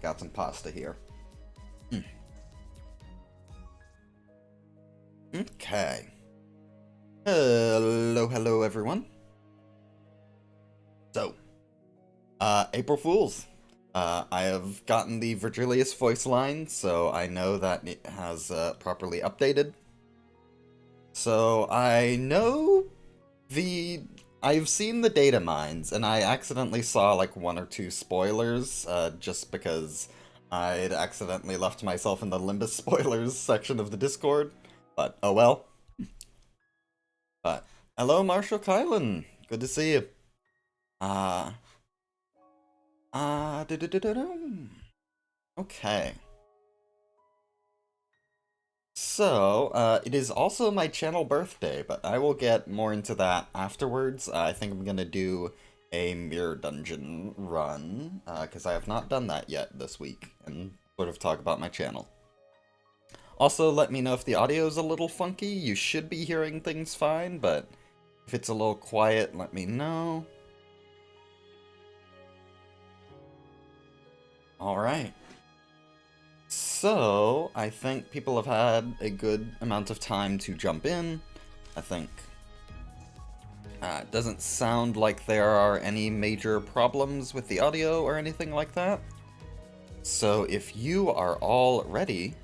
got some pasta here. Okay. Hello everyone. So, April Fools. I have gotten the Virgilius voice line, so I know that it has properly updated. So I know I've seen the data mines, and I accidentally saw like 1 or 2 spoilers, just because I'd accidentally left myself in the Limbus spoilers section of the Discord. But oh well. But hello, Marshall Kylan. Good to see you. Okay. So, it is also my channel birthday, but I will get more into that afterwards. I think I'm gonna do a mirror dungeon run, because I have not done that yet this week, and sort of talk about my channel. Also, let me know if the audio is a little funky. You should be hearing things fine, but if it's a little quiet, let me know. Alright. So, I think people have had a good amount of time to jump in. I think it doesn't sound like there are any major problems with the audio or anything like that. So if you are all ready,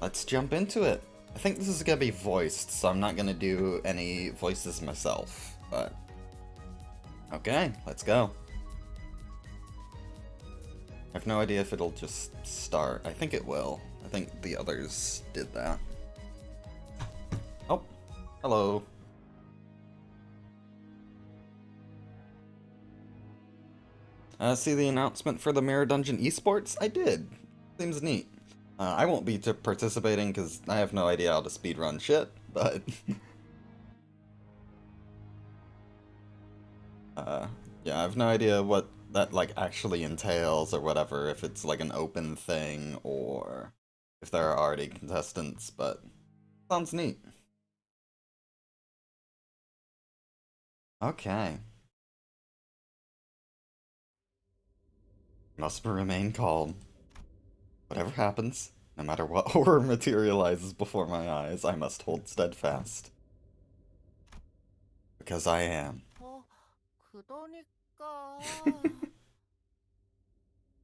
let's jump into it. I think this is gonna be voiced, so I'm not gonna do any voices myself, but okay, let's go. I have no idea if it'll just start. I think it will. I think the others did that. Oh, hello. See the announcement for the Mirror Dungeon Esports? I did. Seems neat. I won't be participating because I have no idea how to speedrun shit, but... yeah, I have no idea what that, like, actually entails or whatever, if it's, like, an open thing or if there are already contestants, but sounds neat. Okay. Must remain calm. Whatever happens, no matter what horror materializes before my eyes, I must hold steadfast. Because I am. 그러니까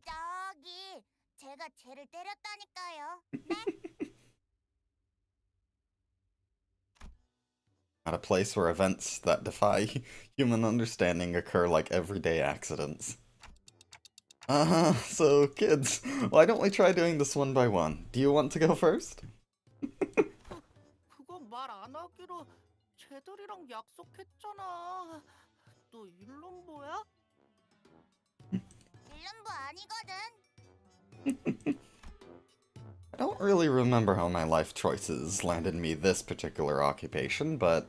저기 제가 쟤를 때렸다니까요. 네? At a place where events that defy human understanding occur like everyday accidents. So kids, why don't we try doing this one by one? Do you want to go first? 그거 말 안 하기로 쟤들이랑 약속했잖아. 너 일lum보야? 일lum보 아니거든. I don't really remember how my life choices landed me this particular occupation, but...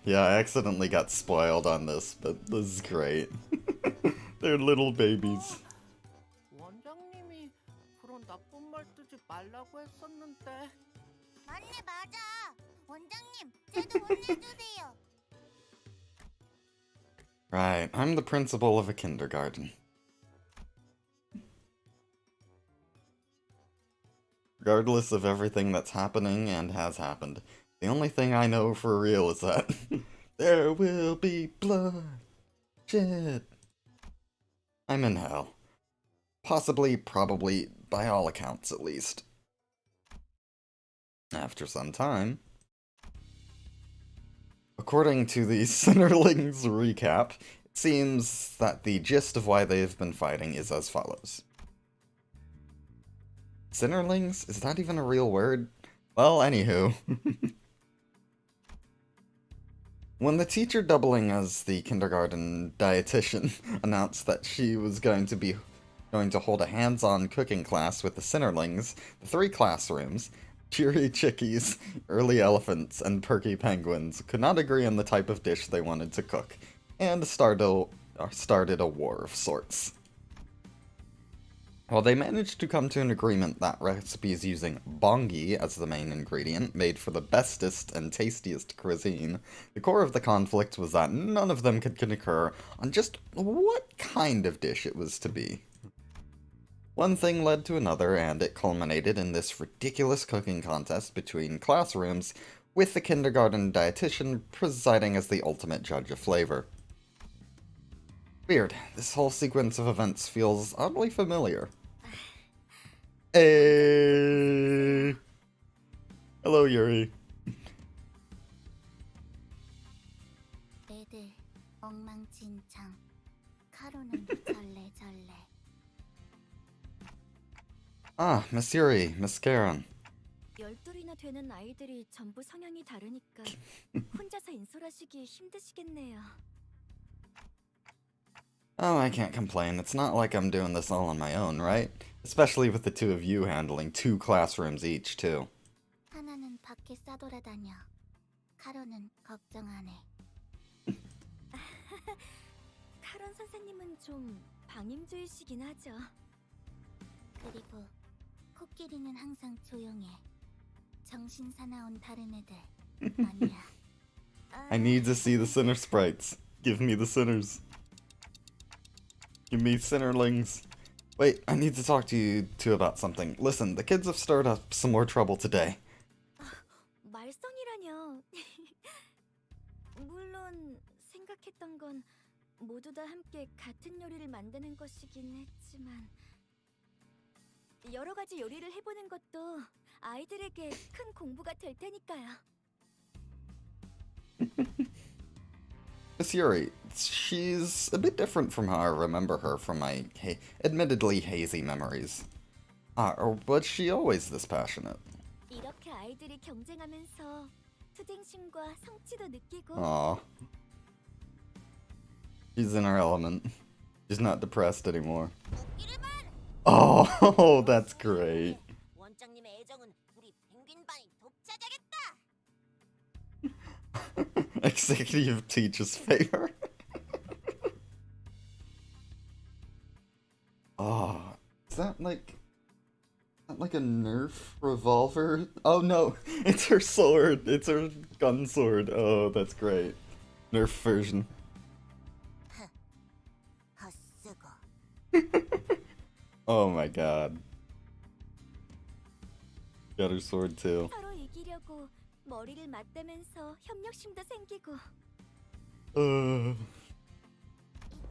yeah, I accidentally got spoiled on this, but this is great. They're little babies. 원장님이 그런 나쁜 말 뜨지 말라고 했었는데. 맞네, 맞아. 원장님, 쟤도 혼내주세요. Right, I'm the principal of a kindergarten. Regardless of everything that's happening and has happened, the only thing I know for real is that there will be blood. Shit. I'm in hell. Possibly, probably, by all accounts at least. After some time. According to the Sinnerlings recap, it seems that the gist of why they've been fighting is as follows. Sinnerlings? Is that even a real word? Well, anywho. When the teacher doubling as the kindergarten dietitian announced that she was going to hold a hands-on cooking class with the Sinnerlings, the 3 classrooms, cheery chickies, early elephants, and perky penguins, could not agree on the type of dish they wanted to cook, and started a war of sorts. While they managed to come to an agreement that recipes using bongi as the main ingredient made for the bestest and tastiest cuisine, the core of the conflict was that none of them could concur on just what kind of dish it was to be. One thing led to another, and it culminated in this ridiculous cooking contest between classrooms, with the kindergarten dietitian presiding as the ultimate judge of flavor. Weird, this whole sequence of events feels oddly familiar. Hey! Hello, Yuri. 애들 엉망진창. 카로는 절레절레. Ah, Miss Yuri, Miss Karen. 12이나 되는 아이들이 전부 성향이 다르니까 혼자서 인솔하시기 힘드시겠네요. Oh, I can't complain. It's not like I'm doing this all on my own, right? Especially with the two of you handling 2 classrooms each, too. 하나는 밖에 싸돌아다녀. 카로는 걱정 안 해. 카론 선생님은 좀 방임주의시긴 하죠. 그리고 코끼리는 항상 조용해. 정신 사나운 다른 애들 아니야. I need to see the sinner sprites. Give me the sinners. Give me sinnerlings. Wait, I need to talk to you two about something. Listen, the kids have stirred up some more trouble today. 말썽이라뇨. 물론 생각했던 건 모두 다 함께 같은 요리를 만드는 것이긴 했지만 여러 가지 요리를 해보는 것도 아이들에게 큰 공부가 될 테니까요. Miss Yuri, she's a bit different from how I remember her from my admittedly hazy memories. Or was she always this passionate? 이렇게 아이들이 경쟁하면서 투쟁심과 성취도 느끼고 Aw. She's in her element. She's not depressed anymore. Oh, that's great. 원장님의 애정은 우리 펭귄반이 독차지하겠다. Executive teacher's favor. Oh, is that like a Nerf revolver? Oh no, it's her sword. It's her gun sword. Oh, that's great. Nerf version. 헛쓰고. Oh my god. Got her sword too. 서로 이기려고 머리를 맞대면서 협력심도 생기고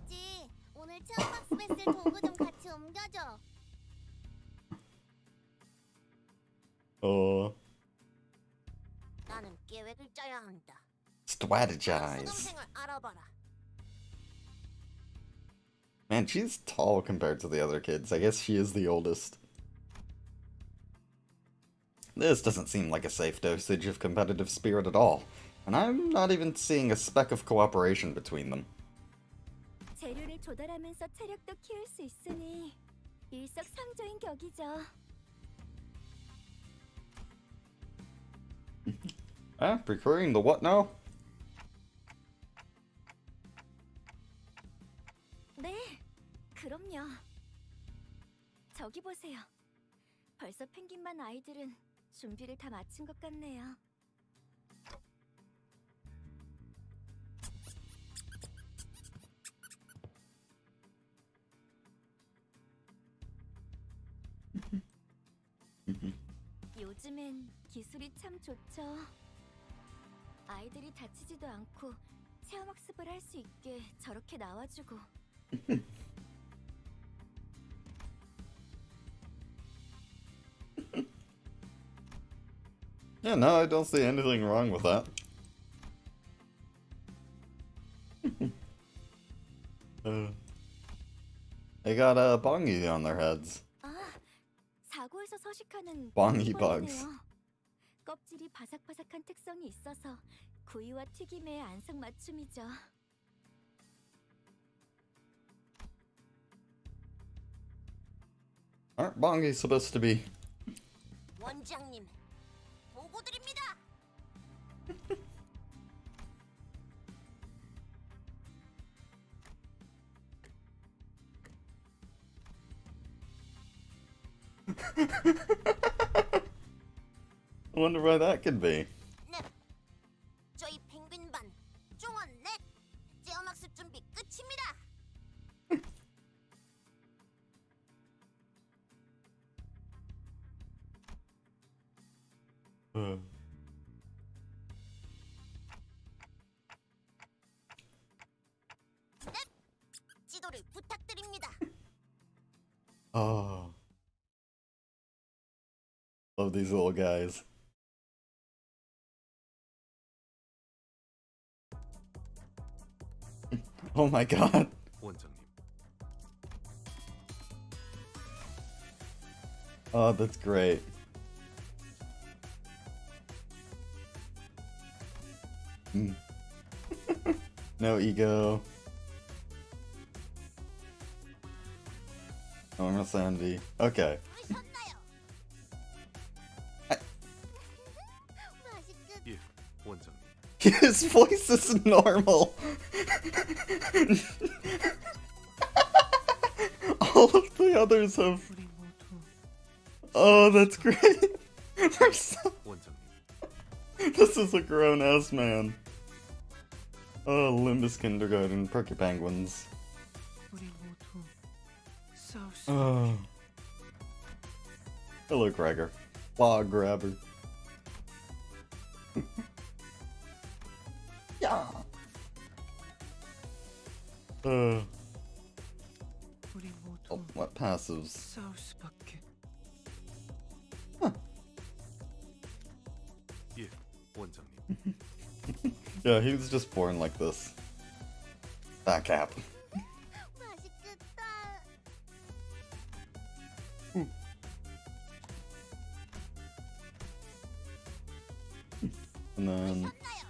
있지. 오늘 체험 학습에 쓸 도구 좀 같이 옮겨줘. 나는 계획을 짜야 한다. Strategize. 수강생을 알아봐라. Man, she's tall compared to the other kids. I guess she is the oldest. This doesn't seem like a safe dosage of competitive spirit at all, and I'm not even seeing a speck of cooperation between them. 재료를 조달하면서 체력도 키울 수 있으니 일석삼조인 격이죠. Procuring the what now? 네, 그럼요. 저기 보세요. 벌써 펭귄반 아이들은 준비를 다 마친 것 같네요. 요즘엔 기술이 참 좋죠. 아이들이 다치지도 않고 체험학습을 할 수 있게 저렇게 나와주고. Yeah, no, I don't see anything wrong with that. They got a bongi on their heads. 아, 사고에서 서식하는 Bongi 펭귄벌이네요. bugs. 껍질이 바삭바삭한 특성이 있어서 구이와 튀김의 안성맞춤이죠. Aren't bongi supposed to be? 원장님, 보고 드립니다. I wonder why that could be. 넵. 저희 펭귄 반 종원 넷. 체험학습 준비 끝입니다. 지도를 부탁드립니다. Oh. Love these little guys. Oh my god. 원장님, Oh, that's great. No ego. Normal sanity. Okay. 부르셨나요? 맛있겠. 예, 원장님. His voice is normal. All of the others have. 우리 모두 Oh, that's great. They're so- 원장님. This is a grown ass man. Oh, Limbus kindergarten, perky penguins. 우리 모두 싸울 수 Oh. Hello, Gregor. Log grabber. Yeah. 우리 모두 Oh, what passives? 싸울 수밖에. Huh. 예, 원장님. Yeah, he was just born like this. That cap. 맛있겠다. And then 부르셨나요?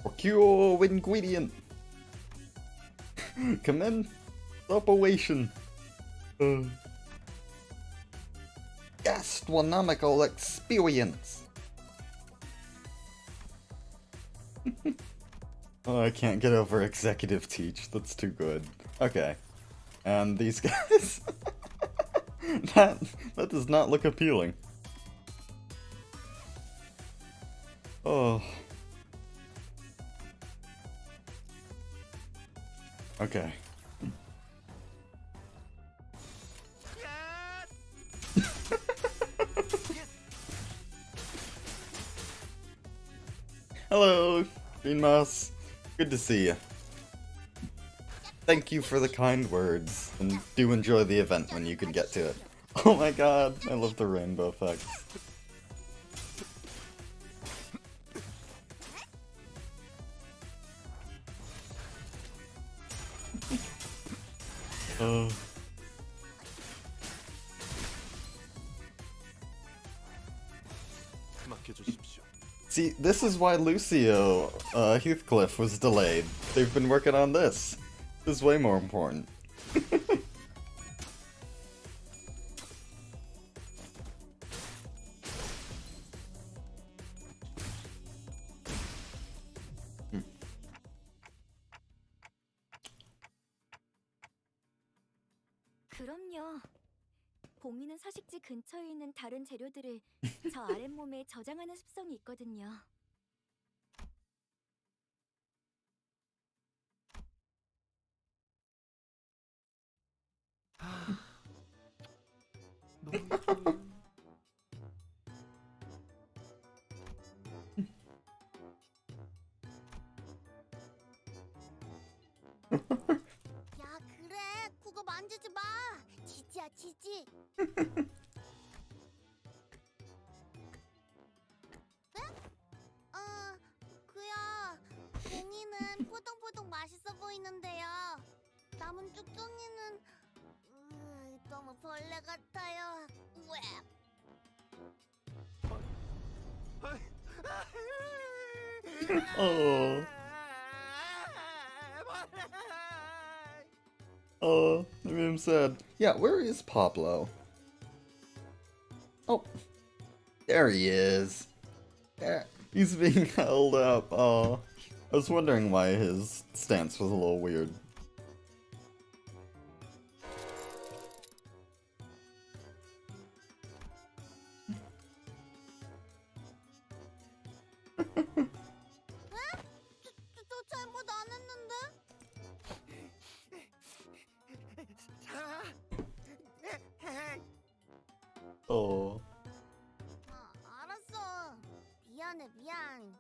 procure ingredient. Commence operation. Gastronomical experience. Oh, I can't get over executive teach. That's too good. Okay. And these guys. that does not look appealing. Oh. Okay. Hello, Green Mouse. Good to see you. Thank you for the kind words, and do enjoy the event when you can get to it. Oh my god, I love the rainbow effects. Oh. 맡겨주십시오. See, this is why Lucio Heathcliff was delayed. They've been working on this. This is way more important. 그럼요. 봉이는 서식지 근처에 있는 다른 재료들을 저 아랫몸에 저장하는 습성이 있거든요. 너무 좋아요. 야 그래 그거 만지지 마. 지지야 지지. 네? 그야 봉이는 포동포동 맛있어 보이는데요. 남은 쭉쭉이는 너무 벌레 같아요. 왜? Oh. Oh, I made him sad. Yeah, where is Pablo? Oh, there he is. There. He's being held up. Oh, I was wondering why his stance was a little weird. Oh. 알았어. 미안해, 미안.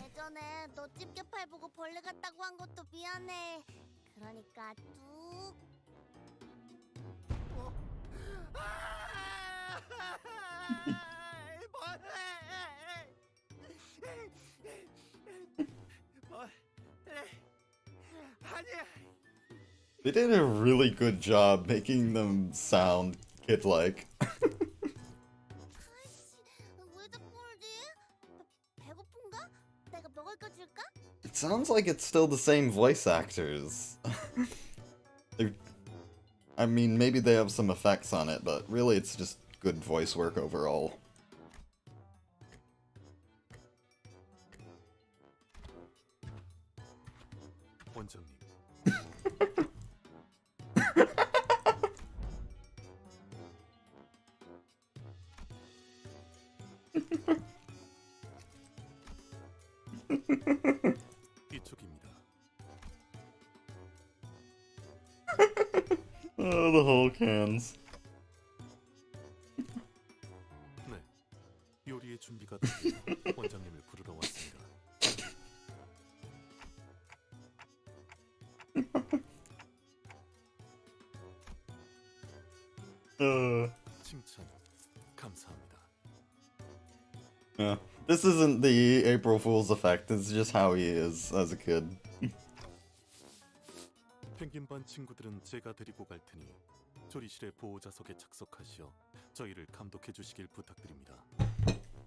예전에 너 집게팔 보고 벌레 같다고 한 것도 미안해. 그러니까 뚝. They did a really good job making them sound kid-like. 아이씨, 왜 자꾸 그러지? 배고픈가? 내가 먹을 거 줄까? It sounds like it's still the same voice actors. I mean, maybe they have some effects on it, but really it's just good voice work overall. 원장님. 이쪽입니다. Oh, the Hulk hands. 네. 요리의 준비가 되어 원장님을 부르러 왔습니다. 칭찬 감사합니다. Yeah. This isn't the April Fool's effect, it's just how he is as a kid. 펭귄 반 친구들은 제가 데리고 갈 테니 조리실의 보호자석에 착석하시어 저희를 감독해 주시길 부탁드립니다.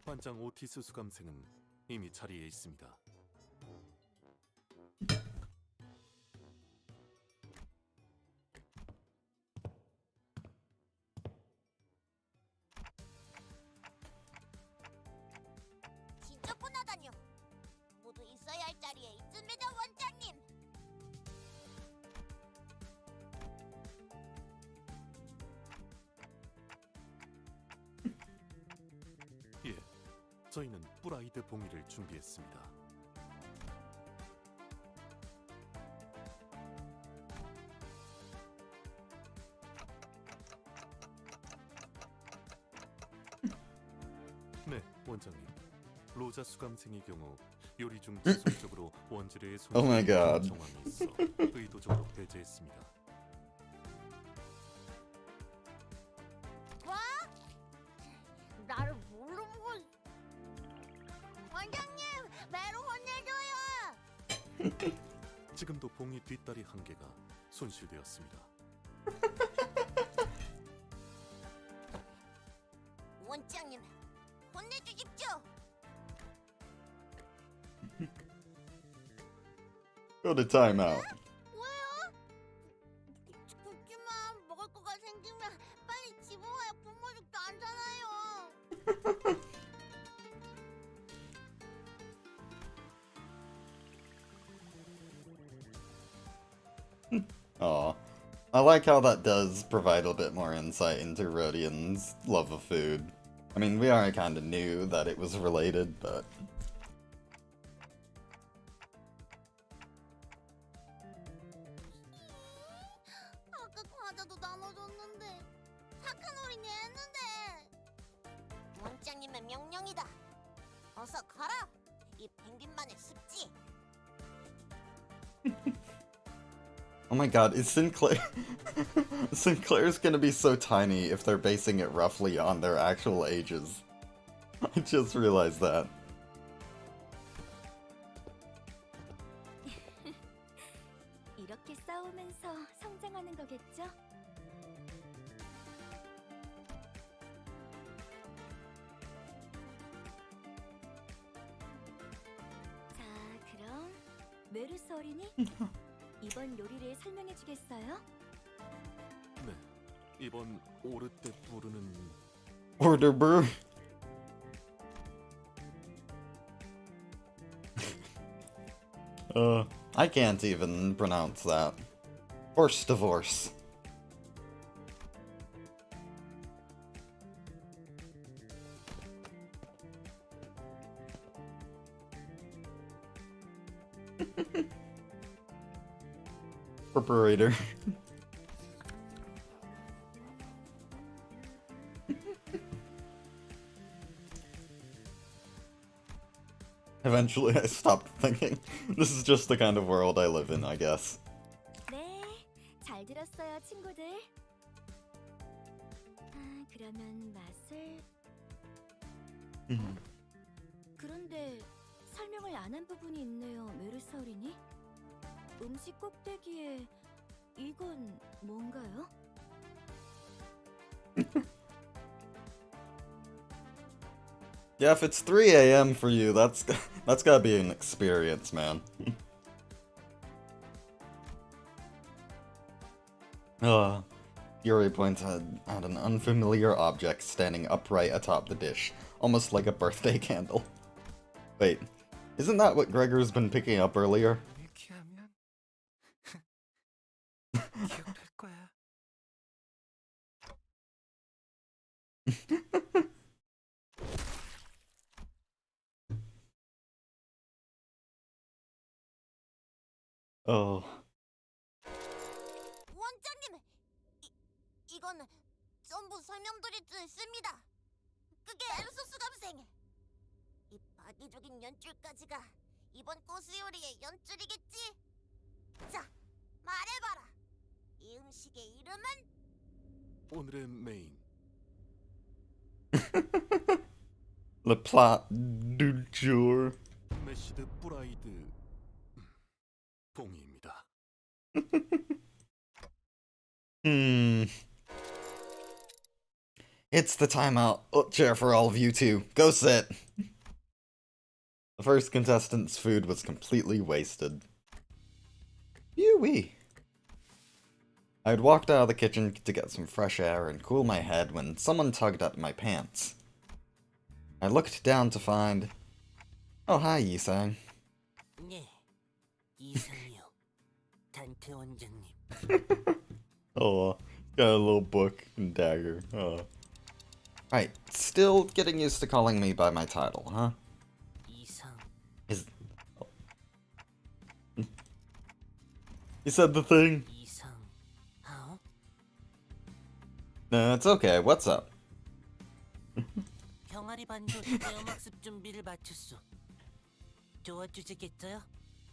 반장 오티스 수감생은 이미 자리에 있습니다. 지저분하다뇨. 모두 있어야 할 자리에 있습니다, 원장님. 예, 저희는 프라이드 봉이를 준비했습니다. 네, 원장님. 로자 수감생의 경우 요리 중 지속적으로 원재료의 Oh my God. 정황이 있어 의도적으로 배제했습니다. 뭐? 나를 뭘로 보고? 원장님, 매로 혼내줘요. 지금도 봉이 뒷다리 한 개가 손실되었습니다. 원장님, 혼내주십시오. Go to timeout. 왜요? 그렇지만 먹을 거가 생기면 빨리 집어와야 부모님도 안잖아요. Aw. I like how that does provide a bit more insight into Rodian's love of food. I mean, we already kinda knew that it was related, but... 아까 과자도 나눠줬는데 착한 어린이 했는데. 원장님의 명령이다. 어서 가라. 이 펭귄만의 습지. Oh my god, is Sinclair... Sinclair's gonna be so tiny if they're basing it roughly on their actual ages. I just realized that. 이렇게 싸우면서 성장하는 거겠죠? 자, 그럼 메르스 어린이 이번 요리를 설명해 주겠어요? 네, 이번 오르 때 부르는 Order brew. I can't even pronounce that. Horse divorce. Preparator. Eventually I stopped thinking. This is just the kind of world I live in, I guess. 네, 잘 들었어요, 친구들. 그러면 맛을... 그런데 설명을 안 한 부분이 있네요, 메르사 어린이. 음식 꼭대기에 이건 뭔가요? Yeah, if it's 3 a.m. for you, that's gotta be an experience, man. Yuri points at an unfamiliar object standing upright atop the dish, almost like a birthday candle. Wait, isn't that what Gregor's been picking up earlier? 이렇게 하면 기억될 거야. Oh. 원장님, 이건 전부 설명드릴 수 있습니다. 그게 엠소스 감생. 이 파괴적인 연출까지가 이번 코스 요리의 연출이겠지? 자, 말해봐라. 이 음식의 이름은? 오늘의 메인 Le plat du jour. 메시드 프라이드 봉이입니다. It's the timeout chair for all of you two. Go sit. The first contestant's food was completely wasted. Phew-wee. I had walked out of the kitchen to get some fresh air and cool my head when someone tugged at my pants. I looked down to find... Oh, hi, Yisang. 네, 이상이요. 단테 원장님. Oh, got a little book and dagger. Oh. Right, still getting used to calling me by my title, huh? 이상. Is... You said the thing? 이상. 어? No, it's okay. What's up? 병아리 반도 대음학습 준비를 마쳤어. 도와주시겠어요?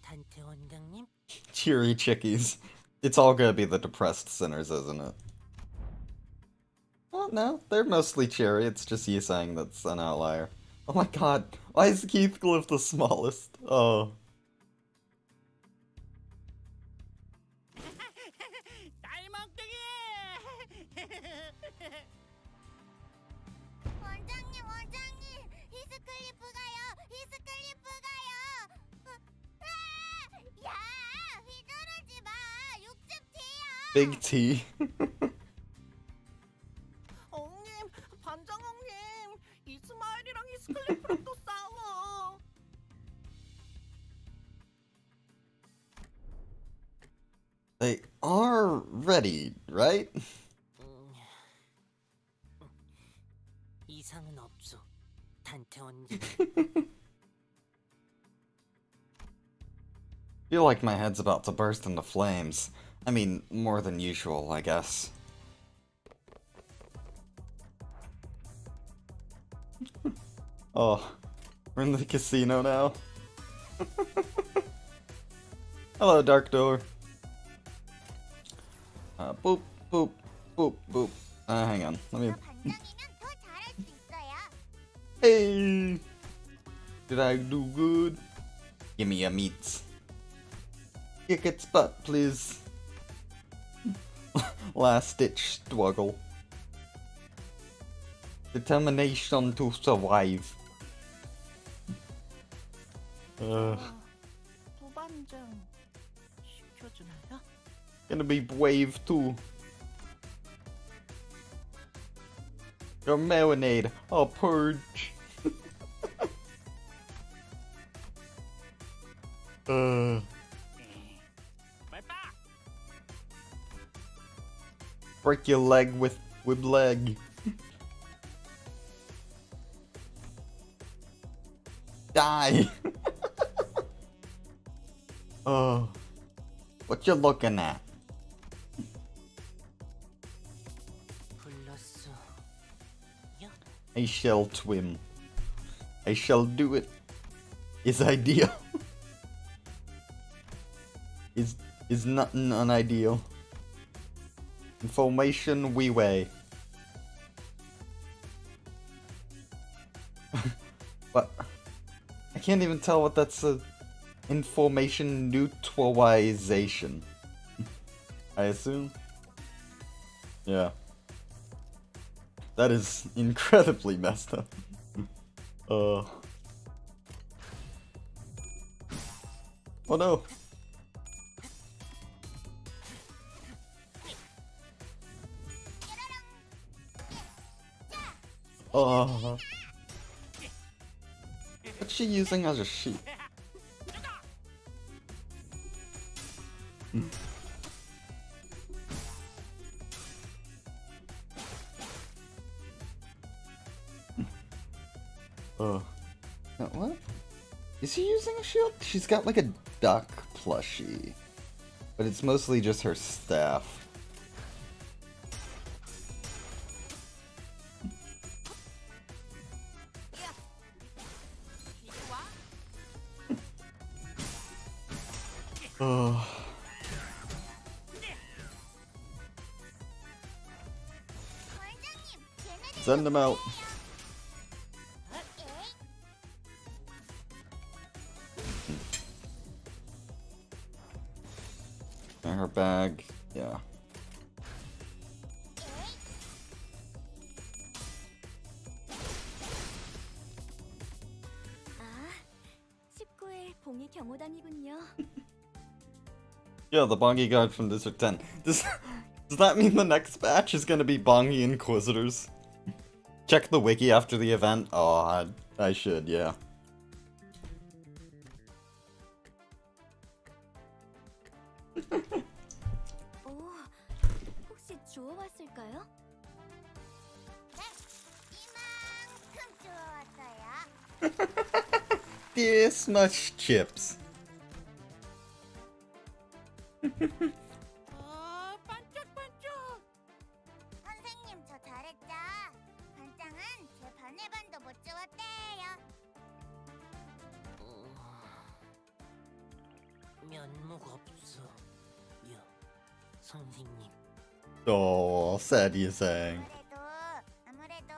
단테 원장님? Cheery chickies. It's all gonna be the depressed sinners, isn't it? Well, no, they're mostly cheery. It's just you saying that's an outlier. Oh my god, why is Heathcliff the smallest? Oh. 원장님, 히스클리프 가요. 히스클리프 가요. 야, 휘두르지 마. 육즙 튀어. Big T. 엉님, 반장 엉님, 이스마일이랑 히스클리프랑 또 싸워. They are ready, right? 이상은 없어. 단테 원장. Feel like my head's about to burst into flames. I mean, more than usual, I guess. Oh, we're in the casino now. Hello, Dark Door. Boop, boop, boop, boop. Hang on, let me... 반장이면 더 잘할 수 있어요. Hey! Did I do good? Give me a meat. Kick its butt, please. Last ditch struggle. Determination to survive. 도반장 시켜주나요? Gonna be brave too. Your marinade, I'll purge. Break your leg with leg. Die. Oh, what you looking at? 불렀어. I shall swim. I shall do it. is ideal. is nothing unideal. Information we weigh. But I can't even tell what that's a information neutralization. I assume. Yeah. That is incredibly messed up. Oh no. What's she using as a sheep? What? Is she using a shield? She's got like a duck plushie. But it's mostly just her staff. Oh. Send them out. And her bag, yeah. 아, 19회 봉이 경호단이군요. Yeah, the Bongi guide from District 10. Does that mean the next batch is gonna be Bongi Inquisitors? Check the wiki after the event? Oh, I should, yeah. 오, 혹시 주워왔을까요? 네, 이만큼 주워왔어요. This much chips. 반짝반짝. 선생님 저 잘했죠? 반장은 제 반의 반도 못 주웠대요. 면목 없어. 여 선생님. Oh, sad you saying. 아무래도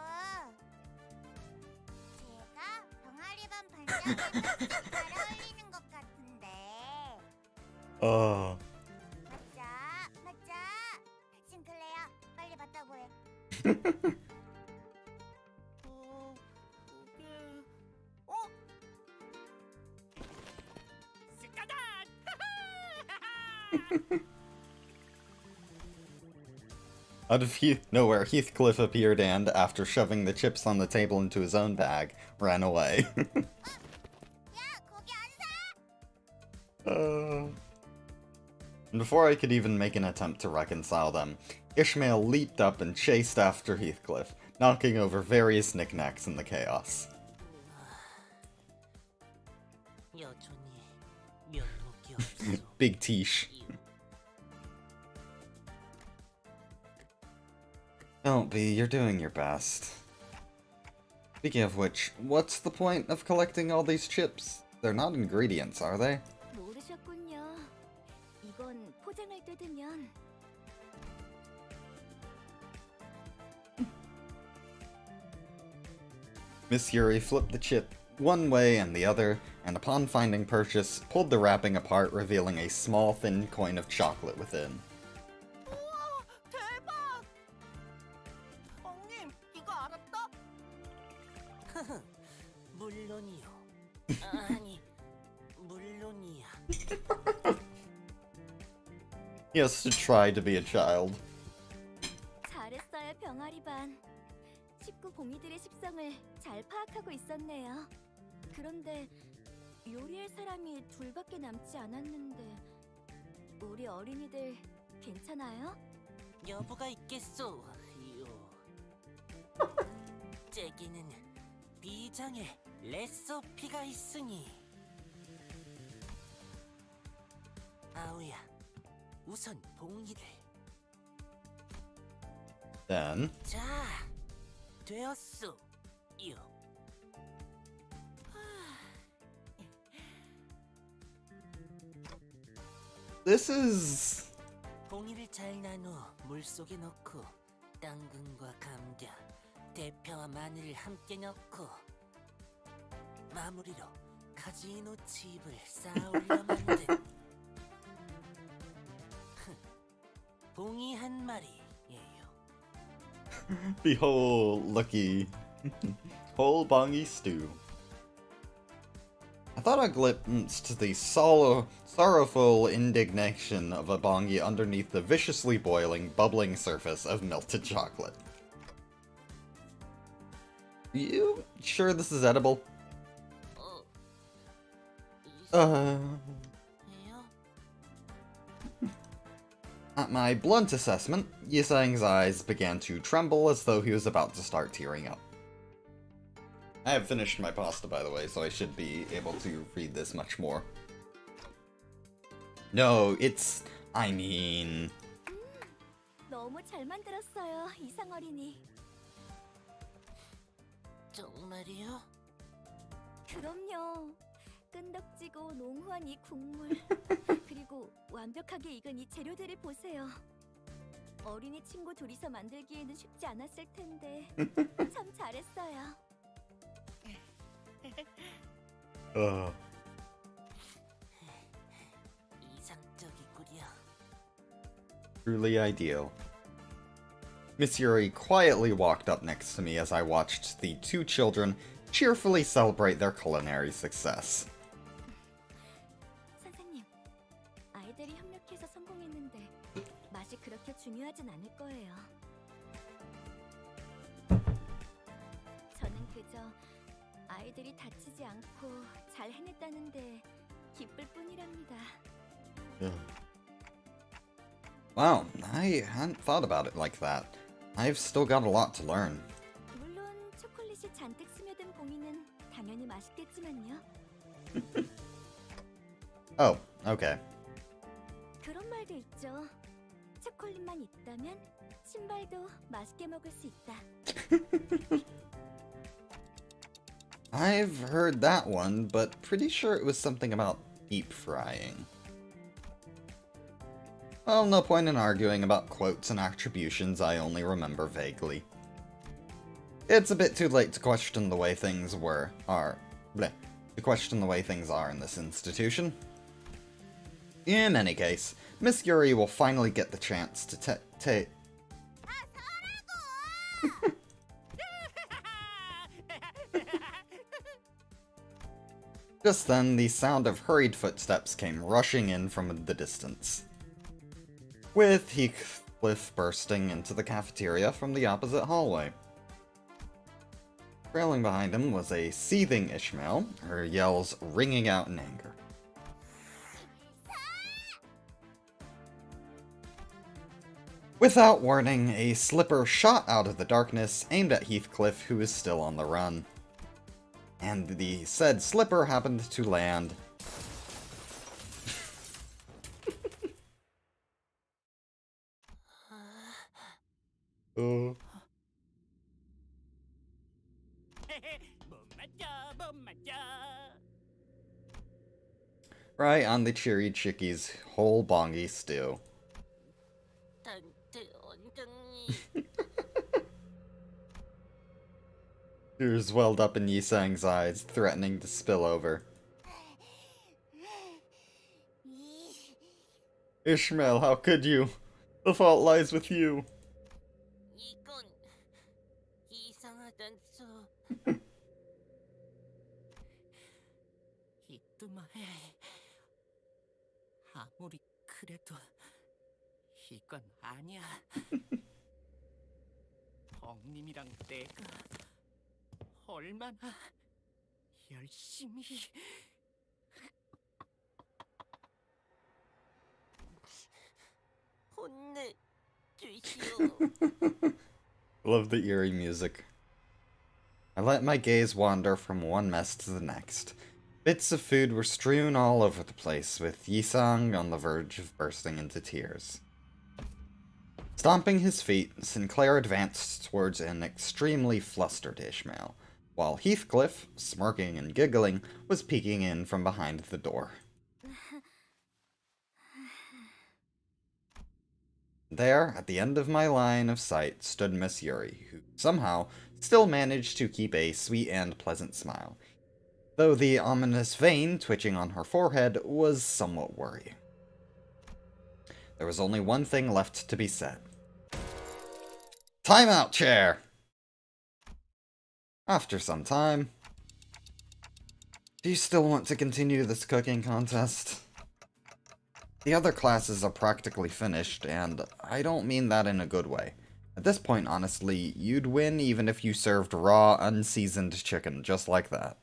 제가 병아리 반 반장에 딱 잘 어울리는 것 같은데. 맞자. 싱클레어 빨리 맞다고 해. 그게 스카단. Out of nowhere, Heathcliff appeared and, after shoving the chips on the table into his own bag, ran away. 야, 거기 안 사. And before I could even make an attempt to reconcile them, Ishmael leaped up and chased after Heathcliff, knocking over various knickknacks in the chaos. 여전히 면목이 없어. Big Tish. Don't be, you're doing your best. Speaking of which, what's the point of collecting all these chips? They're not ingredients, are they? 모르셨군요. 이건 포장을 뜯으면 Miss Yuri flipped the chip one way and the other, and upon finding purchase, pulled the wrapping apart, revealing a small, thin coin of chocolate within. 우와, 대박! 엉님, 이거 알았다? 물론이요. 아니, 물론이야. He has to try to be a child. 잘했어요, 병아리 반. 19 봉이들의 식성을 잘 파악하고 있었네요. 그런데 요리할 사람이 둘밖에 남지 않았는데 우리 어린이들 괜찮아요? 여부가 있겠소. 제게는 비장의 레시피가 있으니. 아우야, 우선 봉이를. Then, 자, 되었소. This is... 봉이를 잘 나눠 물속에 넣고 당근과 감자, 대파와 마늘을 함께 넣고 마무리로 카지노 칩을 쌓아올려 만든 봉이 한 마리예요. the whole lucky... whole bongy stew. I thought I glimpsed the sorrowful indignation of a bongi underneath the viciously boiling, bubbling surface of melted chocolate. You sure this is edible? 이상해요? At my blunt assessment, Yisang's eyes began to tremble as though he was about to start tearing up. I have finished my pasta, by the way, so I should be able to read this much more. No, it's... I mean... 너무 잘 만들었어요, 이상 어린이. 정말이요? 그럼요. 끈덕지고 농후한 이 국물, 그리고 완벽하게 익은 이 재료들을 보세요. 어린이 친구 둘이서 만들기에는 쉽지 않았을 텐데 참 잘했어요. 이상적이구려. Truly ideal. Miss Yuri quietly walked up next to me as I watched the two children cheerfully celebrate their culinary success. 선생님, 아이들이 협력해서 성공했는데 맛이 그렇게 중요하진 않을 거예요. 저는 그저 아이들이 다치지 않고 잘 해냈다는데 기쁠 뿐이랍니다. Wow, I hadn't thought about it like that. I've still got a lot to learn. 물론 초콜릿이 잔뜩 스며든 봉이는 당연히 맛있겠지만요. Oh, okay. 그런 말도 있죠. 초콜릿만 있다면 신발도 맛있게 먹을 수 있다. I've heard that one, but pretty sure it was something about deep frying. Well, no point in arguing about quotes and attributions I only remember vaguely. It's a bit too late to question the way things are in this institution. In any case, Miss Yuri will finally get the chance to Just then, the sound of hurried footsteps came rushing in from the distance, with Heathcliff bursting into the cafeteria from the opposite hallway. Trailing behind him was a seething Ishmael, her yells ringing out in anger. Without warning, a slipper shot out of the darkness, aimed at Heathcliff, who is still on the run. And the said slipper happened to land 못 맞죠. right on the cheery chickie's whole bongy stew. 단테 원장님. Tears welled up in Yisang's eyes, threatening to spill over. Ishmael, how could you? The fault lies with you. 이건 이상하단소. 이뚜마해. 아무리 그래도 이건 아니야. 엉님이랑 내가 얼마나 열심히 혼내주시오. Love the eerie music. I let my gaze wander from one mess to the next. Bits of food were strewn all over the place, with Yisang on the verge of bursting into tears. Stomping his feet, Sinclair advanced towards an extremely flustered Ishmael, while Heathcliff, smirking and giggling, was peeking in from behind the door. There, at the end of my line of sight, stood Miss Yuri, who somehow still managed to keep a sweet and pleasant smile, though the ominous vein twitching on her forehead was somewhat worrying. There was only one thing left to be said. Timeout, chair! After some time, do you still want to continue this cooking contest? The other classes are practically finished, and I don't mean that in a good way. At this point, honestly, you'd win even if you served raw, unseasoned chicken just like that.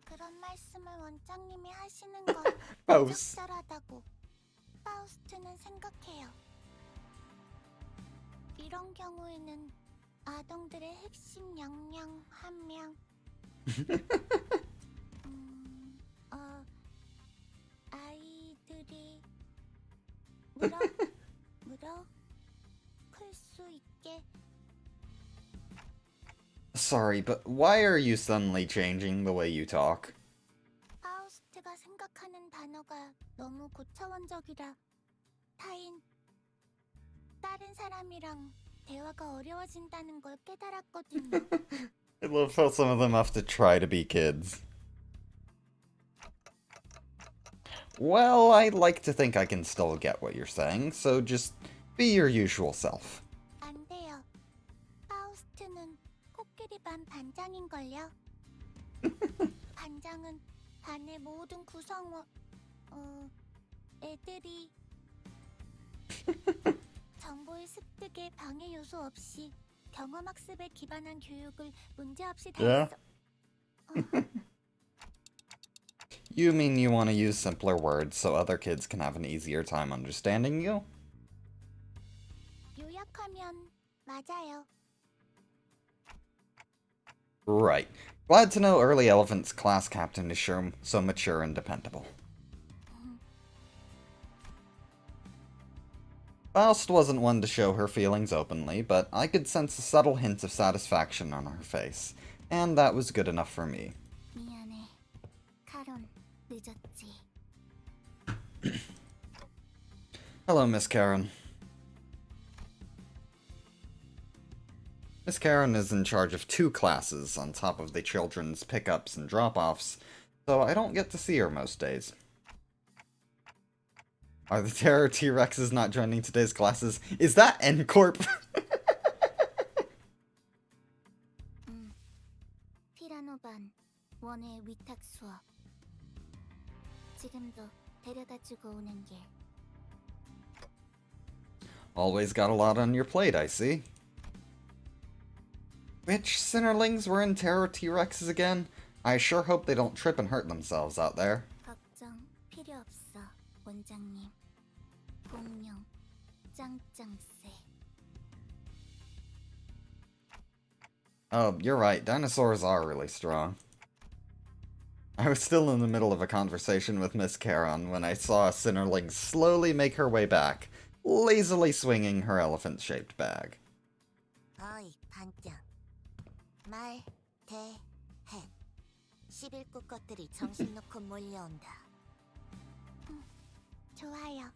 그런 말씀을 원장님이 하시는 건 Faust. 적절하다고 파우스트는 생각해요. 이런 경우에는 아동들의 핵심 역량 한 명, 아이들이 물어 클 수 있게. Sorry, but why are you suddenly changing the way you talk? 파우스트가 생각하는 단어가 너무 고차원적이라 다른 사람이랑 대화가 어려워진다는 걸 깨달았거든요. I love how some of them have to try to be kids. Well, I like to think I can still get what you're saying, so just be your usual self. 안 돼요. 파우스트는 코끼리 반 반장인걸요. 반장은 반의 모든 구성원, 애들이 정보의 습득에 방해 요소 없이 경험학습에 기반한 교육을 문제없이 Yeah. 달성. You mean you want to use simpler words so other kids can have an easier time understanding you? 요약하면 맞아요. Right. Glad to know Early Elephant's class captain is sure so mature and dependable. Faust wasn't one to show her feelings openly, but I could sense a subtle hint of satisfaction on her face, and that was good enough for me. 미안해. 카론, 늦었지. Hello, Miss Karen. Miss Karen is in charge of 2 classes on top of the children's pickups and drop-offs, so I don't get to see her most days. Are the Terror T-Rexes not joining today's classes? Is that N-Corp? 피라노 반 원의 위탁 수업. 지금도 데려다주고 오는 길. Always got a lot on your plate, I see. Which Sinnerlings were in Terror T-Rexes again? I sure hope they don't trip and hurt themselves out there. 걱정 필요 없어, 원장님. 공룡 짱짱세. Oh, you're right, dinosaurs are really strong. I was still in the middle of a conversation with Miss Karen when I saw a Sinnerling slowly make her way back, lazily swinging her elephant-shaped bag. 어이, 반장. 말, 대, 해. 11구 것들이 정신 놓고 몰려온다. 좋아요.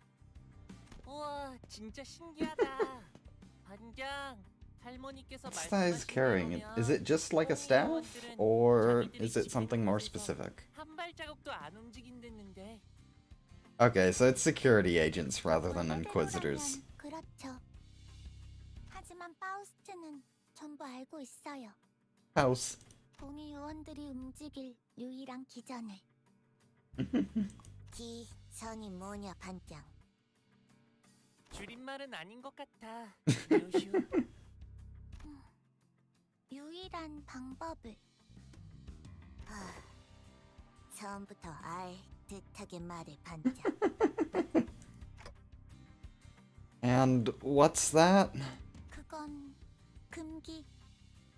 우와, 진짜 신기하다. 반장, 할머니께서 What's that he's carrying? Is it just like a staff? Or is it something more specific? 한 발자국도 안 움직인댔는데. Okay, so it's security agents rather than inquisitors. 그렇죠. 하지만 파우스트는 전부 알고 있어요. House. 동의 요원들이 움직일 유일한 기전을. 기전이 뭐냐, 반장? 줄임말은 아닌 것 같아. 요슈. 유일한 방법을. 처음부터 알 듯하게 말해, 반장. And what's that? 그건 금기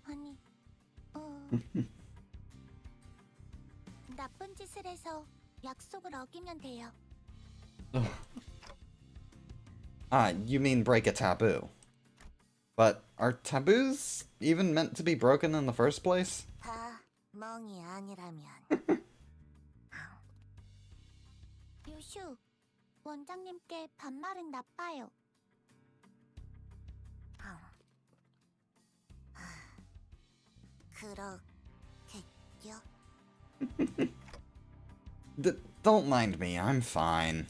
아니 나쁜 짓을 해서 약속을 어기면 돼요. Ah, you mean break a taboo. But are taboos even meant to be broken in the first place? 다 멍이 아니라면. 요슈, 원장님께 반말은 나빠요. 그렇겠죠? Don't mind me, I'm fine.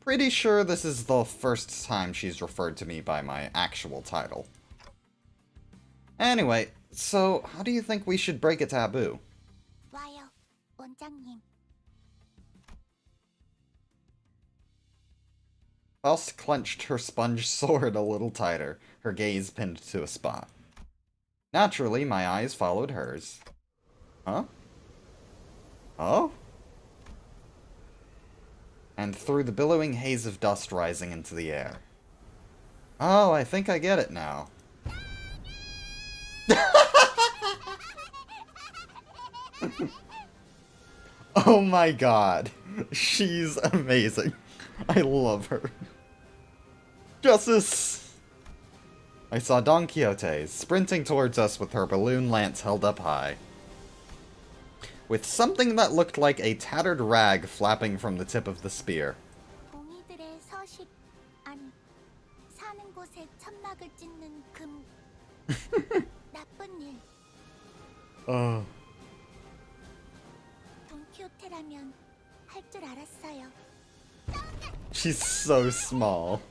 Pretty sure this is the first time she's referred to me by my actual title. Anyway, so how do you think we should break a taboo? 와요, 원장님. Faust clenched her sponge sword a little tighter, her gaze pinned to a spot. Naturally, my eyes followed hers. Huh? Oh? And through the billowing haze of dust rising into the air. Oh, I think I get it now. Oh my god. She's amazing. I love her. Justice! I saw Don Quixote sprinting towards us with her balloon lance held up high, with something that looked like a tattered rag flapping from the tip of the spear. 동이들의 서식, 아니, 사는 곳에 천막을 찢는 나쁜 일. 돈키호테라면 할 줄 알았어요. She's so small.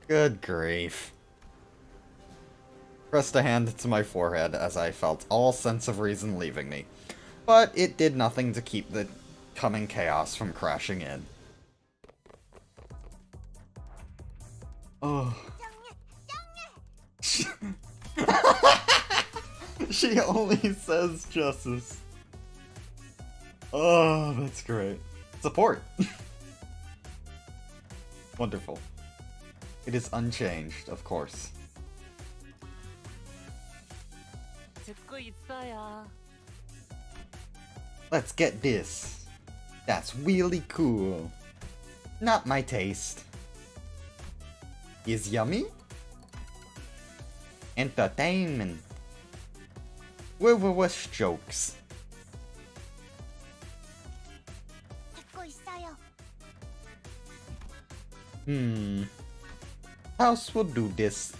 Good grief. Pressed a hand to my forehead as I felt all sense of reason leaving me. But it did nothing to keep the coming chaos from crashing in. Oh. She only says justice. Oh, that's great. Support! Wonderful. It is unchanged, of course. 듣고 있어요. Let's get this. That's really cool. Not my taste. Is yummy? Entertainment. With jokes. 듣고 있어요. House will do this.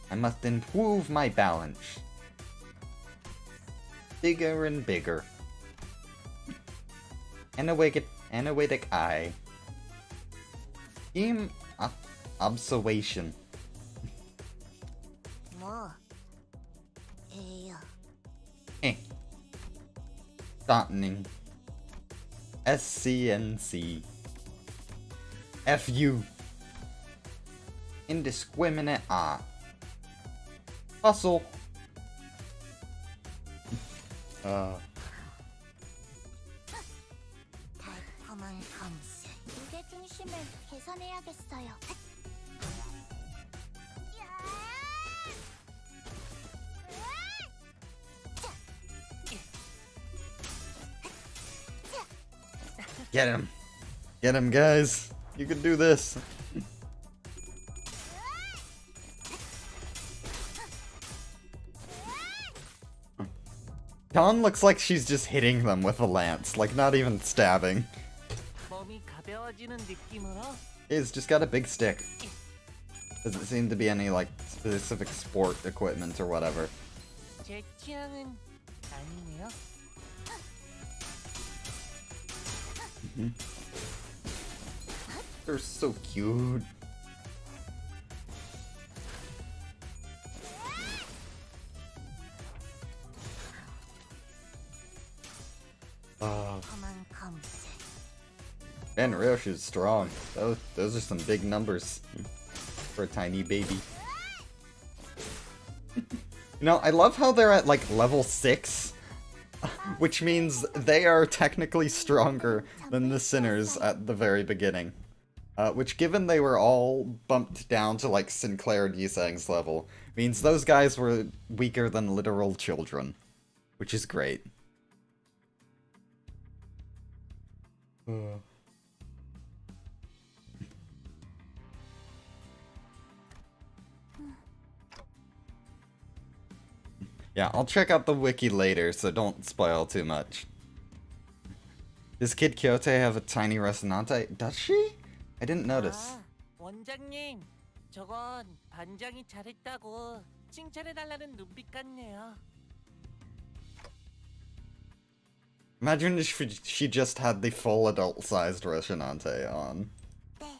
I must improve my balance. Bigger and bigger. Analytic eye. Team observation. 뭐? 에요. Starting. SCNC. FU. Indiscriminate art. Hustle. 달콤한 감색. 무게 중심을 개선해야겠어요. Get him. Get him, guys. You can do this. Dawn looks like she's just hitting them with a lance, like not even stabbing. 몸이 가벼워지는 느낌으로. He's just got a big stick. Doesn't seem to be any, like, specific sport equipment or whatever. 제 취향은 아니네요. They're so cute. 달콤한 감색. And Ryoshi's strong. Those are some big numbers for a tiny baby. You know, I love how they're at like level 6, which means they are technically stronger than the Sinners at the very beginning. Which, given they were all bumped down to like Sinclair and Yisang's level, means those guys were weaker than literal children. Which is great. Yeah, I'll check out the wiki later, so don't spoil too much. Does Kid Quixote have a tiny Resonante? Does she? I didn't notice. 아, 원장님, 저건 반장이 잘했다고 칭찬해달라는 눈빛 같네요. Imagine if she just had the full adult-sized Rocinante on. 네,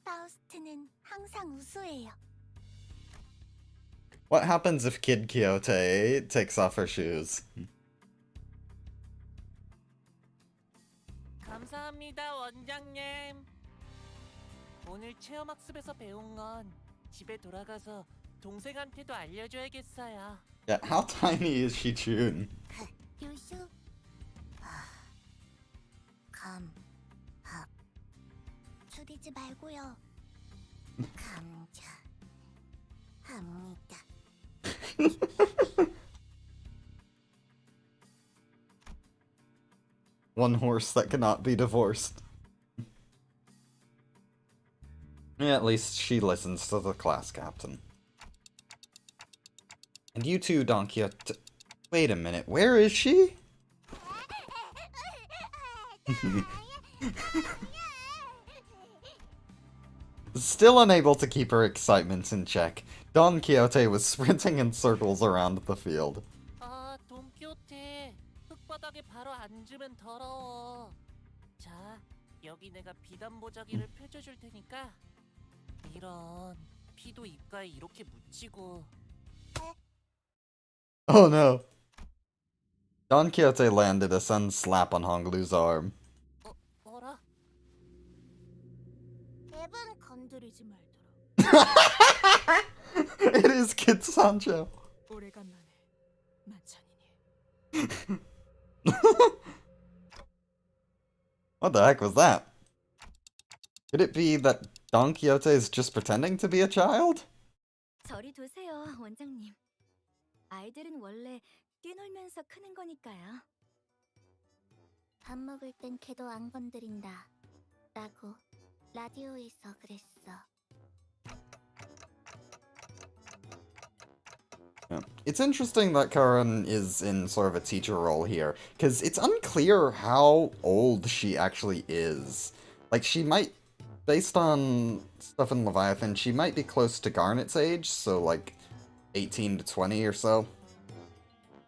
파우스트는 항상 우수해요. What happens if Kid Quixote takes off her shoes? 감사합니다, 원장님. 오늘 체험학습에서 배운 건 집에 돌아가서 동생한테도 알려줘야겠어요. Yeah, how tiny is she, June? 유슈. 감, 합. 줄이지 말고요. 감자. 합니다. One horse that cannot be divorced. Yeah, at least she listens to the class captain. And you too, Don Quixote. Wait a minute, where is she? Still unable to keep her excitement in check, Don Quixote was sprinting in circles around the field. 아, 돈키호테. 흙바닥에 바로 앉으면 더러워. 자, 여기 내가 비단 보자기를 펼쳐줄 테니까. 이런 피도 입가에 이렇게 묻히고. Oh no. Don Quixote landed a sudden slap on Honglu's arm. 어라? 앱은 건드리지 말도록. It is Kid Sancho. 오래간만에 만찬이니. What the heck was that? Could it be that Don Quixote is just pretending to be a child? 저리 두세요, 원장님. 아이들은 원래 뛰놀면서 크는 거니까요. 밥 먹을 땐 걔도 안 건드린다. 라고 라디오에서 그랬어. Yeah. It's interesting that Karen is in sort of a teacher role here, because it's unclear how old she actually is. Like, she might, based on stuff in Leviathan, she might be close to Garnet's age, so like 18 to 20 or so.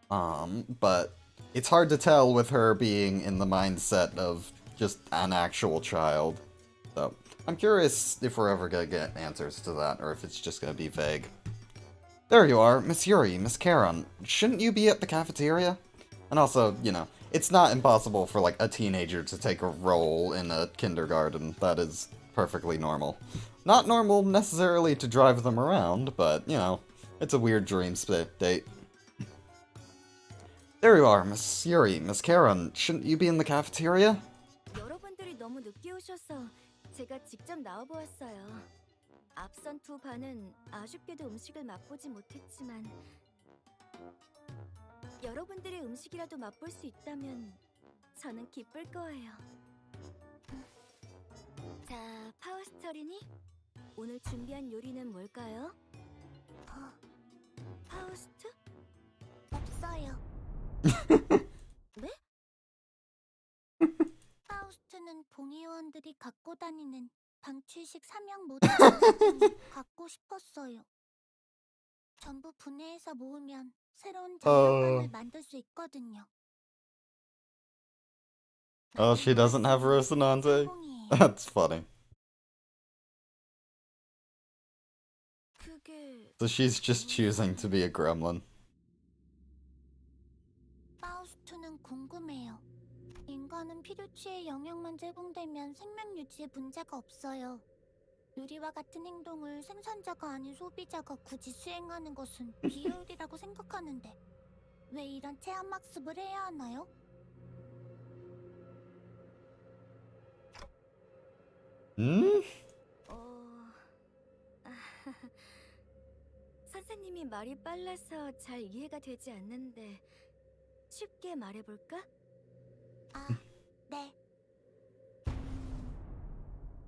But it's hard to tell with her being in the mindset of just an actual child. So, I'm curious if we're ever gonna get answers to that, or if it's just gonna be vague. There you are, Miss Yuri, Miss Charon. Shouldn't you be at the cafeteria? And also, you know, it's not impossible for, like, a teenager to take a role in a kindergarten. That is perfectly normal. Not normal necessarily to drive them around, but, you know, it's a weird dream state. There you are, Miss Yuri, Miss Charon. Shouldn't you be in the cafeteria? 여러분들이 너무 늦게 오셔서 제가 직접 나와보았어요. 앞선 두 반은 아쉽게도 음식을 맛보지 못했지만 여러분들의 음식이라도 맛볼 수 있다면 저는 기쁠 거예요. 자, 파우스터리니? 오늘 준비한 요리는 뭘까요? 파우스트? 없어요. 네? 파우스트는 봉의원들이 갖고 다니는 방출식 삼형 모델을 갖고 싶었어요. 전부 분해해서 모으면 새로운 장난감을 만들 수 있거든요. Oh, she doesn't have Rocinante? 성공이에요. That's funny. 그게 So she's just choosing to be a gremlin. 파우스트는 궁금해요. 인간은 피루치의 영향만 제공되면 생명 유지에 문제가 없어요. 유리와 같은 행동을 생산자가 아닌 소비자가 굳이 수행하는 것은 비효율이라고 생각하는데 왜 이런 체험학습을 해야 하나요? 선생님이 말이 빨라서 잘 이해가 되지 않는데 쉽게 말해볼까? 아, 네.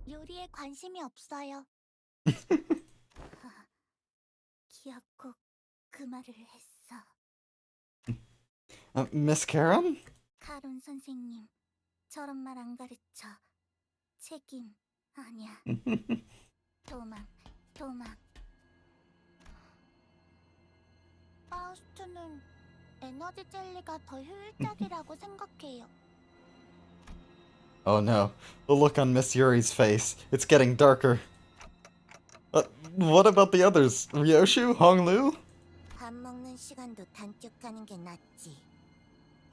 요리에 관심이 없어요. 기어코 그 말을 했어. Miss Charon? 카론 선생님, 저런 말 안 가르쳐. 책임 아니야. 도망 도마. 파우스트는 에너지 젤리가 더 효율적이라고 생각해요. Oh no, the look on Miss Yuri's face. It's getting darker. What about the others? Ryoshu? Honglu? 밥 먹는 시간도 단축하는 게 낫지.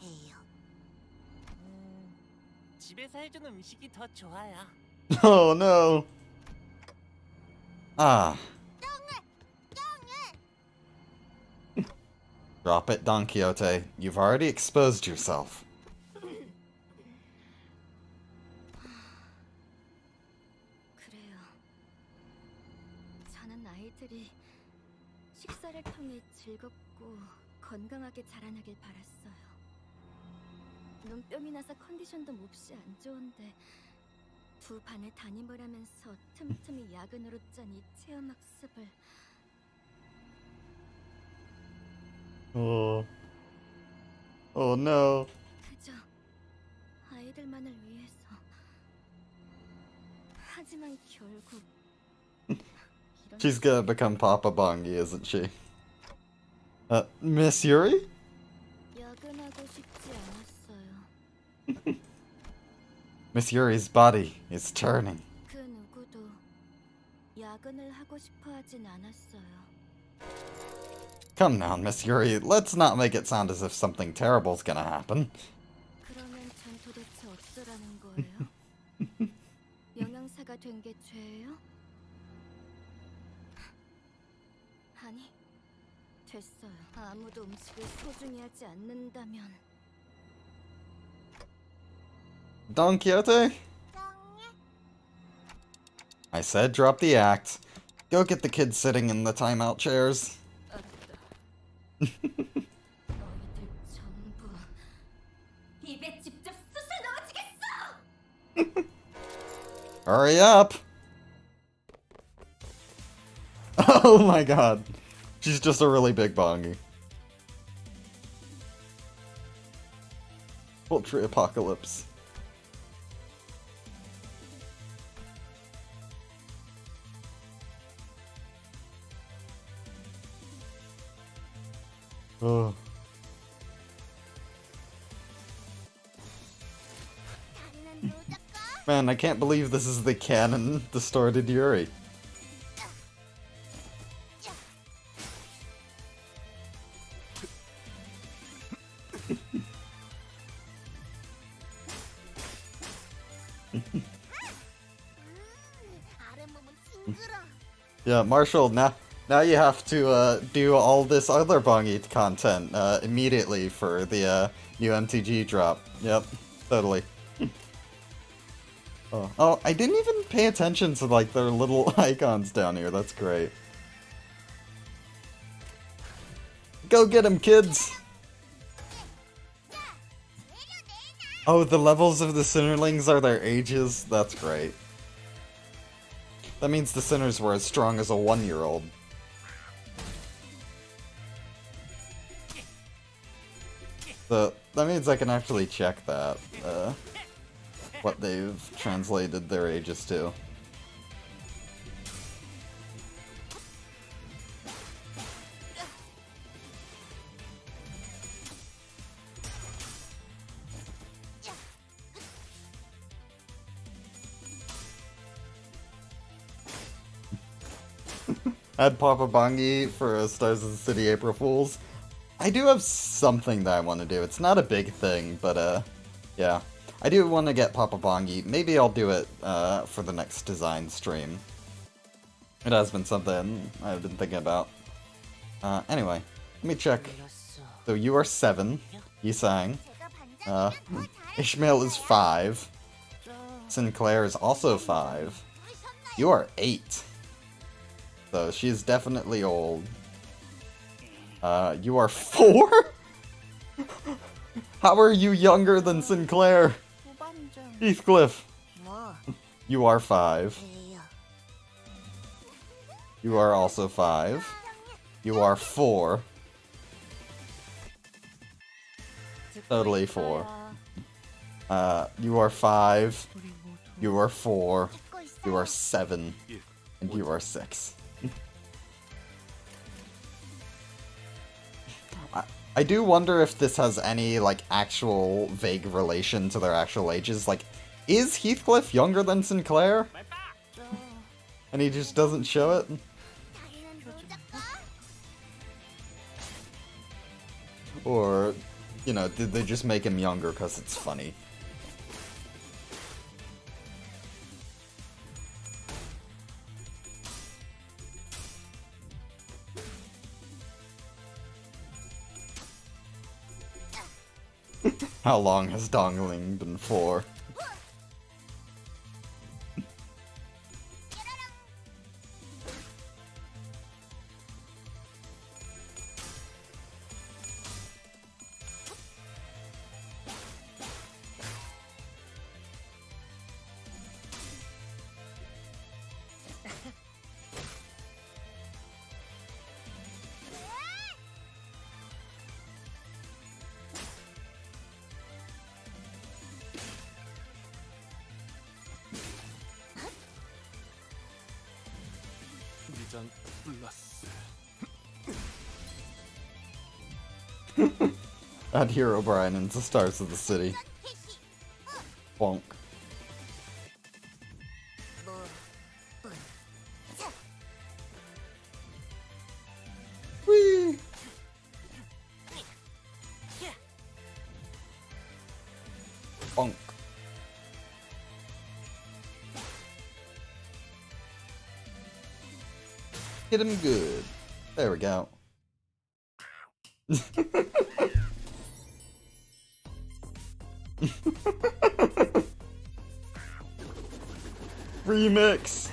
해요. 집에서 해준 음식이 더 좋아요. Oh no. Ah. Drop it, Don Quixote. You've already exposed yourself. 그래요. 저는 아이들이 식사를 통해 즐겁고 건강하게 자라나길 바랐어요. 눈병이 나서 컨디션도 몹시 안 좋은데 두 반을 담임을 하면서 틈틈이 야근으로 짠 이 체험학습을 Oh. Oh no. 그저 아이들만을 위해서. 하지만 결국 이런 She's gonna become Papa Bongi, isn't she? Miss Yuri? 야근하고 싶지 않았어요. Miss Yuri's body is turning. 그 누구도 야근을 하고 싶어 하진 않았어요. Come now, Miss Yuri, let's not make it sound as if something terrible's gonna happen. 그러면 전 도대체 어쩌라는 거예요? 영양사가 된 게 죄예요? 아니, 됐어요. 아무도 음식을 소중히 하지 않는다면 Don Quixote? I said drop the act. Go get the kids sitting in the timeout chairs. 너희들 전부 입에 직접 쑤셔 넣어주겠어! Hurry up! Oh my god. She's just a really big bongi. Poultry apocalypse. Oh. Man, I can't believe this is the canon distorted Yuri. Yeah, Marshall, now you have to do all this other Bongi content immediately for the new MTG drop. Yep, totally. Oh, I didn't even pay attention to like their little icons down here. That's great. Go get him, kids! Oh, the levels of the Sinnerlings are their ages? That's great. That means the Sinners were as strong as a 1-year-old. So, that means I can actually check that, what they've translated their ages to. Add Papa Bongi for Stars of the City April Fools. I do have something that I want to do. It's not a big thing, but yeah. I do want to get Papa Bongi. Maybe I'll do it for the next design stream. It has been something I've been thinking about. Anyway, let me check. So you are 7, Yisang. Ishmael is 5. Sinclair is also 5. You are 8. So she's definitely old. You are 4? How are you younger than Sinclair? Heathcliff. You are 5. You are also 5. You are 4. Totally 4. You are 5. You are 4. You are 7. And you are 6. I do wonder if this has any, like, actual vague relation to their actual ages. Like, is Heathcliff younger than Sinclair? And he just doesn't show it? 당연한 노작가? Or, you know, did they just make him younger because it's funny? How long has Dongling been for? 위장 플러스. Add Hero Brian into Stars of the City. Bonk. Whee! Bonk. Hit him good. There we go. Remix.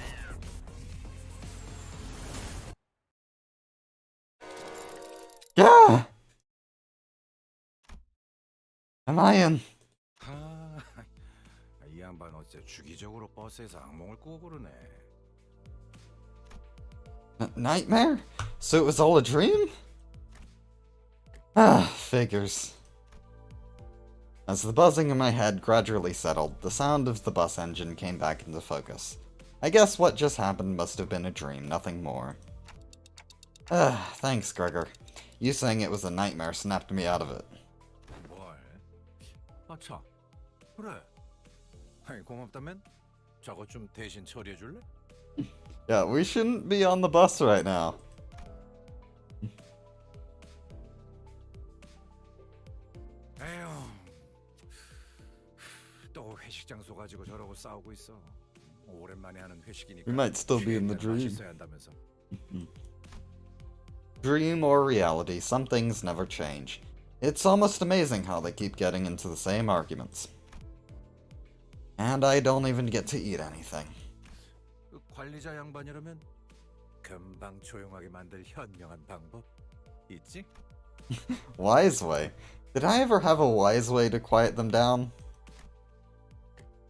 Yeah. Am I in? 이 양반 어째 주기적으로 버스에서 악몽을 꾸고 그러네. Nightmare? So it was all a dream? Ah, figures. As the buzzing in my head gradually settled, the sound of the bus engine came back into focus. I guess what just happened must have been a dream, nothing more. Thanks, Gregor. You saying it was a nightmare snapped me out of it. 뭘? 아차. 그래. 아이 고맙다면 저것 좀 대신 처리해 줄래? Yeah, we shouldn't be on the bus right now. 에휴. 또 회식 장소 가지고 저러고 싸우고 있어. 오랜만에 하는 회식이니까. We might still be in the 취할 때 dream. 맛있어야 한다면서. Dream or reality, some things never change. It's almost amazing how they keep getting into the same arguments. And I don't even get to eat anything. 그 관리자 양반이라면 금방 조용하게 만들 현명한 방법 있지? Wise way. Did I ever have a wise way to quiet them down?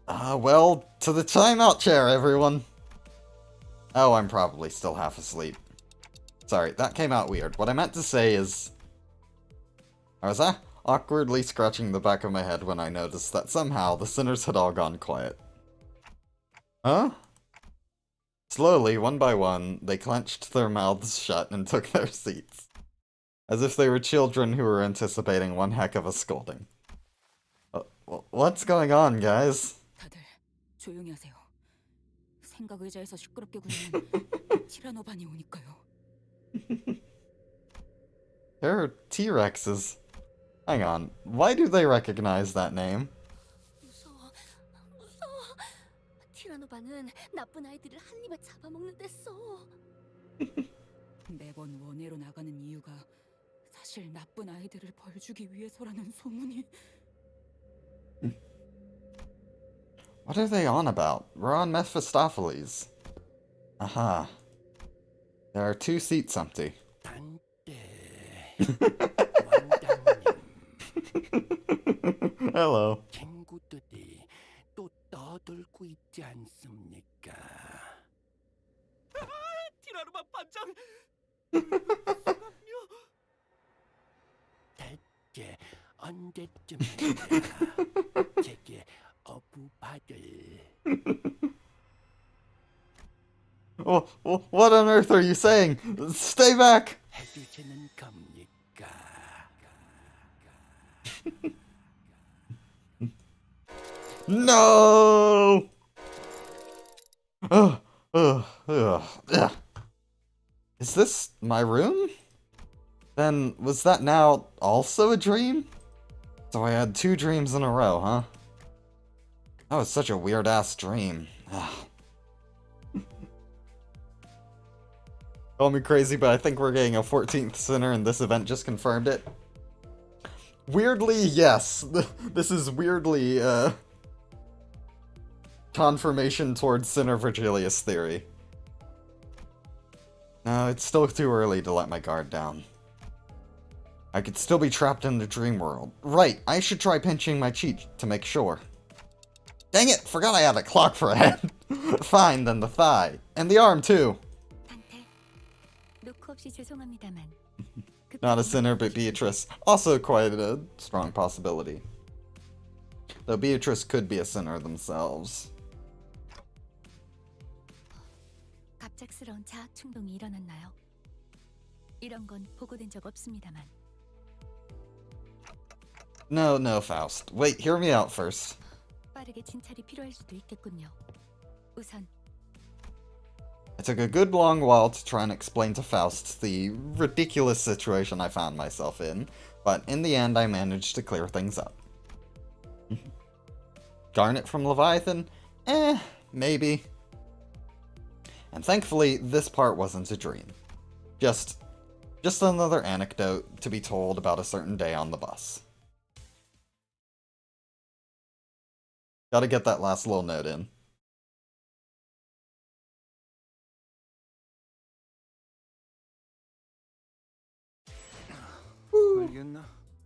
Well, to the timeout chair, everyone. Oh, I'm probably still half asleep. Sorry, that came out weird. What I meant to say is... I was awkwardly scratching the back of my head when I noticed that somehow the sinners had all gone quiet. Huh? Slowly, one by one, they clenched their mouths shut and took their seats. As if they were children who were anticipating one heck of a scolding. What's going on, guys? 다들 조용히 하세요. 생각 의자에서 시끄럽게 굴리는 티라노반이 오니까요. There are T-Rexes. Hang on, why do they recognize that name? 무서워. 티라노반은 나쁜 아이들을 한 입에 잡아먹는댔어. 매번 원회로 나가는 이유가 사실 나쁜 아이들을 벌주기 위해서라는 소문이. What are they on about? We're on Mephistopheles. Aha. There are 2 seats empty. Hello. 친구들이 또 떠들고 있지 않습니까? 티라노반 반장. 대체 언제쯤이야 제게 어부받을 What on earth are you saying? Stay back! 해주시는 겁니까? No! Ugh, ugh, ugh, ugh. Is this my room? Then was that now also a dream? So I had 2 dreams in a row, huh? That was such a weird-ass dream. Call me crazy, but I think we're getting a 14th sinner and this event just confirmed it. Weirdly, yes. This is weirdly, confirmation towards Sinner Virgilius theory. No, it's still too early to let my guard down. I could still be trapped in the dream world. Right, I should try pinching my cheek to make sure. Dang it, forgot I had a clock for a head. Fine, then the thigh. And the arm, too. 단테, 노크 없이 죄송합니다만. Not a sinner, but Beatrice. Also quite a strong possibility. Though Beatrice could be a sinner themselves. 갑작스러운 자학 충동이 일어났나요? 이런 건 보고된 적 없습니다만. No, Faust. Wait, hear me out first. 빠르게 진찰이 필요할 수도 있겠군요. 우선 It took a good long while to try and explain to Faust the ridiculous situation I found myself in, but in the end I managed to clear things up. Garnet from Leviathan? Maybe. And thankfully, this part wasn't a dream. Just another anecdote to be told about a certain day on the bus. Gotta get that last little note in.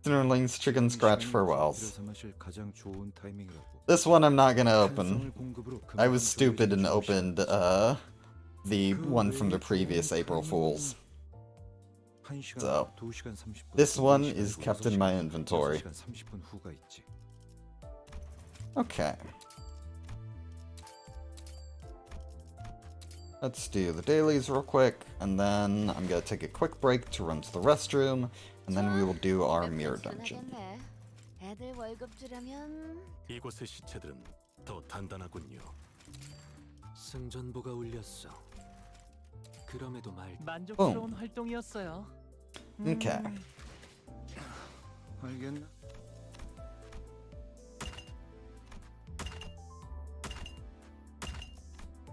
Sinnerling's chicken scratch farewells. This one I'm not gonna open. I was stupid and opened, the one from the previous April Fools. So, this one is kept in my inventory. Okay. Let's do the dailies real quick, and then I'm gonna take a quick break to run to the restroom, and then we will do our mirror dungeon. 애들 월급 주려면 이곳의 시체들은 더 단단하군요. 승전보가 울렸어. 그럼에도 만족스러운 활동이었어요. Okay. 알겠나?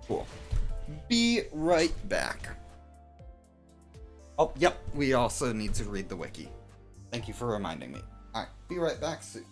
Cool. Be right back. Oh, yep, we also need to read the wiki. Thank you for reminding me. Alright, be right back soon.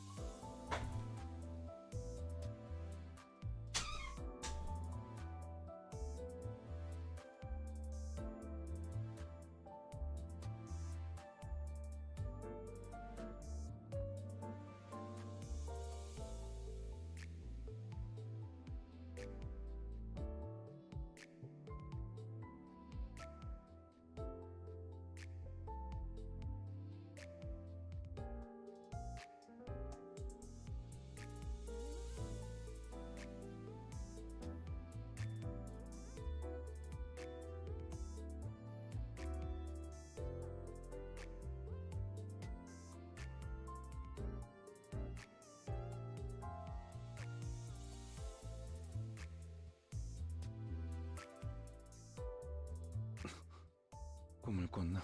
꿈을 꿨나?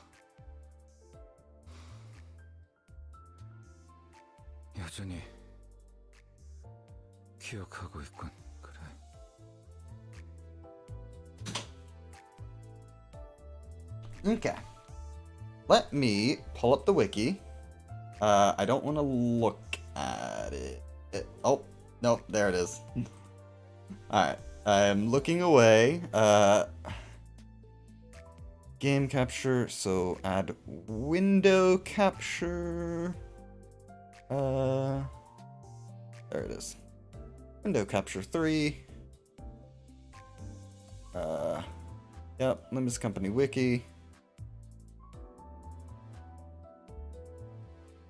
여전히 기억하고 있군. 그래. Okay. Let me pull up the wiki. I don't want to look at it. Oh, nope, there it is. Alright, I'm looking away. Game capture, so add window capture. There it is. Window capture 3. Yep, Limbus Company Wiki.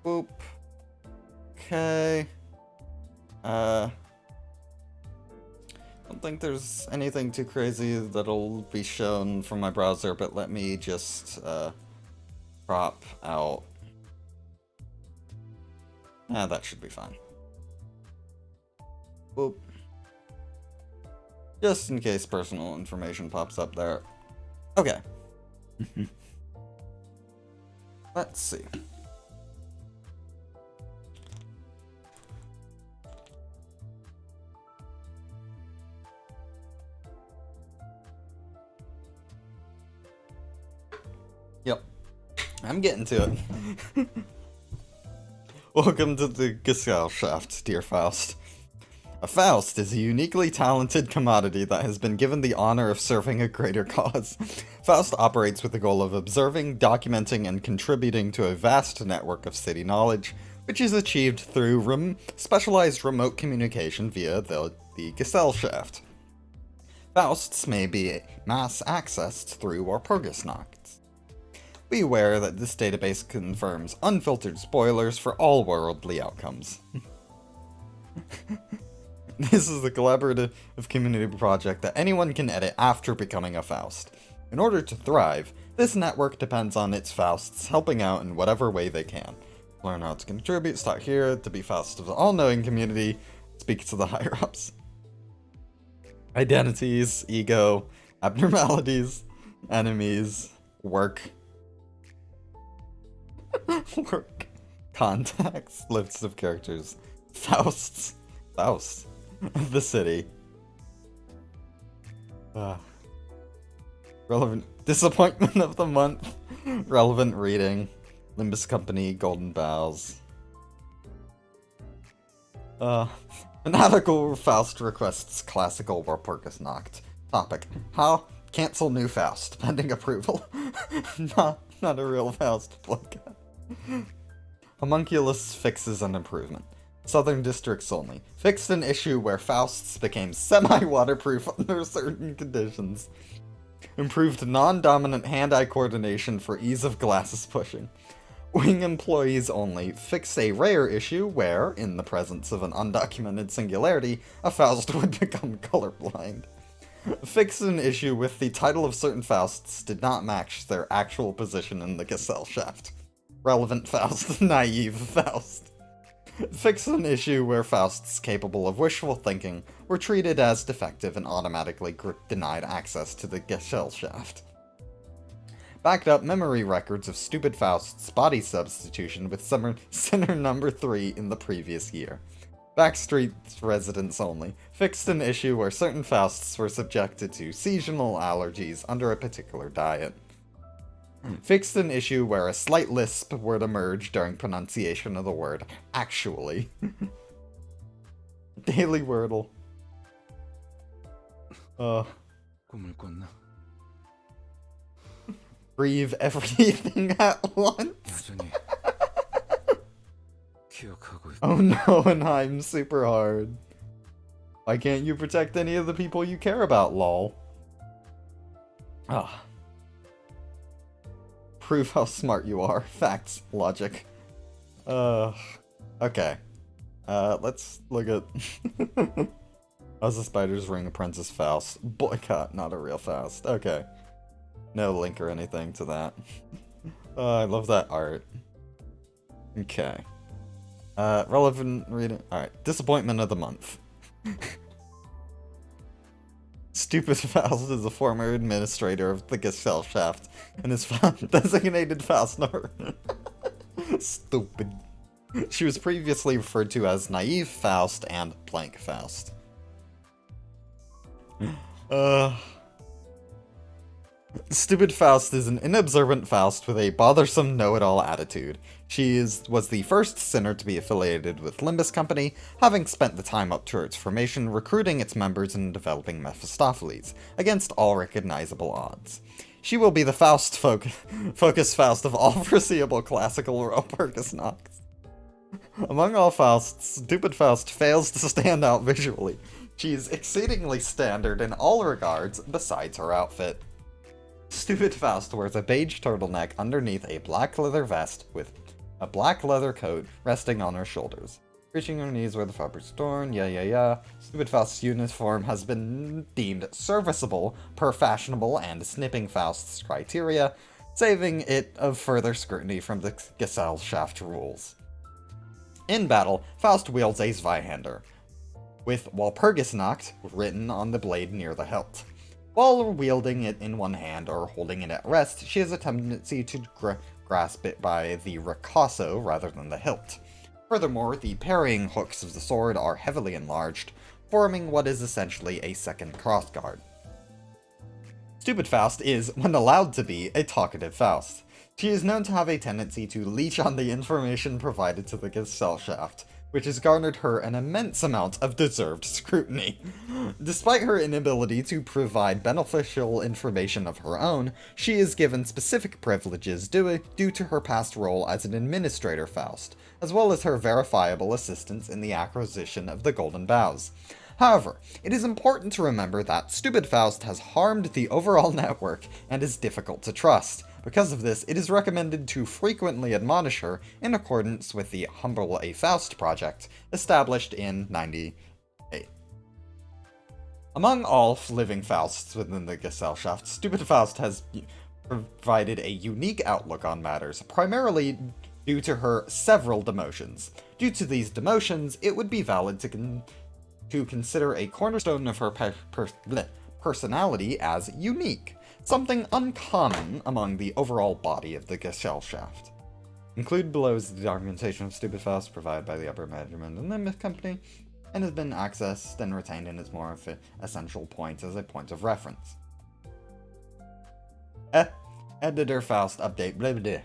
Boop. Okay. I don't think there's anything too crazy that'll be shown from my browser, but let me just crop out That should be fine. Boop. Just in case personal information pops up there. Okay. Let's see. Yep. I'm getting to it. Welcome to the Gesellschaft, dear Faust. A Faust is a uniquely talented commodity that has been given the honor of serving a greater cause. Faust operates with the goal of observing, documenting, and contributing to a vast network of city knowledge, which is achieved through specialized remote communication via the Gesellschaft. Fausts may be mass accessed through Walpurgisnachts. Be aware that this database confirms unfiltered spoilers for all worldly outcomes. This is a collaborative community project that anyone can edit after becoming a Faust. In order to thrive, this network depends on its Fausts helping out in whatever way they can. Learn how to contribute, start here, to be Faust of the all-knowing community, speak to the higher-ups. Identities, ego, abnormalities, enemies, work. Work. Contacts, lists of characters. Fausts. Faust. The city. Relevant disappointment of the month. Relevant reading. Limbus Company, Golden Bowels. Fanatical Faust requests classical Walpurgisnacht. Topic. How cancel new Faust, pending approval. Not a real Faust plug. Homunculus fixes an improvement. Southern districts only. Fixed an issue where Fausts became semi-waterproof under certain conditions. Improved non-dominant hand-eye coordination for ease of glasses pushing. Wing employees only. Fixed a rare issue where, in the presence of an undocumented singularity, a Faust would become colorblind. Fixed an issue with the title of certain Fausts did not match their actual position in the Gesellschaft. Relevant Faust, naive Faust. Fix an issue where Fausts capable of wishful thinking were treated as defective and automatically denied access to the Gesellschaft. Backed up memory records of stupid Faust's body substitution with sinner number 3 in the previous year. Backstreet residents only. Fixed an issue where certain Fausts were subjected to seasonal allergies under a particular diet. Fixed an issue where a slight lisp would emerge during pronunciation of the word actually. Daily Wordle. 꿈을 꿨나? Breathe everything at once. 여전히 기억하고 있. Oh no, and I'm super hard. Why can't you protect any of the people you care about, lol? Ah. Prove how smart you are. Facts. Logic. Okay. Let's look at... How's the Spider's Ring Apprentice Faust? Boycott, not a real Faust. Okay. No link or anything to that. I love that art. Okay. Relevant reading. Alright. Disappointment of the month. Stupid Faust is a former administrator of the Gesellschaft and is designated Faustner. Stupid. She was previously referred to as Naive Faust and Blank Faust. Stupid Faust is an inobservant Faust with a bothersome know-it-all attitude. She was the first sinner to be affiliated with Limbus Company, having spent the time up to its formation recruiting its members and developing Mephistopheles, against all recognizable odds. She will be the focus Faust of all foreseeable classical Walpurgisnachts. Among all Fausts, Stupid Faust fails to stand out visually. She is exceedingly standard in all regards besides her outfit. Stupid Faust wears a beige turtleneck underneath a black leather vest with a black leather coat resting on her shoulders. Reaching her knees where the fabric's torn, Stupid Faust's uniform has been deemed serviceable per fashionable and snipping Faust's criteria, saving it of further scrutiny from the Gesellschaft rules. In battle, Faust wields a Zweihander, with Walpurgisnacht written on the blade near the hilt. While wielding it in one hand or holding it at rest, she has a tendency to grasp it by the ricasso rather than the hilt. Furthermore, the parrying hooks of the sword are heavily enlarged, forming what is essentially a second crossguard. Stupid Faust is, when allowed to be, a talkative Faust. She is known to have a tendency to leech on the information provided to the Gesellschaft, which has garnered her an immense amount of deserved scrutiny. Despite her inability to provide beneficial information of her own, she is given specific privileges due to her past role as an administrator Faust, as well as her verifiable assistance in the acquisition of the Golden Boughs. However, it is important to remember that Stupid Faust has harmed the overall network and is difficult to trust. Because of this, it is recommended to frequently admonish her in accordance with the Humble a Faust project, established in 98. Among all living Fausts within the Gesellschaft, Stupid Faust has provided a unique outlook on matters, primarily due to her several demotions. Due to these demotions, it would be valid to consider a cornerstone of her personality as unique. Something uncommon among the overall body of the Gesellschaft. Include below is the documentation of Stupid Faust provided by the upper management and Limbus company, and has been accessed and retained in its more essential points as a point of reference. Editor Faust update blah blah.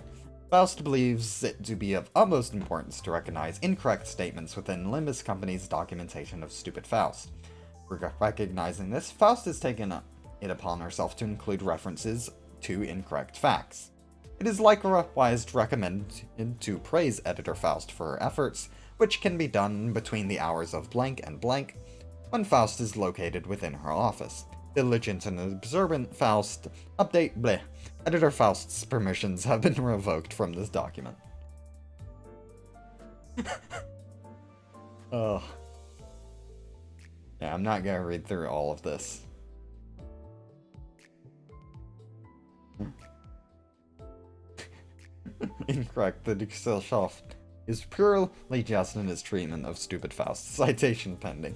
Faust believes it to be of utmost importance to recognize incorrect statements within Limbus company's documentation of Stupid Faust. Recognizing this, Faust has taken it upon herself to include references to incorrect facts. It is likewise recommended to praise Editor Faust for her efforts, which can be done between the hours of blank and blank, when Faust is located within her office. Diligent and observant Faust, update bleh. Editor Faust's permissions have been revoked from this document. Oh. Yeah, I'm not gonna read through all of this. Incorrect. The Gesellschaft is purely just in its treatment of Stupid Faust. Citation pending.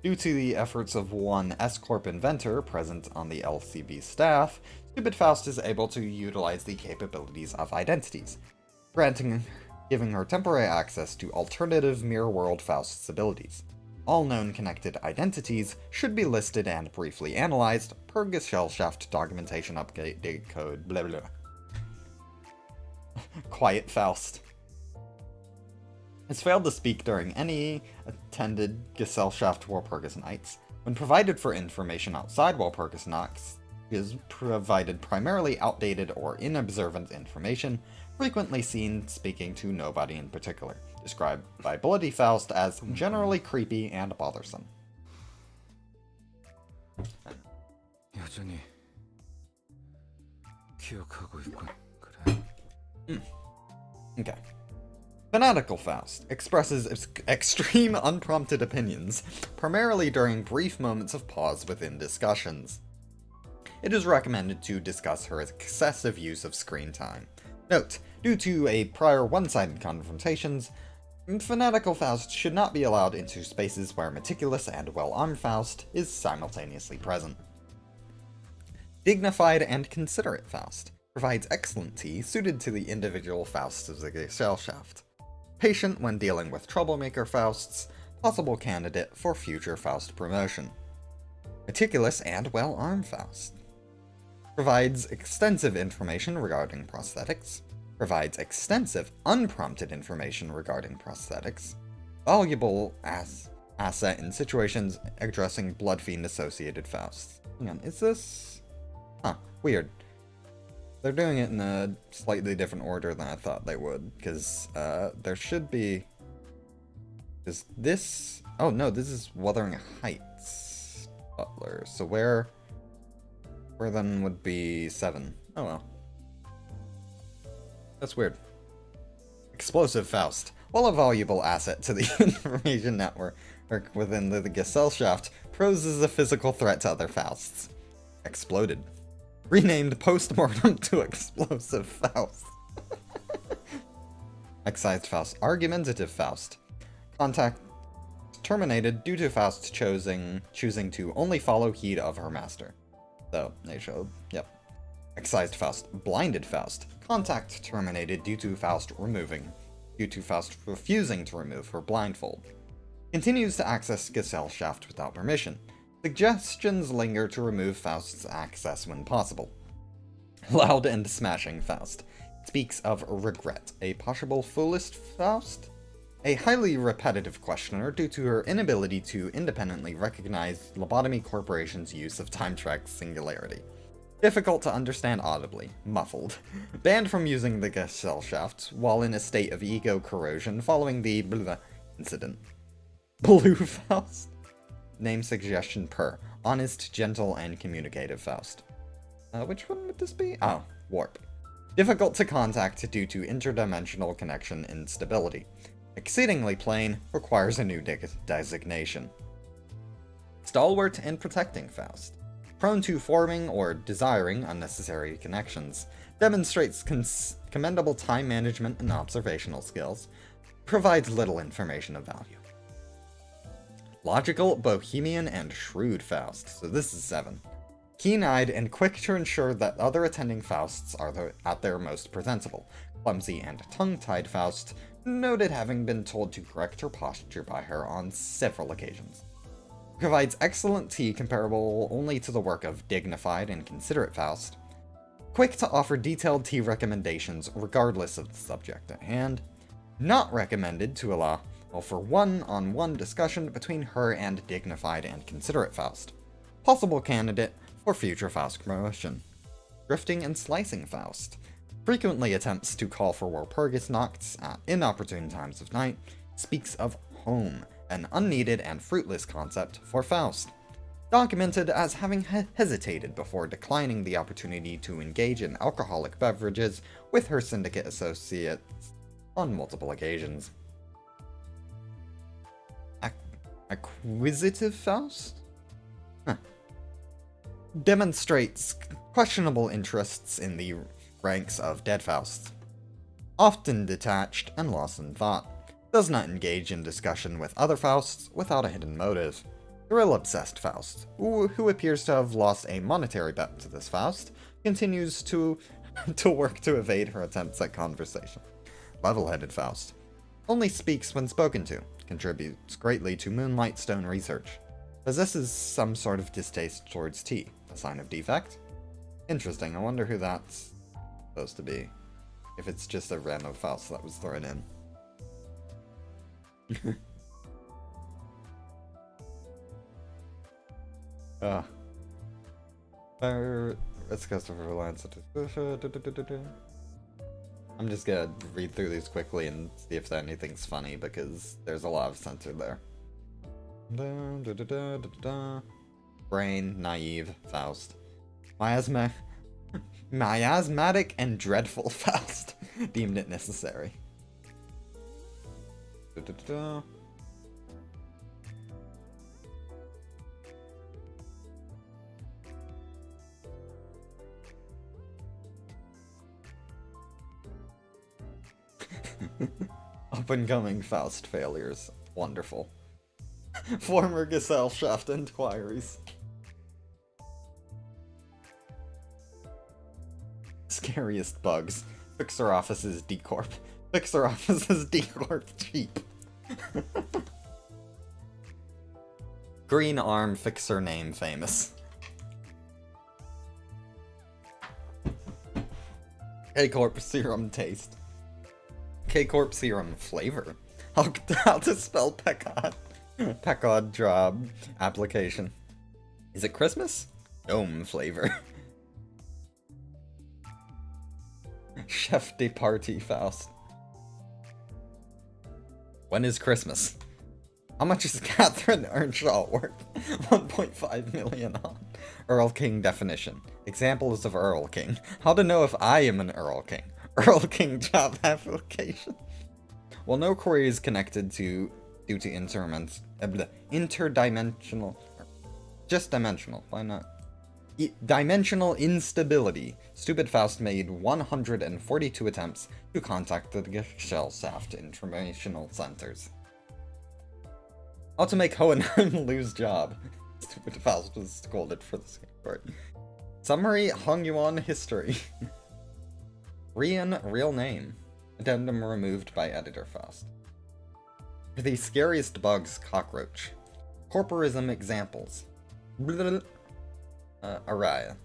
Due to the efforts of one S-Corp inventor present on the LCB staff, Stupid Faust is able to utilize the capabilities of identities, giving her temporary access to alternative Mirror World Faust's abilities. All known connected identities should be listed and briefly analyzed per Gesellschaft documentation update code blah blah. Quiet Faust has failed to speak during any attended Gesellschaft Walpurgis nights. When provided for information outside Walpurgis nights, is provided primarily outdated or inobservant information, frequently seen speaking to nobody in particular, described by Bloody Faust as generally creepy and bothersome. 여전히 기억하고 있군. 그래. Okay. Fanatical Faust expresses extreme unprompted opinions, primarily during brief moments of pause within discussions. It is recommended to discuss her excessive use of screen time. Note, due to a prior one-sided confrontations, Fanatical Faust should not be allowed into spaces where meticulous and well-armed Faust is simultaneously present. Dignified and considerate Faust provides excellent tea suited to the individual Fausts of the Gesellschaft. Patient when dealing with troublemaker Fausts, possible candidate for future Faust promotion. Meticulous and well-armed Faust. Provides extensive information regarding prosthetics. Provides extensive unprompted information regarding prosthetics. Valuable asset in situations addressing Blood Fiend associated Fausts. Hang on, is this? Huh, weird. They're doing it in a slightly different order than I thought they would, because there should be... Is this... Oh no, this is Wuthering Heights Butler. So where then would be 7? Oh well. That's weird. Explosive Faust. While a valuable asset to the information network within the Gesellschaft, poses a physical threat to other Fausts. Exploded. Renamed postmortem to explosive Faust. Excised Faust. Argumentative Faust. Contact terminated due to Faust choosing to only follow heed of her master. So, they showed, yep. Excised Faust. Blinded Faust. Contact terminated due to Faust refusing to remove her blindfold. Continues to access Gesellschaft without permission. Suggestions linger to remove Faust's access when possible. Loud and smashing Faust. Speaks of regret. A possible foolish Faust? A highly repetitive questioner due to her inability to independently recognize Lobotomy Corporation's use of time track singularity. Difficult to understand audibly. Muffled. Banned from using the Gesellschaft while in a state of ego corrosion following the incident. Blue Faust. Name suggestion per. Honest, gentle, and communicative Faust. Which one would this be? Oh, Warp. Difficult to contact due to interdimensional connection instability. Exceedingly plain, requires a new designation. Stalwart and protecting Faust. Prone to forming or desiring unnecessary connections. Demonstrates commendable time management and observational skills. Provides little information of value. Logical, bohemian, and shrewd Faust. So this is 7. Keen-eyed and quick to ensure that other attending Fausts are at their most presentable. Clumsy and tongue-tied Faust, noted having been told to correct her posture by her on several occasions. Provides excellent tea comparable only to the work of dignified and considerate Faust. Quick to offer detailed tea recommendations regardless of the subject at hand. Not recommended to allow for one-on-one discussion between her and dignified and considerate Faust. Possible candidate for future Faust promotion. Drifting and slicing Faust. Frequently attempts to call for Walpurgis Nachts at inopportune times of night. Speaks of home, an unneeded and fruitless concept for Faust. Documented as having hesitated before declining the opportunity to engage in alcoholic beverages with her syndicate associates on multiple occasions. Acquisitive Faust? Huh. Demonstrates questionable interests in the ranks of dead Fausts. Often detached and lost in thought. Does not engage in discussion with other Fausts without a hidden motive. Thrill-obsessed Faust, who appears to have lost a monetary bet to this Faust, continues to work to evade her attempts at conversation. Level-headed Faust. Only speaks when spoken to. Contributes greatly to Moonlight Stone research. Possesses some sort of distaste towards tea. A sign of defect? Interesting, I wonder who that's supposed to be. If it's just a random Faust that was thrown in. It's customer reliance. I'm just gonna read through these quickly and see if anything's funny because there's a lot of censor there. Brain, naive, Faust. Miasmatic and dreadful Faust. Deemed it necessary. Up-and-coming Faust failures. Wonderful. Former Gesellschaft inquiries. Scariest bugs. Fixer offices D-Corp. Fixer offices D-Corp cheap. Green arm fixer name famous. K-Corp serum taste. K-Corp serum flavor. How to spell Pecod. Pecod job application. Is it Christmas? Gnome flavor. Chef de partie Faust. When is Christmas? How much is Catherine Earnshaw worth? 1.5 million on. Earl King definition. Examples of Earl King. How to know if I am an Earl King. Earl King job application. Well, no query is connected due to interdimensional. Just dimensional. Why not? dimensional instability. Stupid Faust made 142 attempts to contact the Gesellschaft informational centers. How to make Hohenheim lose job. Stupid Faust was scolded for the same part. Summary: Hongyuan history. Rian real name. Addendum removed by editor Faust. The scariest bugs cockroach. Corporism examples. Araya.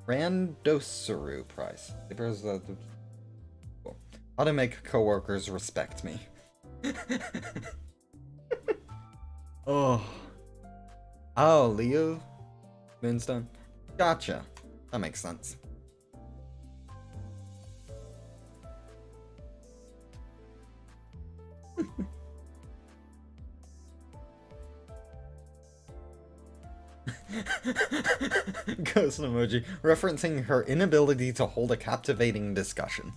Randosuru price. How to make coworkers respect me. Oh. Oh, Leo? Moonstone? Gotcha. That makes sense. Ghost emoji, referencing her inability to hold a captivating discussion.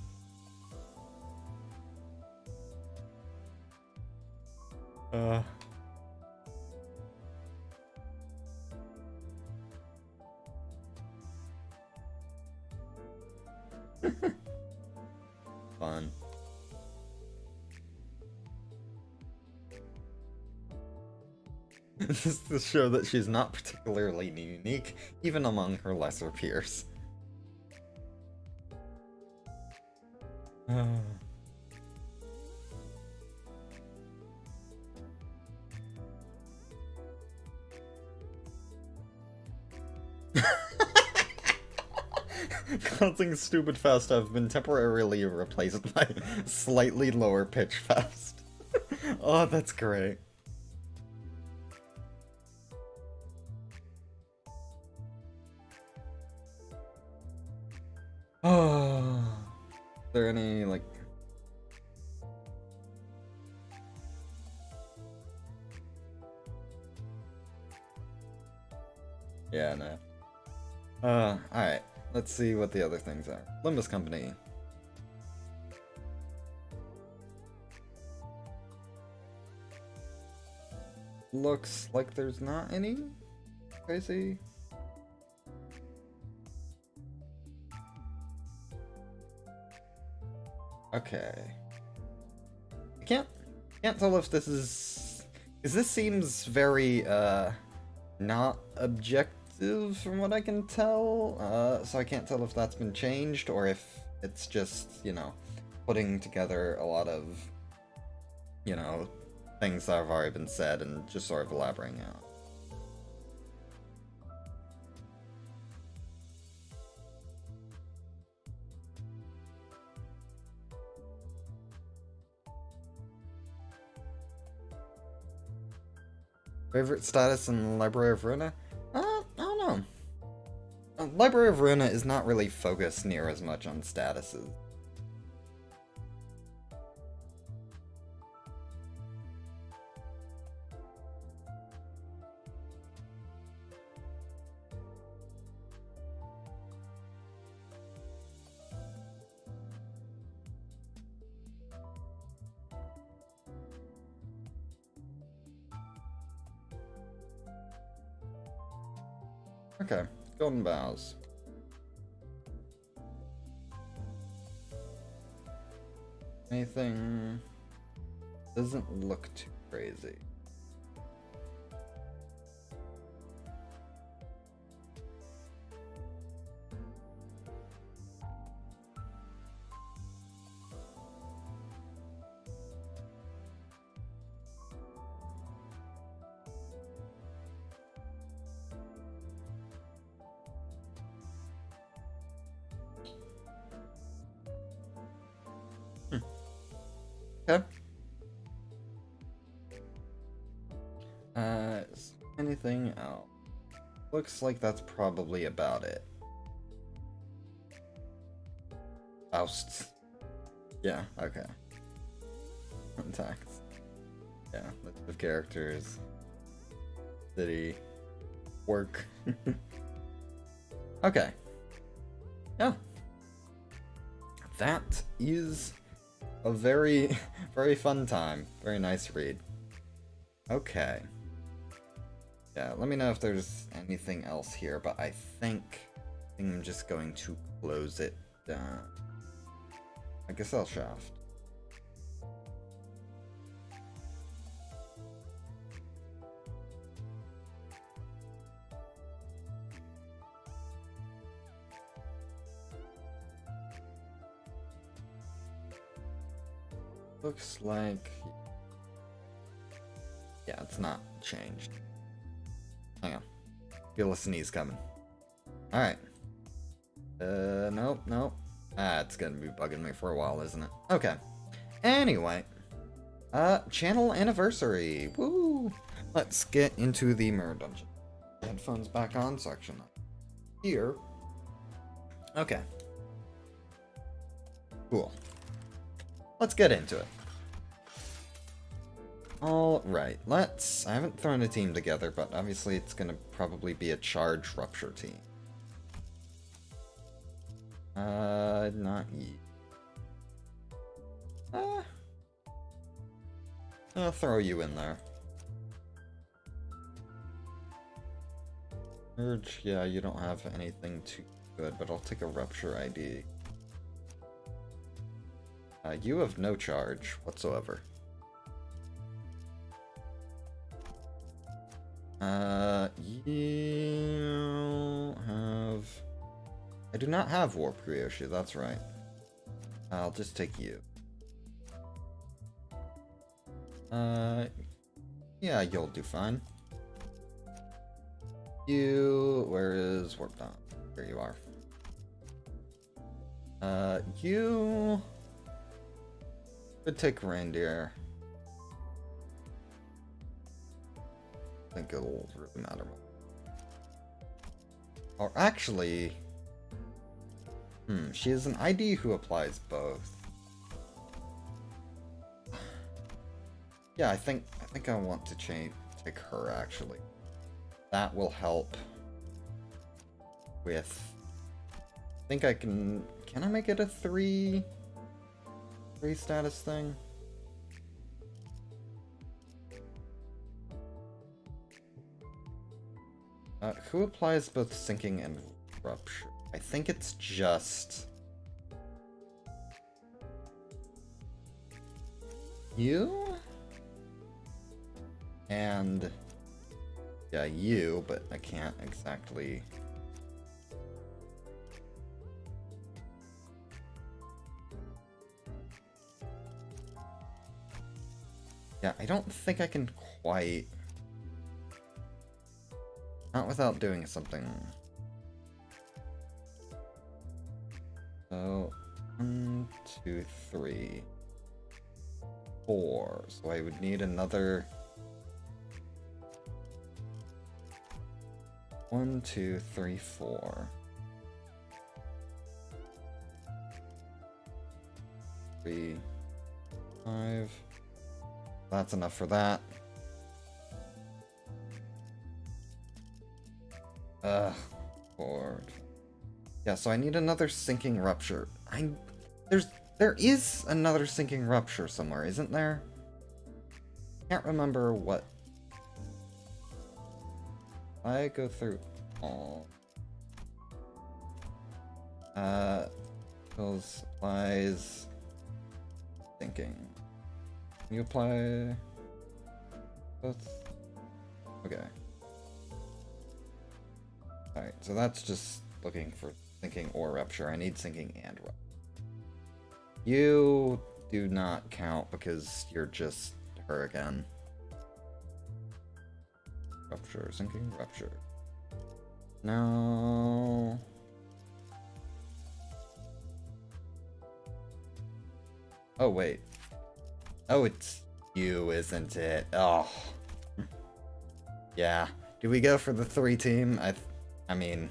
Fun. This is to show that she's not particularly unique, even among her lesser peers. Causing Stupid Faust have been temporarily replaced by slightly lower pitch Faust. Oh, that's great. Oh, is there any, like... Yeah, no. Alright. Let's see what the other things are. Limbus Company. Looks like there's not any crazy. Okay. I can't tell if this is... Because this seems very, not objective from what I can tell. So I can't tell if that's been changed or if it's just, you know, putting together a lot of, you know, things that have already been said and just sort of elaborating out. Favorite status in Library of Ruina? I don't know. Library of Ruina is not really focused near as much on statuses. Okay, Golden Bows. Anything doesn't look too crazy. Okay. Anything else? Looks like that's probably about it. Faust. Yeah, okay. Contacts. Yeah, list of characters. City. Work. Okay. Yeah. That is a very, very fun time. Very nice read. Okay. Yeah, let me know if there's anything else here, but I think I'm just going to close it down. I guess I'll shaft. Looks like... yeah, it's not changed. Hang on. Feel a sneeze coming. Alright. Nope, nope. Ah, it's gonna be bugging me for a while, isn't it? Okay. Anyway. Channel anniversary. Woo! Let's get into the mirror dungeon. Headphones back on section. Here. Okay. Cool. Let's get into it. Alright, let's... I haven't thrown a team together, but obviously it's gonna probably be a charge rupture team. Not you. I'll throw you in there. Urge, yeah, you don't have anything too good, but I'll take a rupture ID. You have no charge whatsoever. You have... I do not have Warp Ryoshi, that's right. I'll just take you. Yeah, you'll do fine. You... where is Warp Dawn? Here you are. You... could take Reindeer. I think it'll really matter more. Or actually... she has an ID who applies both. Yeah, I think I want to take her actually. That will help with... I think I can I make it a 3 status thing? Who applies both sinking and rupture? I think it's just... you? And... yeah, you, but I can't exactly... yeah, I don't think I can quite... not without doing something. So, 1, 2, 3, 4. So I would need another 1, 2, 3, 4. 3, 5. That's enough for that. Board. Yeah, so I need another sinking rupture. There is another sinking rupture somewhere, isn't there? Can't remember what. I go through all. Those supplies. Sinking. Can you apply both? Okay. Alright, so that's just looking for sinking or rupture. I need sinking and rupture. You do not count because you're just her again. Rupture, sinking, rupture. No. Oh, wait. Oh, it's you, isn't it? Oh. Yeah. Do we go for the 3 team? I mean...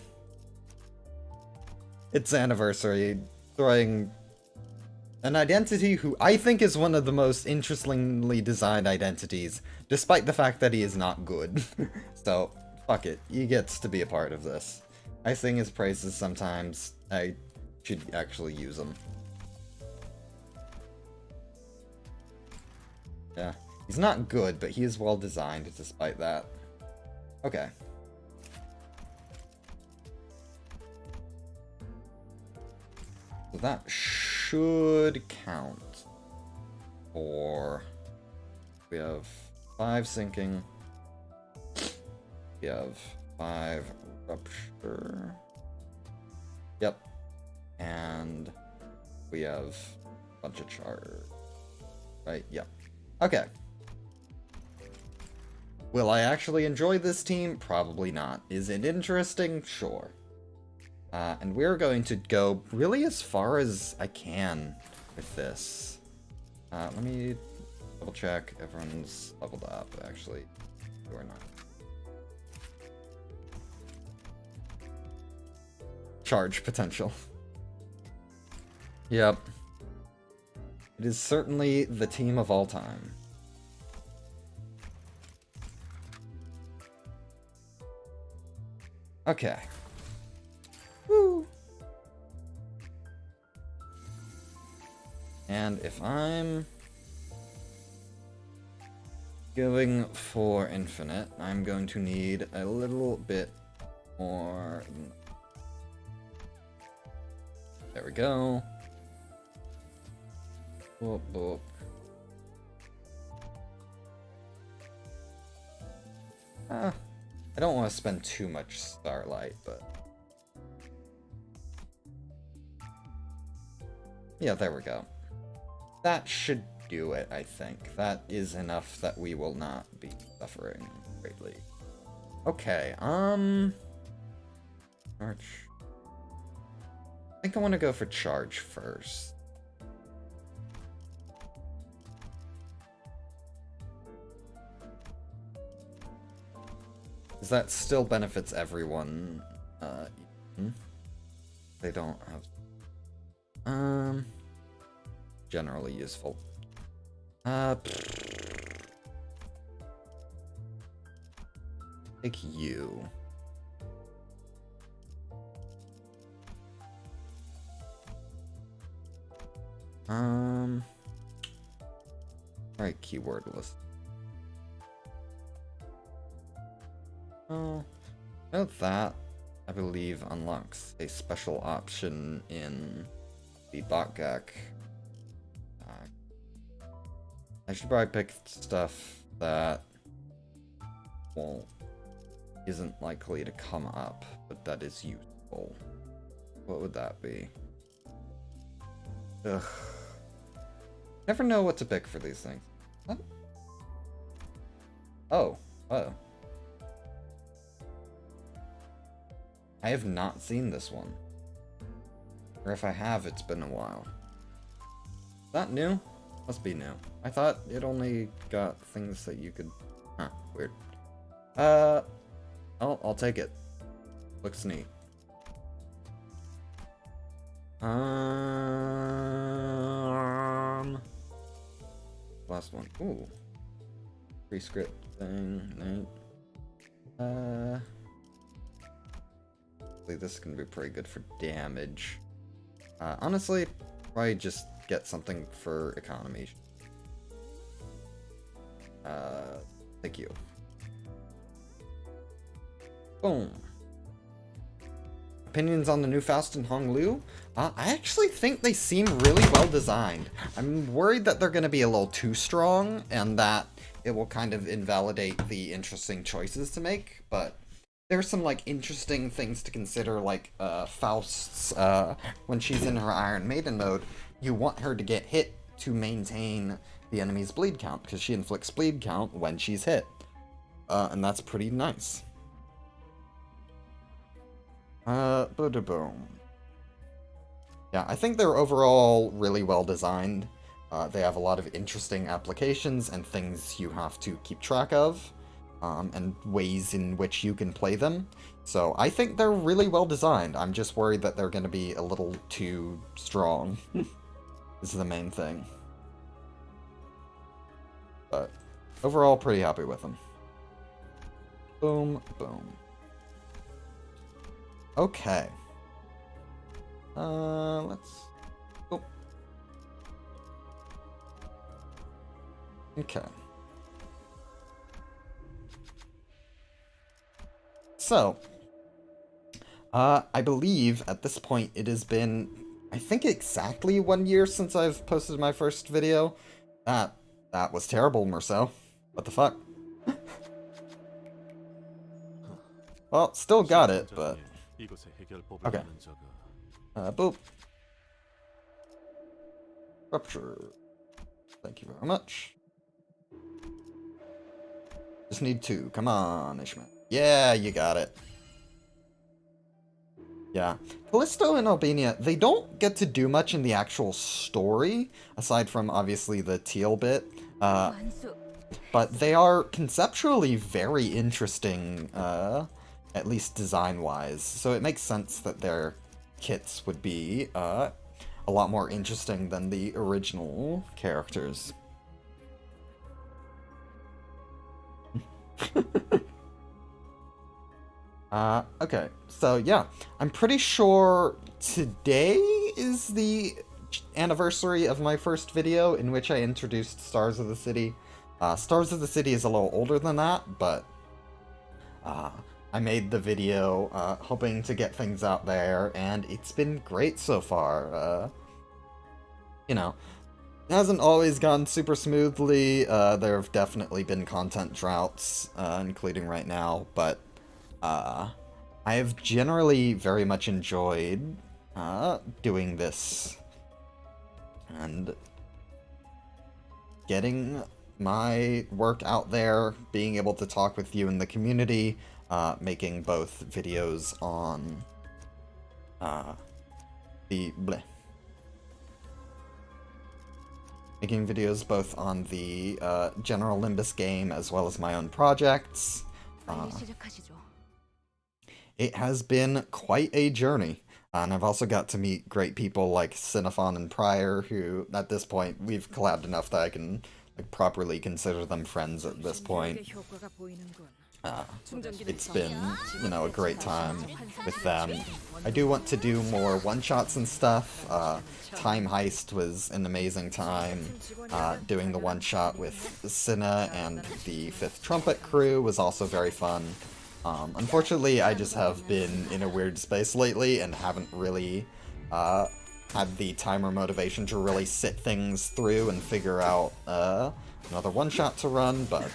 it's anniversary. Throwing an identity who I think is one of the most interestingly designed identities, despite the fact that he is not good. So, fuck it. He gets to be a part of this. I sing his praises sometimes. I should actually use them. Yeah. He's not good, but he is well designed despite that. Okay. So that should count for... We have 5 sinking. We have 5 rupture. Yep. And we have a bunch of charge. Right? Yep. Okay. Will I actually enjoy this team? Probably not. Is it interesting? Sure. And we're going to go really as far as I can with this. Let me double check. Everyone's leveled up, actually. Or not. Charge potential. Yep. It is certainly the team of all time. Okay. Woo! And if I'm going for infinite, I'm going to need a little bit more. There we go. Boop, boop. I don't want to spend too much starlight, but... Yeah, there we go. That should do it, I think. That is enough that we will not be suffering greatly. Okay, Charge. I think I want to go for charge first. Because that still benefits everyone. They don't have... Generally useful. Take you. Alright, keyword list. Oh, note that, I believe, unlocks a special option in the Botgak. I should probably pick stuff that isn't likely to come up, but that is useful. What would that be? Ugh. Never know what to pick for these things. What? Oh. I have not seen this one. Or if I have, it's been a while. Is that new? Must be new. I thought it only got things that you could... Huh, weird. I'll take it. Looks neat. Last one. Ooh. Free script thing. This can be pretty good for damage. Honestly, probably just get something for economy. Thank you. Boom. Opinions on the new Faust and Honglu? I actually think they seem really well designed. I'm worried that they're going to be a little too strong and that it will kind of invalidate the interesting choices to make, but there's some like interesting things to consider, like Faust's when she's in her Iron Maiden mode, you want her to get hit to maintain the enemy's bleed count, because she inflicts bleed count when she's hit. And that's pretty nice. Boom. Yeah, I think they're overall really well designed. They have a lot of interesting applications and things you have to keep track of, and ways in which you can play them. So I think they're really well designed. I'm just worried that they're going to be a little too strong. This is the main thing. But overall, pretty happy with them. Boom, boom. Okay. Let's... Oh. Okay. So, I believe at this point it has been, I think, exactly 1 year since I've posted my first video. That was terrible, Marcel. What the fuck? Well, still got it, but... 이것의 해결법을 Okay. 아는 자가 Boop. Rupture. Thank you very much. Just need 2. Come on, Ishmael. Yeah, you got it. Yeah. Callisto and Albania, they don't get to do much in the actual story, aside from, obviously, the teal bit. 완수. But they are conceptually very interesting, at least design-wise. So it makes sense that their kits would be a lot more interesting than the original characters. Okay, so yeah, I'm pretty sure today is the anniversary of my first video in which I introduced Stars of the City. Stars of the City is a little older than that, but I made the video hoping to get things out there, and it's been great so far. You know, it hasn't always gone super smoothly. There have definitely been content droughts, including right now, but I have generally very much enjoyed doing this and getting my work out there, being able to talk with you in the community, making both videos on making videos both on the general Limbus game as well as my own projects. 빨리 시작하시죠. It has been quite a journey, and I've also got to meet great people like Cinephon and Pryor, who, at this point, we've collabed enough that I can properly consider them friends at this point. It's been, you know, a great time with them. I do want to do more one-shots and stuff. Time Heist was an amazing time. Doing the one-shot with Cinna and the 5th Trumpet crew was also very fun. Unfortunately, I just have been in a weird space lately and haven't really had the time or motivation to really sit things through and figure out another one-shot to run, but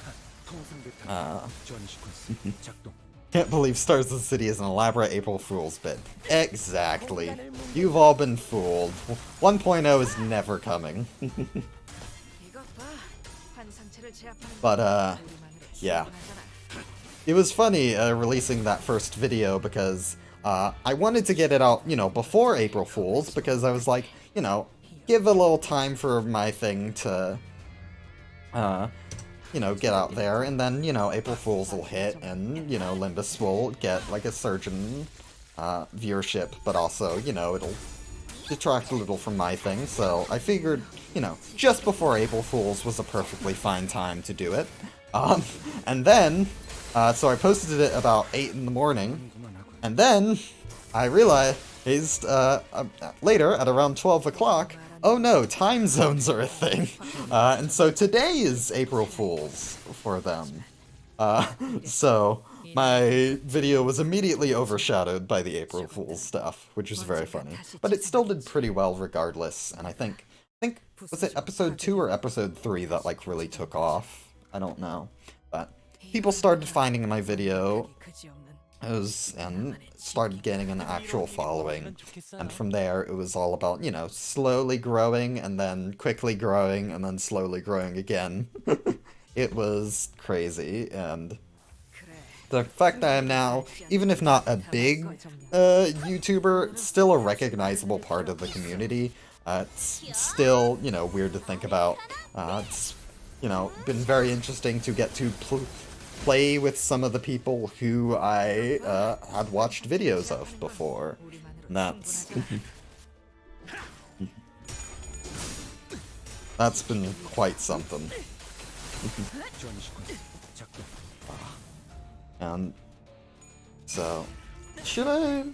can't believe Stars of the City is an elaborate April Fool's bit. Exactly. You've all been fooled. 1.0 is never coming. But, yeah. It was funny releasing that first video because I wanted to get it out, you know, before April Fool's, because I was like, you know, give a little time for my thing to, you know, get out there, and then, you know, April Fool's will hit, and, you know, Limbus will get, like, a surge in viewership, but also, you know, it'll detract a little from my thing, so I figured, you know, just before April Fool's was a perfectly fine time to do it. And then, so I posted it about 8 in the morning, and then I realized later, at around 12 o'clock, oh no, time zones are a thing. And so today is April Fool's for them. So my video was immediately overshadowed by the April Fool's stuff, which was very funny. But it still did pretty well regardless, and I think, was it episode 2 or episode 3 that, like, really took off? I don't know. But people started finding my video, and started getting an actual following, and from there it was all about, you know, slowly growing, and then quickly growing, and then slowly growing again. It was crazy, and the fact that I am now, even if not a big YouTuber, it's still a recognizable part of the community. It's still, you know, weird to think about. It's, you know, been very interesting to get to play with some of the people who I had watched videos of before. And that's been quite something. And so, should I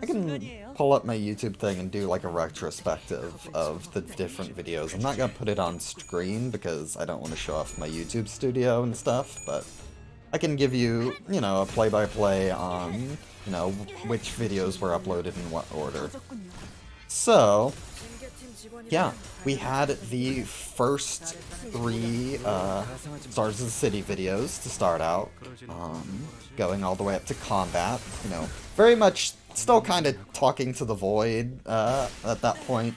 can pull up my YouTube thing and do like a retrospective of the different videos. I'm not gonna put it on screen because I don't want to show off my YouTube studio and stuff, but I can give you, you know, a play-by-play on, you know, which videos were uploaded in what order. So, yeah, we had the first 3 Stars of the City videos to start out, going all the way up to combat, you know, very much still kind of talking to the void at that point,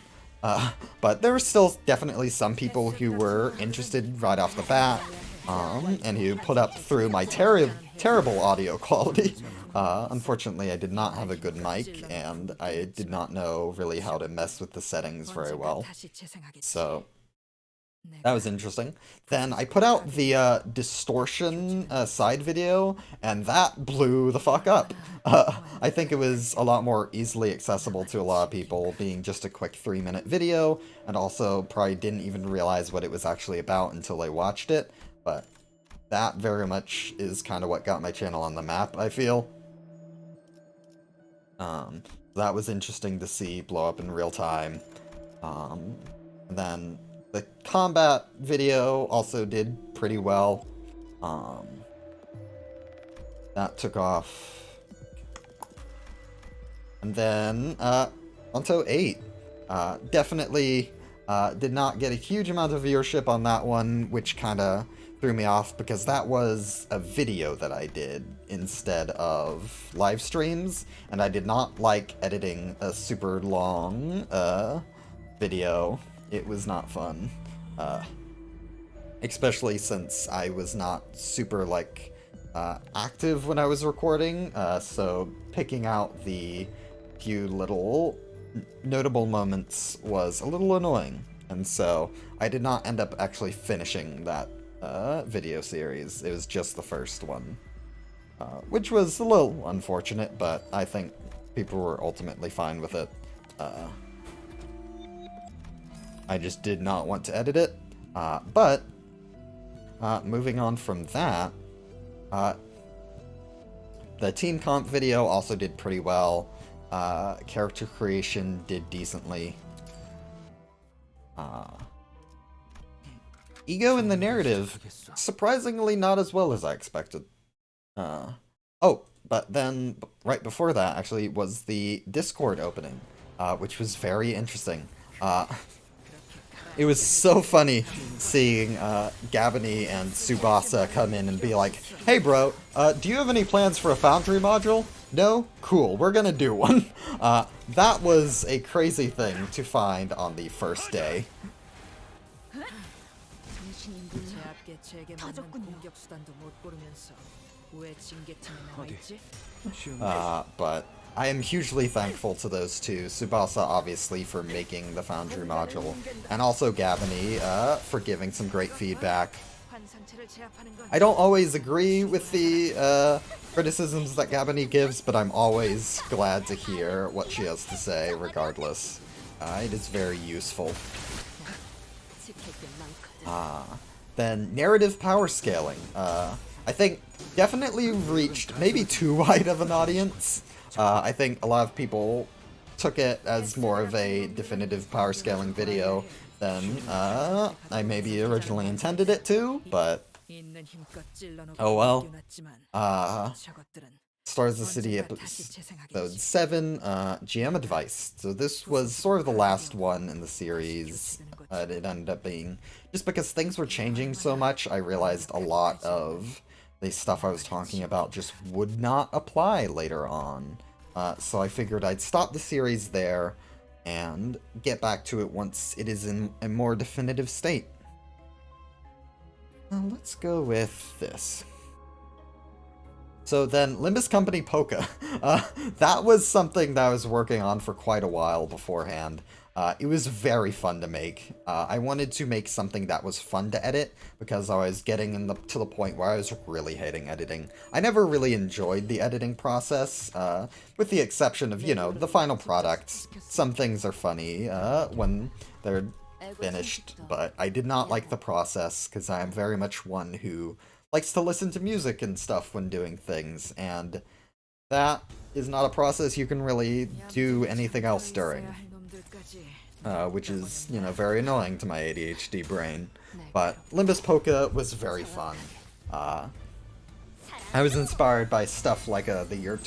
but there were still definitely some people who were interested right off the bat, and who put up through my terrible audio quality. Unfortunately, I did not have a good mic, and I did not know really how to mess with the settings very well. So, that was interesting. Then I put out the distortion side video, and that blew the fuck up. I think it was a lot more easily accessible to a lot of people, being just a quick 3-minute video, and also probably didn't even realize what it was actually about until they watched it. But that very much is kind of what got my channel on the map, I feel. That was interesting to see blow up in real time. Then the combat video also did pretty well. That took off. And then, onto 8. Definitely did not get a huge amount of viewership on that one, which kind of threw me off because that was a video that I did instead of live streams, and I did not like editing a super long video. It was not fun, especially since I was not super like active when I was recording, so picking out the few little notable moments was a little annoying, and so I did not end up actually finishing that video series. It was just the first one, which was a little unfortunate, but I think people were ultimately fine with it. I just did not want to edit it, but moving on from that, the team comp video also did pretty well. Character creation did decently. Ego in the narrative, surprisingly not as well as I expected. Oh, but then right before that actually was the Discord opening, which was very interesting. It was so funny seeing Gabony and Tsubasa come in and be like, "Hey bro, do you have any plans for a Foundry module? No? Cool, we're gonna do one." That was a crazy thing to find on the first day. But I am hugely thankful to those two, Tsubasa obviously for making the Foundry module, and also Gabony for giving some great feedback. I don't always agree with the criticisms that Gabony gives, but I'm always glad to hear what she has to say regardless. It is very useful. Then narrative power scaling. I think definitely reached maybe too wide of an audience. I think a lot of people took it as more of a definitive power scaling video than I maybe originally intended it to, but oh well. Stars of the City episode 7, GM advice. So this was sort of the last one in the series. It ended up being, just because things were changing so much, I realized a lot of the stuff I was talking about just would not apply later on. So I figured I'd stop the series there and get back to it once it is in a more definitive state. Let's go with this. So then, Limbus Company Polka. That was something that I was working on for quite a while beforehand. It was very fun to make. I wanted to make something that was fun to edit, because I was getting to the point where I was really hating editing. I never really enjoyed the editing process, with the exception of, you know, the final product. Some things are funny when they're finished, but I did not like the process, because I am very much one who likes to listen to music and stuff when doing things, and that is not a process you can really do anything else during. Which is, you know, very annoying to my ADHD brain. But Limbus Polka was very fun. I was inspired by stuff like the Your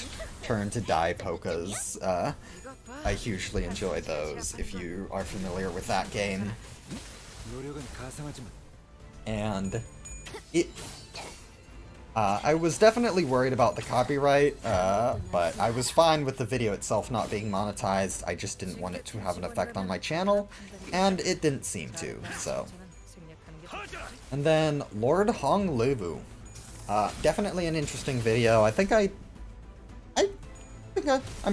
Turn to Die polkas. I hugely enjoy those, if you are familiar with that game. And it... I was definitely worried about the copyright, but I was fine with the video itself not being monetized. I just didn't want it to have an effect on my channel, and it didn't seem to, so... And then, Lord Hong Lubu. Definitely an interesting video. I think I'm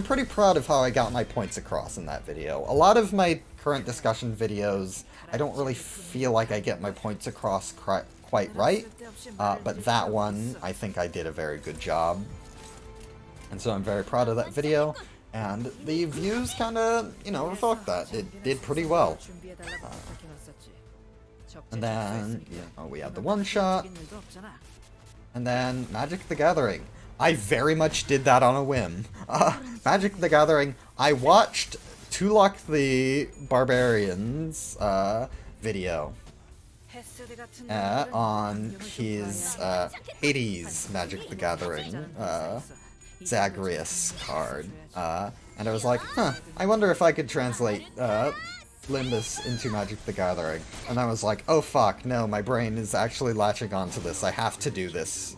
pretty proud of how I got my points across in that video. A lot of my current discussion videos, I don't really feel like I get my points across quite right, but that one, I think I did a very good job. And so I'm very proud of that video, and the views kinda, you know, reflect that. It did pretty well. And then, you know, we had the one-shot, and then Magic the Gathering. I very much did that on a whim. Magic the Gathering, I watched Tulok the Barbarian's video on his Hades Magic the Gathering Zagreus card. And I was like, I wonder if I could translate Limbus into Magic the Gathering. And I was like, oh fuck, no, my brain is actually latching onto this. I have to do this.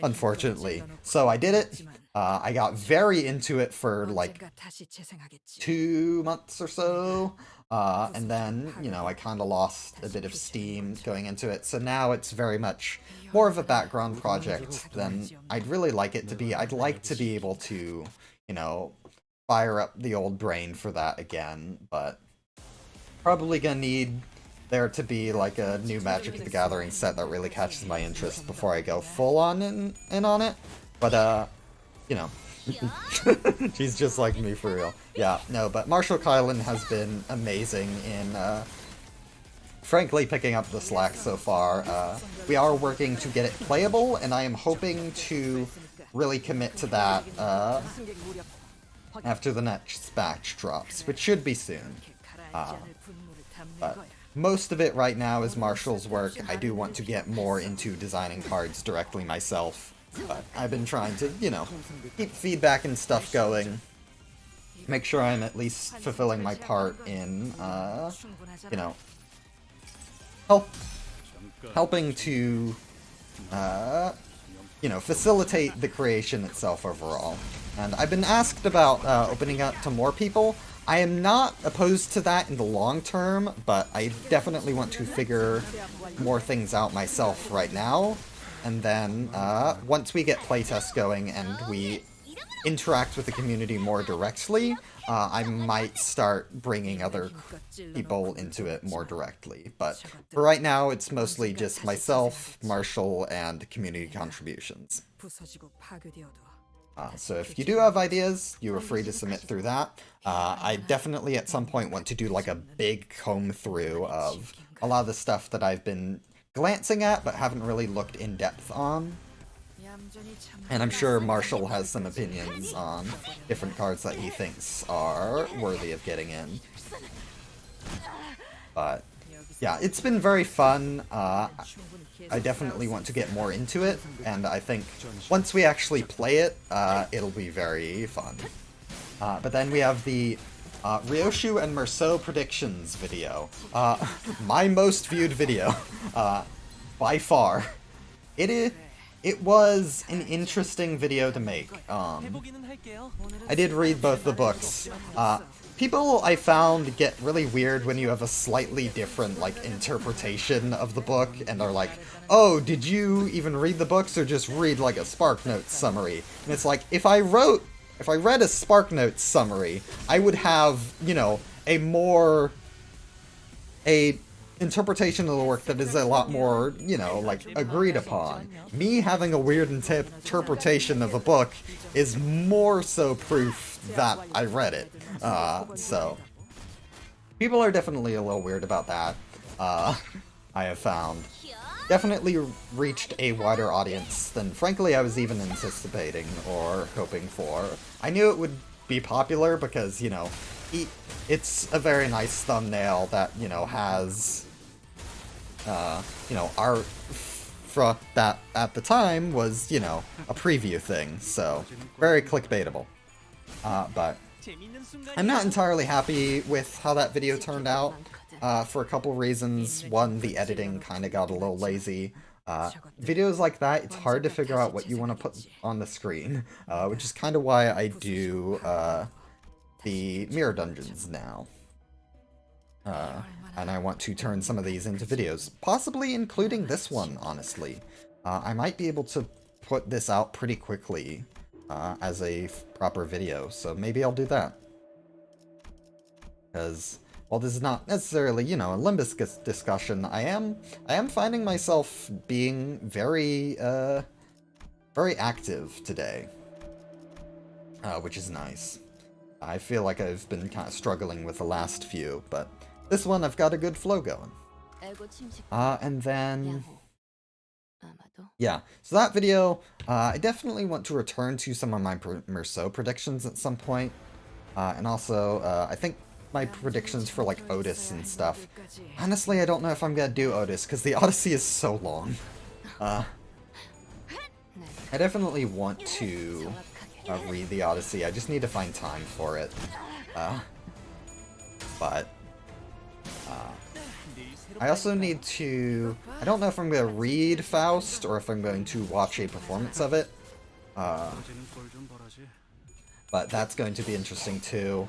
Unfortunately. So I did it. I got very into it for like 2 months or so. And then, you know, I kind of lost a bit of steam going into it. So now it's very much more of a background project than I'd really like it to be. I'd like to be able to, you know, fire up the old brain for that again, but probably gonna need there to be like a new Magic the Gathering set that really catches my interest before I go full on in on it. But you know, she's just like me for real. Yeah, no, but Marshall Kylan has been amazing in frankly picking up the slack so far. We are working to get it playable, and I am hoping to really commit to that after the next batch drops, which should be soon. But most of it right now is Marshall's work. I do want to get more into designing cards directly myself, but I've been trying to, you know, keep feedback and stuff going. Make sure I'm at least fulfilling my part in, you know, helping to, you know, facilitate the creation itself overall. And I've been asked about opening up to more people. I am not opposed to that in the long term, but I definitely want to figure more things out myself right now. And then once we get playtests going and we interact with the community more directly, I might start bringing other people into it more directly. But for right now, it's mostly just myself, Marshall, and community contributions. So if you do have ideas, you are free to submit through that. I definitely at some point want to do like a big comb through of a lot of the stuff that I've been glancing at but haven't really looked in depth on. And I'm sure Marshall has some opinions on different cards that he thinks are worthy of getting in. But yeah, it's been very fun. I definitely want to get more into it, and I think once we actually play it, it'll be very fun. But then we have the Ryoshu and Merceau predictions video. My most viewed video, by far. It was an interesting video to make. I did read both the books. People, I found, get really weird when you have a slightly different, like, interpretation of the book, and are like, oh, did you even read the books, or just read, like, a SparkNotes summary? And it's like, if I read a SparkNotes summary, I would have, you know, a interpretation of the work that is a lot more, you know, like, agreed upon. Me having a weird interpretation of a book is more so proof that I read it. So people are definitely a little weird about that. I have found. Definitely reached a wider audience than, frankly, I was even anticipating or hoping for. I knew it would be popular because, you know, it's a very nice thumbnail that, you know, has, you know, art for that at the time was, you know, a preview thing, so very clickbaitable. But I'm not entirely happy with how that video turned out for a couple reasons. One, the editing kind of got a little lazy. Videos like that, it's hard to figure out what you want to put on the screen, which is kind of why I do the mirror dungeons now. And I want to turn some of these into videos, possibly including this one, honestly. I might be able to put this out pretty quickly as a proper video, so maybe I'll do that. Because, while this is not necessarily, you know, a Limbus discussion, I am finding myself being very, very active today. Which is nice. I feel like I've been kind of struggling with the last few, but this one I've got a good flow going. And then... yeah, so that video, I definitely want to return to some of my Merceau predictions at some point. And also, I think my predictions for, like, Otis and stuff. Honestly, I don't know if I'm gonna do Otis, because the Odyssey is so long. I definitely want to read the Odyssey, I just need to find time for it. But I also need to... I don't know if I'm going to read Faust, or if I'm going to watch a performance of it. But that's going to be interesting too.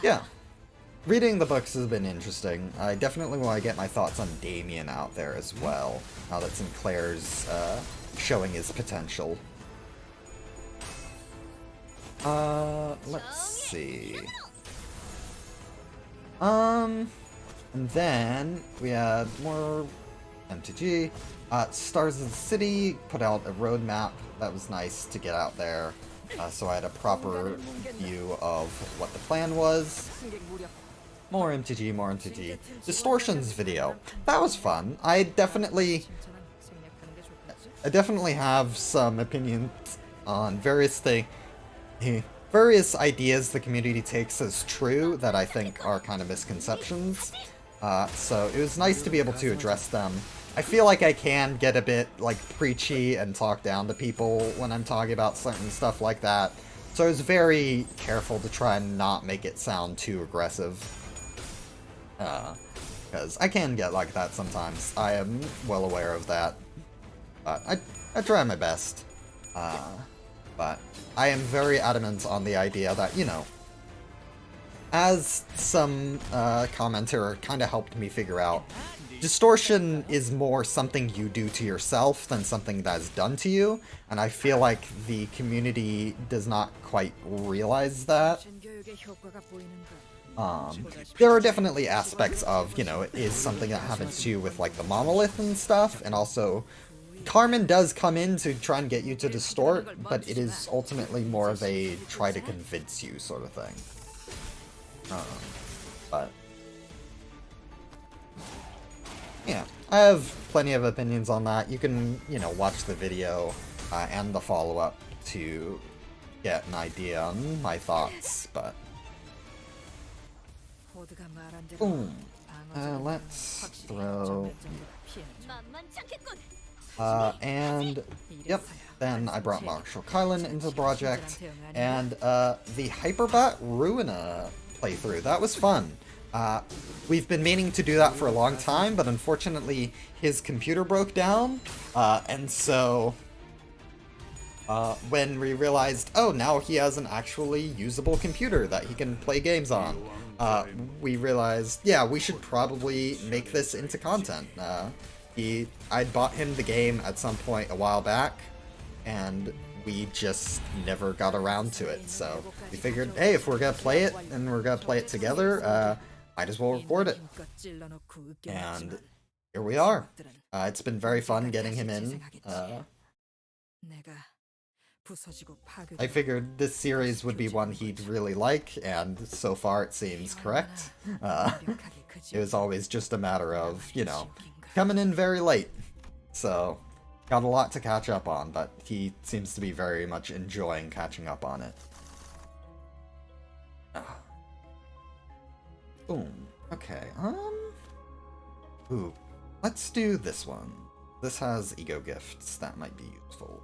Yeah. Reading the books has been interesting. I definitely want to get my thoughts on Damien out there as well, now that Sinclair's showing his potential. Let's see. And then we had more MTG. Stars of the City put out a roadmap. That was nice to get out there. So I had a proper view of what the plan was. More MTG, more MTG. Distortions video. That was fun. I definitely have some opinions on various ideas the community takes as true that I think are kind of misconceptions. So it was nice to be able to address them. I feel like I can get a bit, like, preachy and talk down to people when I'm talking about certain stuff like that. So I was very careful to try and not make it sound too aggressive. Because I can get like that sometimes. I am well aware of that. But I try my best. But I am very adamant on the idea that, you know, as some commenter kind of helped me figure out, distortion is more something you do to yourself than something that's done to you, and I feel like the community does not quite realize that. There are definitely aspects of, you know, it is something that happens to you with, like, the monolith and stuff, and also Carmen does come in to try and get you to distort, but it is ultimately more of a try to convince you sort of thing. But yeah, I have plenty of opinions on that. You can, you know, watch the video and the follow-up to get an idea on my thoughts, but... boom. Let's throw... and... yep, then I brought Marshall Kylan into the project, and the Hyperbat Ruina playthrough. That was fun. We've been meaning to do that for a long time, but unfortunately his computer broke down, and so when we realized, oh, now he has an actually usable computer that he can play games on, we realized, yeah, we should probably make this into content. I'd bought him the game at some point a while back, and we just never got around to it, so we figured, hey, if we're gonna play it, and we're gonna play it together, might as well record it. And here we are. It's been very fun getting him in. I figured this series would be one he'd really like, and so far it seems correct. It was always just a matter of, you know, coming in very late. So, got a lot to catch up on, but he seems to be very much enjoying catching up on it. Boom. Okay, Ooh, let's do this one. This has ego gifts. That might be useful.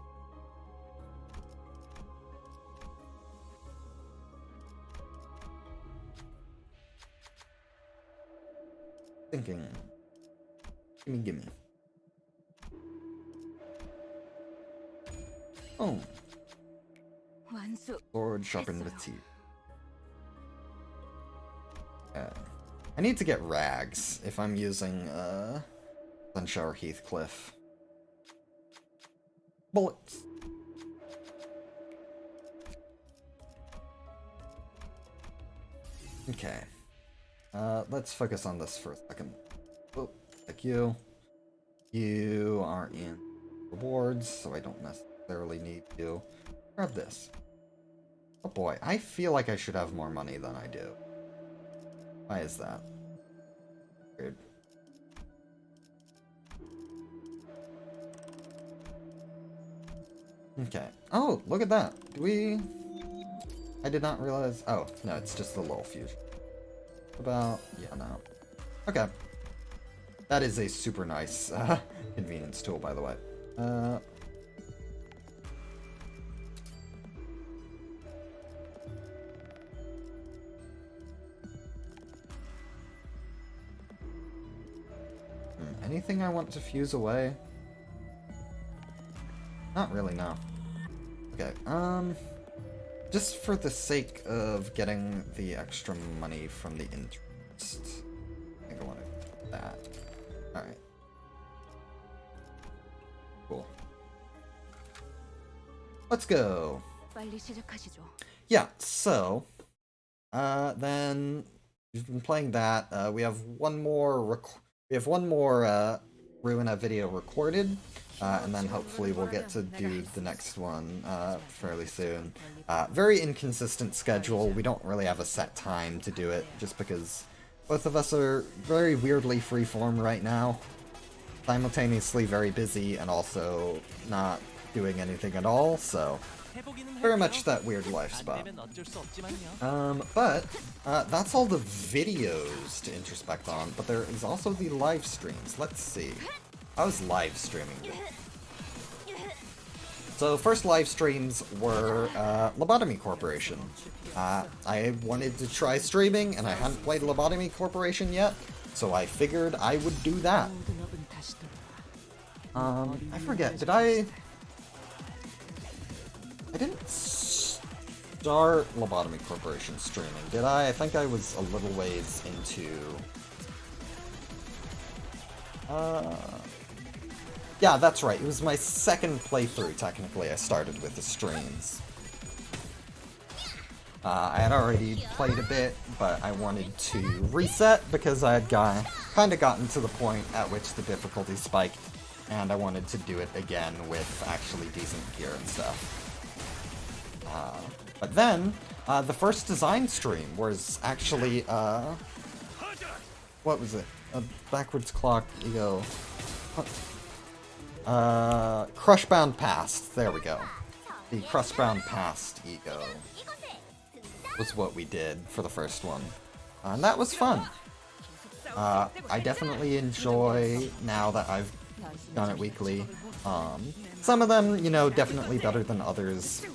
Thinking. Gimme. Oh, 완수. sword sharpened with teeth. I need to get rags if I'm using Sunshower Heathcliff. Bullets. Okay. Let's focus on this for a second. Oh, like you. You are in rewards, so I don't necessarily need you. Grab this. Oh boy, I feel like I should have more money than I do. Why is that? Weird. Okay. Oh, look at that. Do we... I did not realize... Oh, no, it's just the little fusion. About... Yeah, no. Okay. That is a super nice convenience tool, by the way. Anything I want to fuse away? Not really, no. Okay, just for the sake of getting the extra money from the interest, I think I want to do that. Alright. Cool. Let's go. 빨리 시작하시죠. Yeah, so, then we've been playing that. We have one more Ruina video recorded, and then hopefully we'll get to do the next one fairly soon. Very inconsistent schedule. We don't really have a set time to do it, just because both of us are very weirdly freeform right now. Simultaneously very busy and also not doing anything at all, so very much that weird life spot. But that's all the videos to introspect on, but there is also the live streams. Let's see. I was live streaming. So first live streams were Lobotomy Corporation. I wanted to try streaming, and I hadn't played Lobotomy Corporation yet, so I figured I would do that. I forget, did I didn't start Lobotomy Corporation streaming, did I? I think I was a little ways into... Yeah, that's right. It was my second playthrough, technically. I started with the streams. I had already played a bit, but I wanted to reset because I had kind of gotten to the point at which the difficulty spiked, and I wanted to do it again with actually decent gear and stuff. But then, the first design stream was actually, what was it? A backwards clock, ego... Crushbound Past, there we go. The Crushbound Past ego was what we did for the first one. And that was fun. I definitely enjoy now that I've done it weekly. Some of them, you know, definitely better than others.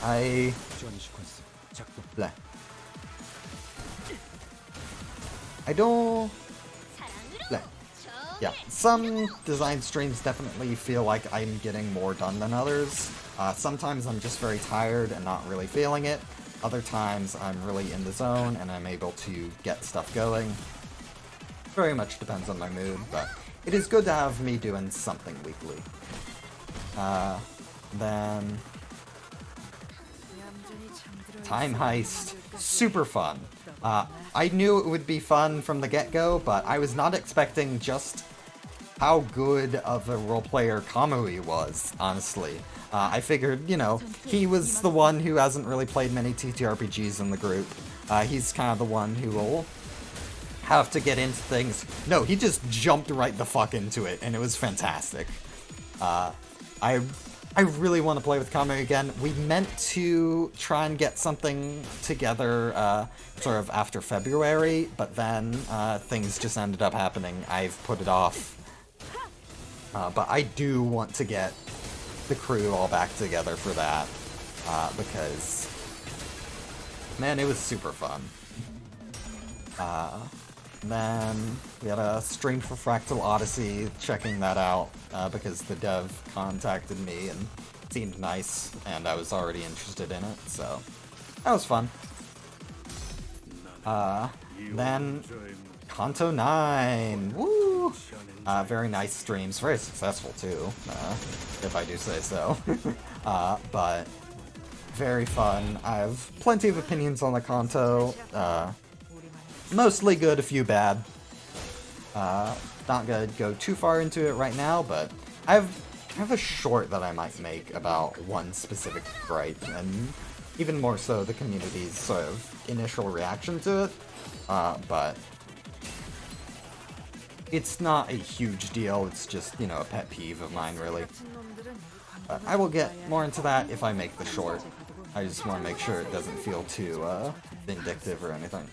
I don't... Yeah, some design streams definitely feel like I'm getting more done than others. Sometimes I'm just very tired and not really feeling it. Other times I'm really in the zone and I'm able to get stuff going. Very much depends on my mood, but it is good to have me doing something weekly. Then... Time Heist. Super fun. I knew it would be fun from the get-go, but I was not expecting just how good of a role-player Kamui was, honestly. I figured, you know, he was the one who hasn't really played many TTRPGs in the group. He's kind of the one who will have to get into things. No, he just jumped right the fuck into it, and it was fantastic. I I really want to play with Kame again. We meant to try and get something together sort of after February, but then things just ended up happening. I've put it off. But I do want to get the crew all back together for that, because, man, it was super fun. Then we had a stream for Fractal Odyssey, checking that out, because the dev contacted me and seemed nice, and I was already interested in it, so that was fun. Then Kanto 9! Woo! Very nice streams, very successful too, if I do say so. But very fun. I have plenty of opinions on the Kanto. Mostly good, a few bad. Not gonna go too far into it right now, but I have a short that I might make about one specific gripe, and even more so the community's sort of initial reaction to it. But it's not a huge deal, it's just, you know, a pet peeve of mine, really. But I will get more into that if I make the short. I just want to make sure it doesn't feel too vindictive or anything.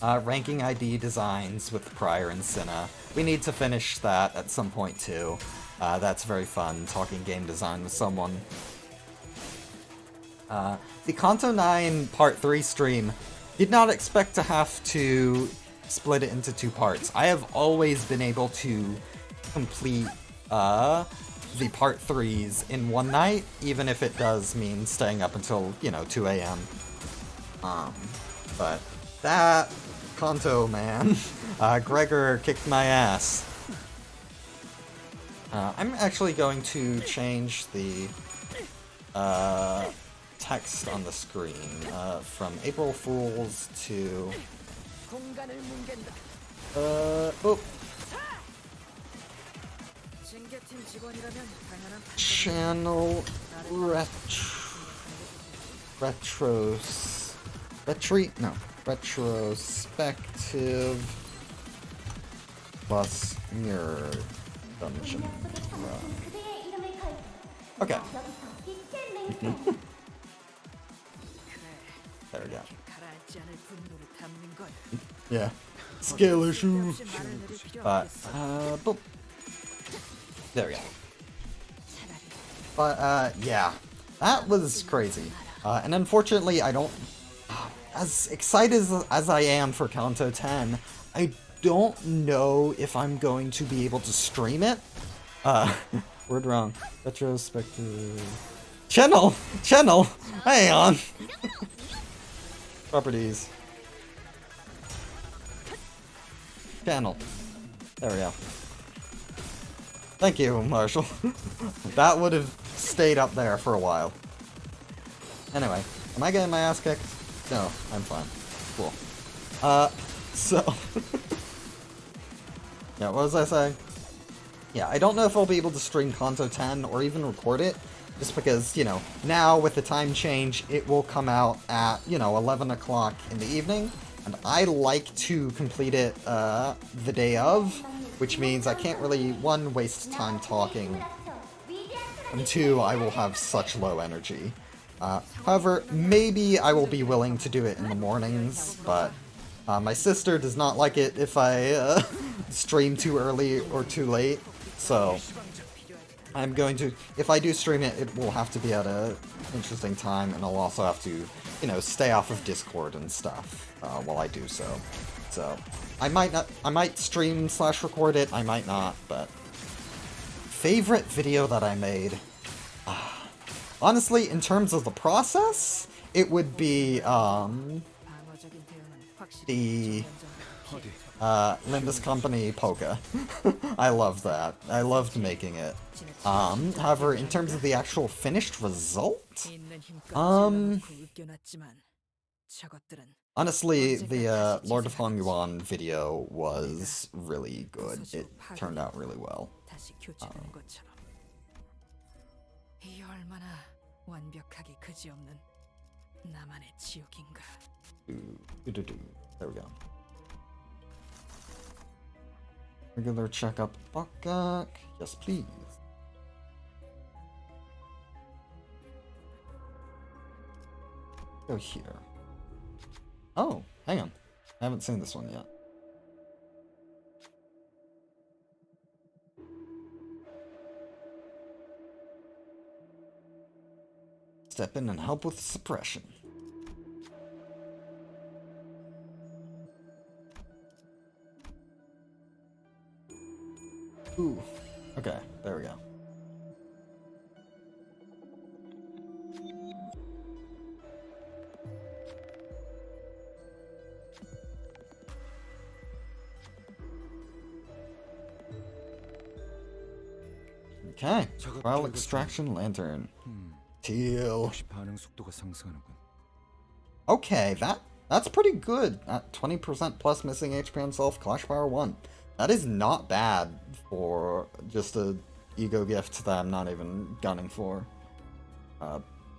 Ranking ID designs with Prior and Cinna. We need to finish that at some point too. That's very fun, talking game design with someone. The Kanto 9 Part 3 stream did not expect to have to split it into 2 parts. I have always been able to complete the Part 3s in one night, even if it does mean staying up until, you know, 2 a.m. But that Kanto, man, Gregor kicked my ass. I'm actually going to change the text on the screen from April Fools to channel retrospective plus mirror dungeon run. Okay. There we go. Yeah. Scale issue. But, boop. There we go. But, yeah. That was crazy. And unfortunately, I don't... As excited as I am for Kanto 10, I don't know if I'm going to be able to stream it. Word wrong. Retrospective... Channel! Hang on! Properties. Channel. There we go. Thank you, Marshall. That would have stayed up there for a while. Anyway, am I getting my ass kicked? No, I'm fine. Cool. So... yeah, what was I saying? Yeah, I don't know if I'll be able to stream Kanto 10 or even record it, just because, you know, now with the time change, it will come out at, you know, 11 o'clock in the evening, and I like to complete it the day of, which means I can't really, 1, waste time talking, and 2, I will have such low energy. However, maybe I will be willing to do it in the mornings, but my sister does not like it if I stream too early or too late, so I'm going to, if I do stream it, it will have to be at a interesting time, and I'll also have to, you know, stay off of Discord and stuff while I do so. So, I might stream / record it, I might not, but... Favorite video that I made? Honestly, in terms of the process, it would be, the Limbus Company Polka. I loved that. I loved making it. However, in terms of the actual finished result, honestly, the Lord of Hongyuan video was really good. It turned out really well. There we go. Regular checkup bukkak. Yes, please. Go here. Oh, hang on. I haven't seen this one yet. Step in and help with suppression. Ooh. Okay, there we go. Okay. File extraction lantern. Teal. 역시 반응 속도가 상승하는군. Okay, that's pretty good. At 20% plus missing HP on self, Clash Power 1. That is not bad for just a ego gift that I'm not even gunning for.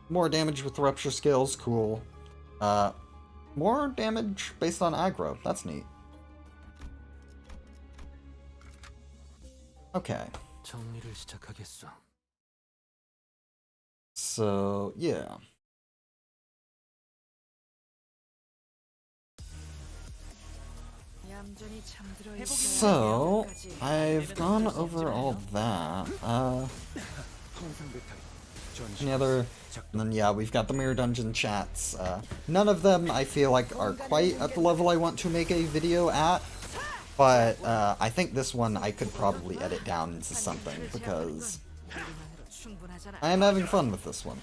More damage with rupture skills, cool. More damage based on aggro, that's neat. Okay. 정리를 시작하겠어. So, yeah. So, I've gone over all that. Any other? And then, yeah, we've got the Mirror Dungeon chats. None of them, I feel like, are quite at the level I want to make a video at. But, I think this one I could probably edit down into something, because I am having fun with this one.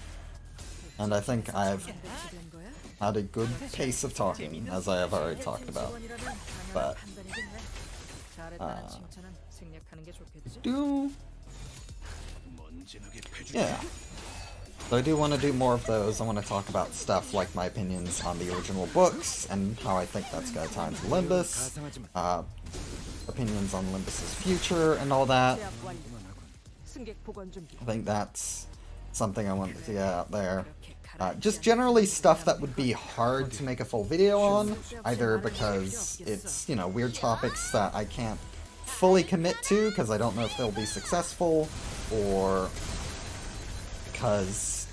And I think I've had a good pace of talking, as I have already talked about. But, yeah. So I do want to do more of those. I want to talk about stuff like my opinions on the original books, and how I think that's going to tie into Limbus, opinions on Limbus's future, and all that. I think that's something I want to get out there. Just generally stuff that would be hard to make a full video on, either because it's, you know, weird topics that I can't fully commit to because I don't know if they'll be successful, or because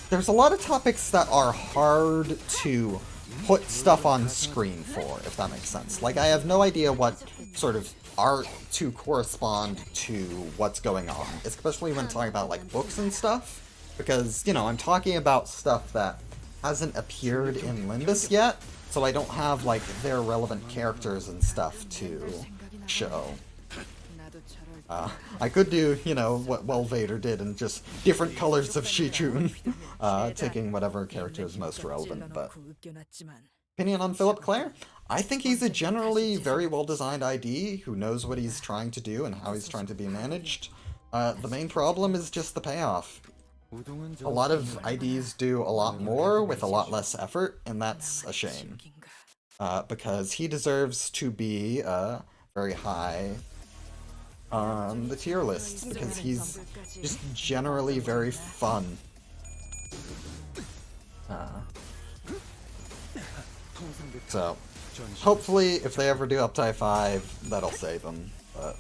there's a lot of topics that are hard to put stuff on screen for, if that makes sense. Like, I have no idea what sort of art to correspond to what's going on, especially when talking about, like, books and stuff. Because, you know, I'm talking about stuff that hasn't appeared in Limbus yet, so I don't have, like, their relevant characters and stuff to show. I could do, you know, what Well Vader did, and just different colors of Shichun, taking whatever character is most relevant, but... Opinion on Philip Clare? I think he's a generally very well-designed ID who knows what he's trying to do and how he's trying to be managed. The main problem is just the payoff. A lot of IDs do a lot more with a lot less effort, and that's a shame. Because he deserves to be very high on the tier list, because he's just generally very fun. So, hopefully, if they ever do Uptie 5, that'll save him, but...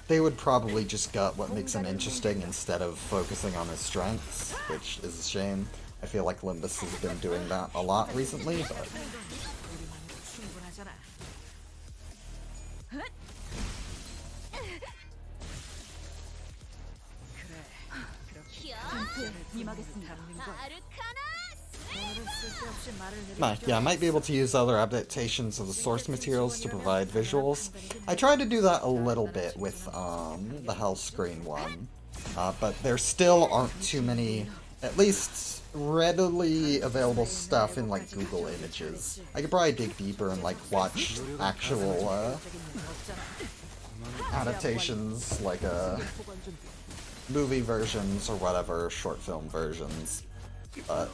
They would probably just gut what makes him interesting instead of focusing on his strengths, which is a shame. I feel like Limbus has been doing that a lot recently, but... Yeah, I might be able to use other adaptations of the source materials to provide visuals. I tried to do that a little bit with the Hell Screen one, but there still aren't too many, at least readily available stuff in like Google Images. I could probably dig deeper and like watch actual adaptations, like movie versions or whatever, short film versions. But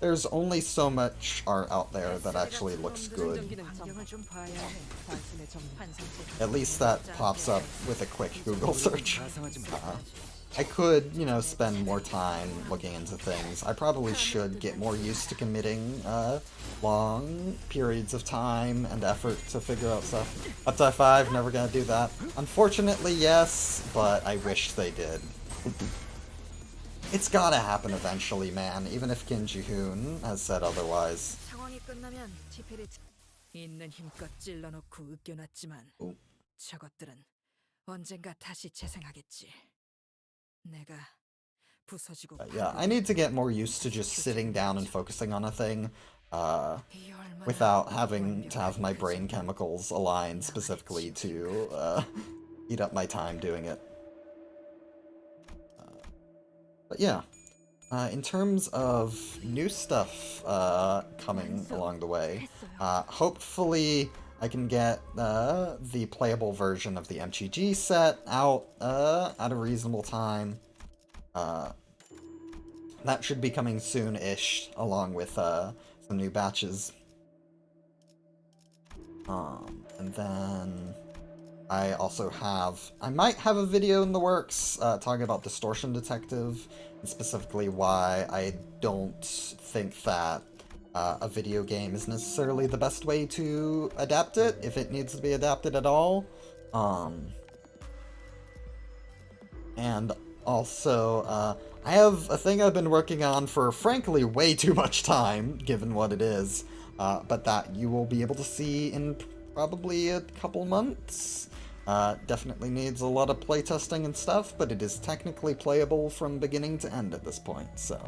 there's only so much art out there that actually looks good. At least that pops up with a quick Google search. I could, you know, spend more time looking into things. I probably should get more used to committing long periods of time and effort to figure out stuff. Uptie 5, never gonna do that. Unfortunately, yes, but I wish they did. It's gotta happen eventually, man, even if Kim Ji-hoon has said otherwise. 상황이 끝나면 지폐를 있는 힘껏 찔러놓고 으깨놨지만 오. 저것들은 언젠가 다시 재생하겠지. 내가 부서지고 Yeah, I need to get more used to just sitting down and focusing on a thing, without having to have my brain chemicals aligned specifically to, eat up my time doing it. But yeah, in terms of new stuff, coming along the way, hopefully I can get, the playable version of the MTG set out, at a reasonable time. That should be coming soon-ish, along with, some new batches. And then I also I might have a video in the works, talking about Distortion Detective, and specifically why I don't think that, a video game is necessarily the best way to adapt it, if it needs to be adapted at all. And also, I have a thing I've been working on for, frankly, way too much time, given what it is, but that you will be able to see in probably a couple months. Definitely needs a lot of playtesting and stuff, but it is technically playable from beginning to end at this point, so.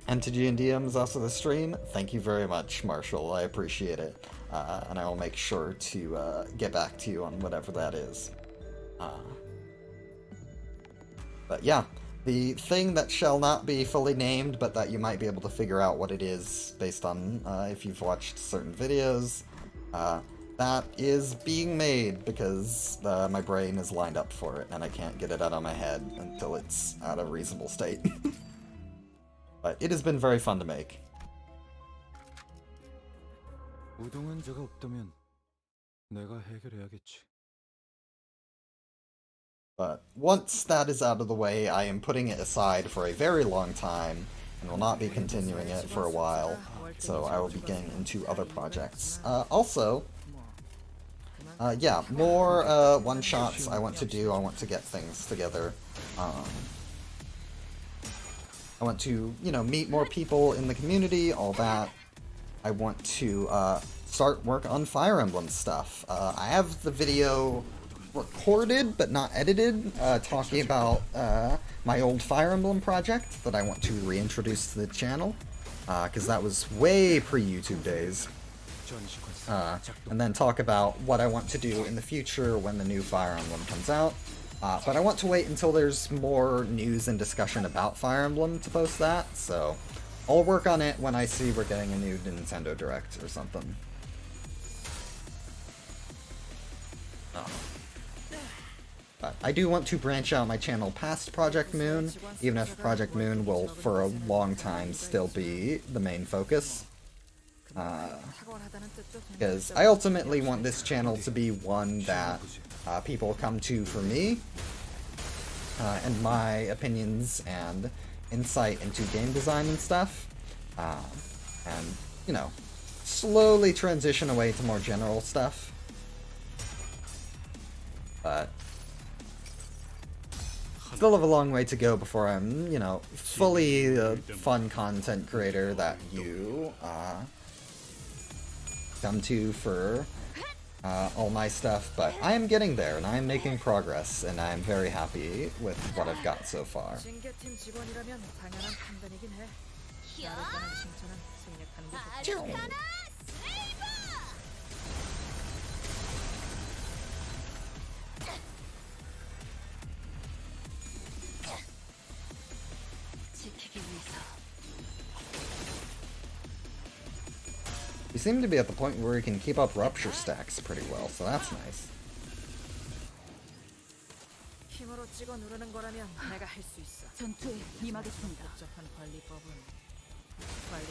MTG and DM is also the stream. Thank you very much, Marshall. I appreciate it. And I will make sure to get back to you on whatever that is. But yeah, the thing that shall not be fully named, but that you might be able to figure out what it is based on if you've watched certain videos, that is being made because my brain is lined up for it and I can't get it out of my head until it's at a reasonable state. But it has been very fun to make. 우동환자가 없다면 내가 해결해야겠지. But once that is out of the way, I am putting it aside for a very long time and will not be continuing it for a while, so I will be getting into other projects. Also, yeah, more one-shots I want to do. I want to get things together. I want to, you know, meet more people in the community, all that. I want to start work on Fire Emblem stuff. I have the video recorded but not edited, talking about my old Fire Emblem project that I want to reintroduce to the channel, because that was way pre-YouTube days. And then talk about what I want to do in the future when the new Fire Emblem comes out. But I want to wait until there's more news and discussion about Fire Emblem to post that, so I'll work on it when I see we're getting a new Nintendo Direct or something. But I do want to branch out my channel past Project Moon, even if Project Moon will, for a long time, still be the main focus. Because I ultimately want this channel to be one that people come to for me, and my opinions and insight into game design and stuff, and, you know, slowly transition away to more general stuff. But still have a long way to go before I'm, you know, fully a fun content creator that you come to for all my stuff, but I am getting there and I am making progress and I am very happy with what I've got so far. 징계팀 직원이라면 당연한 판단이긴 해. 나를 떠난 칭찬은 생략하는 게 좋겠지. We seem to be at the point where we can keep up rupture stacks pretty well, so that's nice. 힘으로 찍어 누르는 거라면 내가 할 수 있어. 전투에 임하겠습니다. 복잡한 관리법은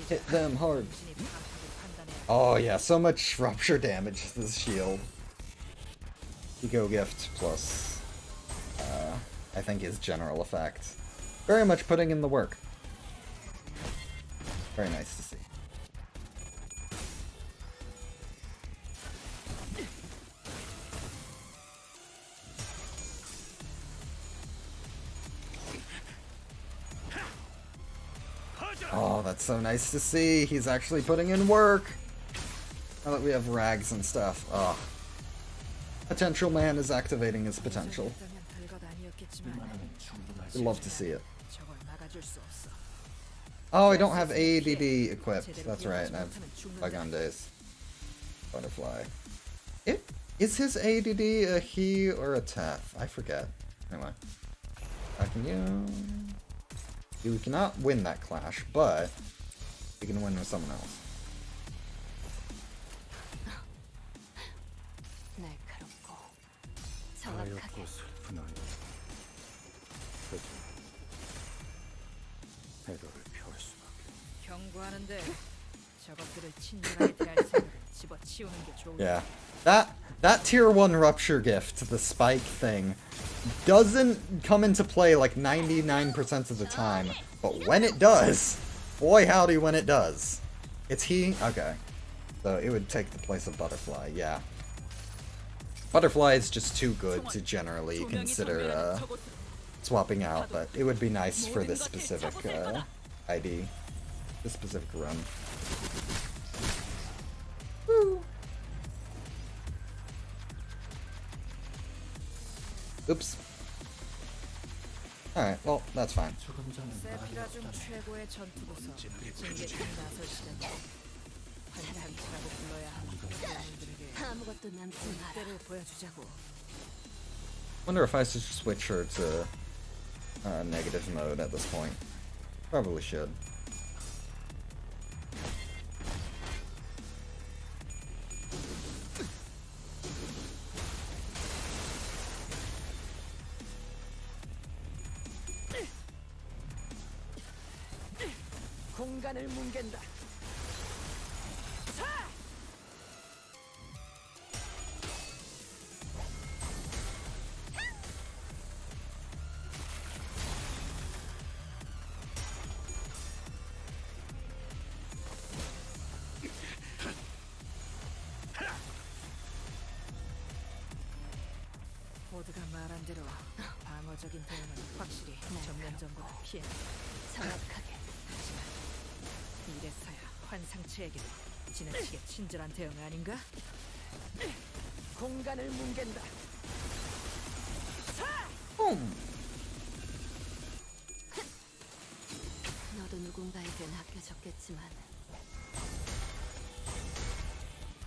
Hit them hard. 당신이 파악하고 판단해야 Oh yeah, so much rupture damage to this shield. Eco gift plus, I think his general effect. Very much putting in the work. Very nice to see. Oh, that's so nice to see. He's actually putting in work. Now that we have rags and stuff. Oh. Potential man is activating his potential. I'd love to see it. Oh, I don't have ADD equipped. That's right. I have Bygone Days. Butterfly. Is his ADD a he or a Tef? I forget. Anyway. Can you... We cannot win that clash, but we can win with someone else. 하얗고 슬픈 아이. 그저 배려를 표할 수밖에. 경고하는데 저것들을 친절하게 대할 생각을 집어치우는 게 좋을 Yeah. That tier 1 rupture gift, the spike thing, doesn't come into play like 99% of the time, but when it does, boy howdy when it does. It's he? Okay. So it would take the place of Butterfly, yeah. Butterfly is just too good to generally consider swapping out, but it would be nice for this specific ID, this specific run. Woo. Oops. Alright, well, that's fine. 세피라 중 최고의 전투부서 징계팀 나설 시대 환상치라고 불러야 하는 아무것도 남지 마라. 때를 보여주자고. Wonder if I should switch her to negative mode at this point. Probably should. 공간을 뭉갠다. 모두가 말한 대로 방어적인 대응은 확실히 전면전보다 피해. 정확하게. 이래서야 환상체에게도 지나치게 친절한 대응 아닌가? 공간을 뭉갠다. 너도 누군가에겐 아껴졌겠지만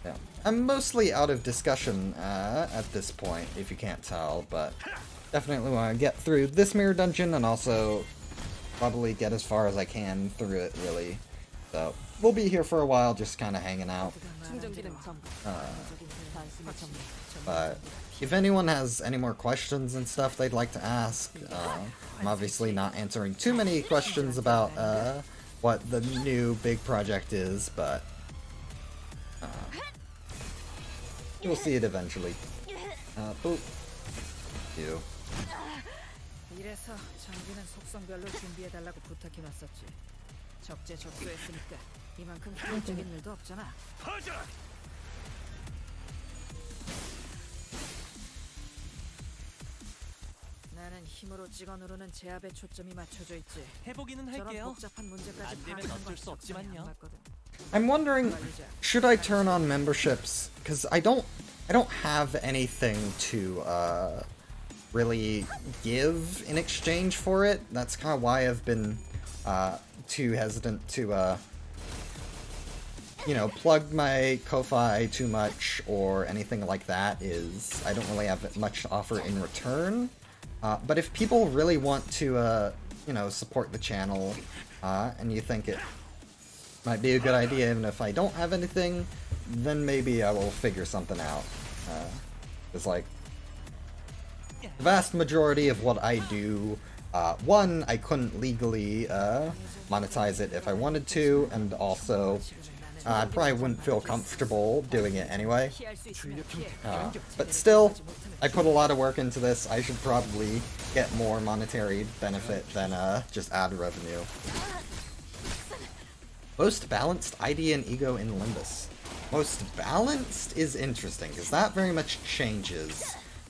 Yeah. I'm mostly out of discussion at this point, if you can't tell, but definitely want to get through this mirror dungeon and also probably get as far as I can through it, really. So, we'll be here for a while, just kind of hanging out. But if anyone has any more questions and stuff they'd like to ask, I'm obviously not answering too many questions about what the new big project is, but you'll see it eventually. Boop. You. 이래서 장비는 속성별로 준비해달라고 부탁해놨었지. 적재적소했으니까 이만큼 효율적인 일도 없잖아. 나는 힘으로 찍어 누르는 제압에 초점이 맞춰져 있지. 해보기는 저런 할게요. 복잡한 문제까지 안 되면 파악하는 어쩔 건 수 적성이 안 없지만요. 맞거든. I'm wondering, should I turn on memberships? Because I don't have anything to really give in exchange for it. That's kind of why I've been too hesitant to you know, plug my Ko-Fi too much or anything like that. Is I don't really have much to offer in return. But if people really want to you know, support the channel and you think it might be a good idea, even if I don't have anything, then maybe I will figure something out. It's like the vast majority of what I do, one, I couldn't legally monetize it if I wanted to, and also I probably wouldn't feel comfortable doing it anyway. But still, I put a lot of work into this. I should probably get more monetary benefit than just ad revenue. Most balanced ID and ego in Limbus. Most balanced is interesting, because that very much changes.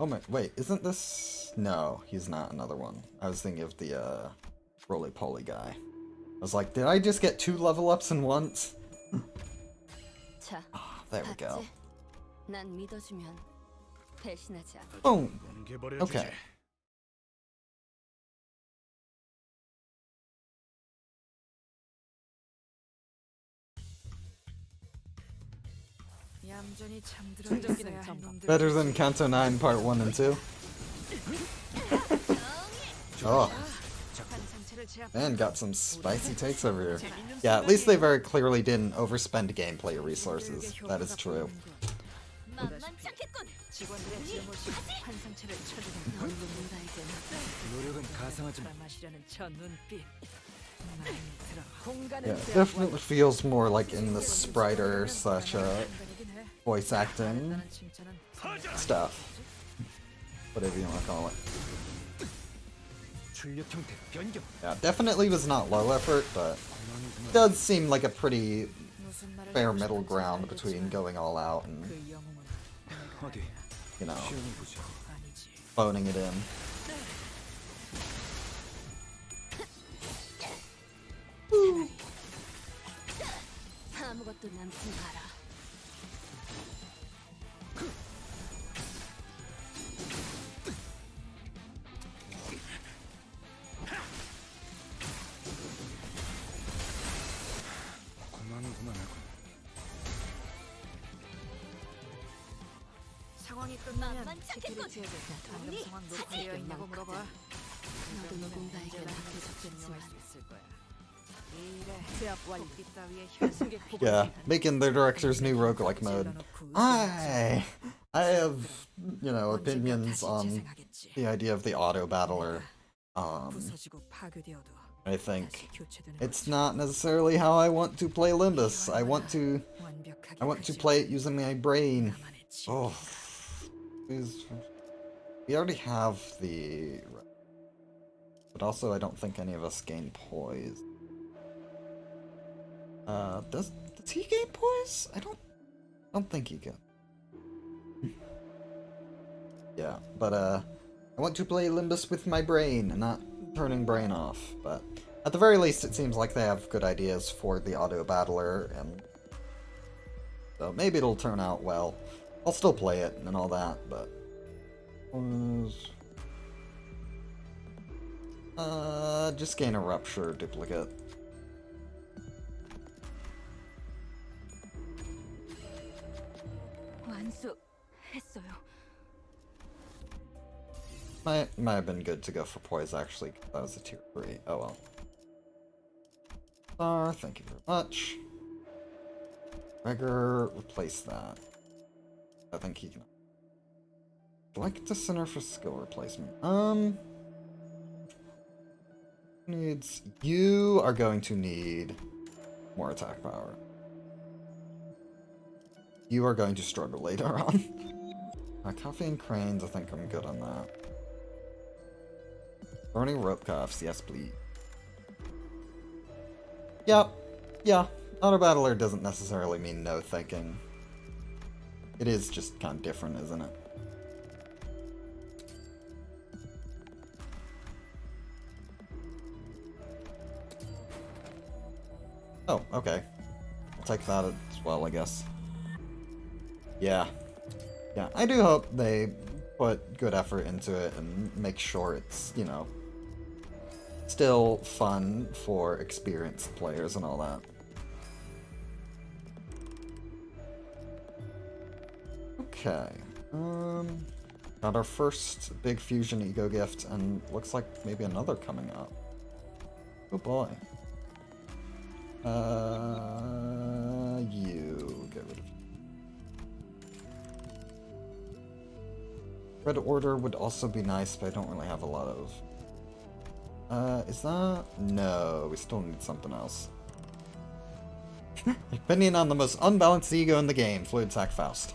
Oh my, wait, isn't this... No, he's not another one. I was thinking of the, roly-poly guy. I was like, did I just get 2 level ups in once? 자, Ah, there we go. 난 믿어주면 배신하지 않아. Boom! Okay. 얌전히 잠들어 있어야 할 놈들. Better than Kanto 9 Part 1 and 2. Oh, 환상체를 제압. man, got some spicy takes over here. Yeah, at least they very clearly didn't overspend gameplay resources. That is true. 만만찮겠군. 직원들의 잘못이 환상체를 쳐주는 널 누군가에게는 노력은 가상하지만 마시려는 저 눈빛. 마음에 들어. 공간을 Yeah, it 제압 definitely feels more like in the spriter such voice acting 완- 칭찬은 stuff. Whatever you want to call it. 출력 형태 변경. Yeah, definitely was not low effort, but does seem like a pretty 무슨 말을 fair 하고 middle 싶은지 ground between 알겠지만 going all out and, 그 영웅은 내가 어디 you know, 시험해 보자. 아니지. phoning it in. 아무것도 남지 마라. 그만하군. 상황이 끝나면 만만찮겠군. TTRPG 방금 상황 녹화되어 있냐고 물어봐. 나도 누군가에게 맞게 적겠지만 수 있을 거야. 이래 제압 완료. 따위의 현숙의 Yeah, making their director's new roguelike mode. I have, you know, opinions on the idea of the auto battler. 부서지고 파괴되어도 I think 다시 교체되는 it's 거지. not necessarily how I want to play Limbus. I want to 완벽하게 play it using my brain. 나만의 지- Oh, please. We already have the, but also I don't think any of us gain poise. Does he gain poise? I don't think he can. Yeah, but I want to play Limbus with my brain and not turning brain off. But at the very least, it seems like they have good ideas for the auto battler, and so maybe it'll turn out well. I'll still play it and all that, but just gain a rupture duplicate. 완수했어요. Might have been good to go for poise actually. 'Cause that was a tier 3. Oh well. Star, thank you very much. Gregor, replace that. I think he can. Select the center for skill replacement. Needs. You are going to need more attack power. You are going to struggle later on. Coffee and cranes, I think I'm good on that. Burning rope cuffs, yes please. Yep, yeah. Auto battler doesn't necessarily mean no thinking. It is just kind of different, isn't it? Oh, okay. I'll take that as well, I guess. Yeah. Yeah, I do hope they put good effort into it and make sure it's, you know, still fun for experienced players and all that. Okay. Got our first big fusion ego gift, and looks like maybe another coming up. Oh boy. You get rid of. Red Order would also be nice, but I don't really have a lot of. Is that? No, we still need something else. Opinion on the most unbalanced ego in the game, Fluid Sack Faust.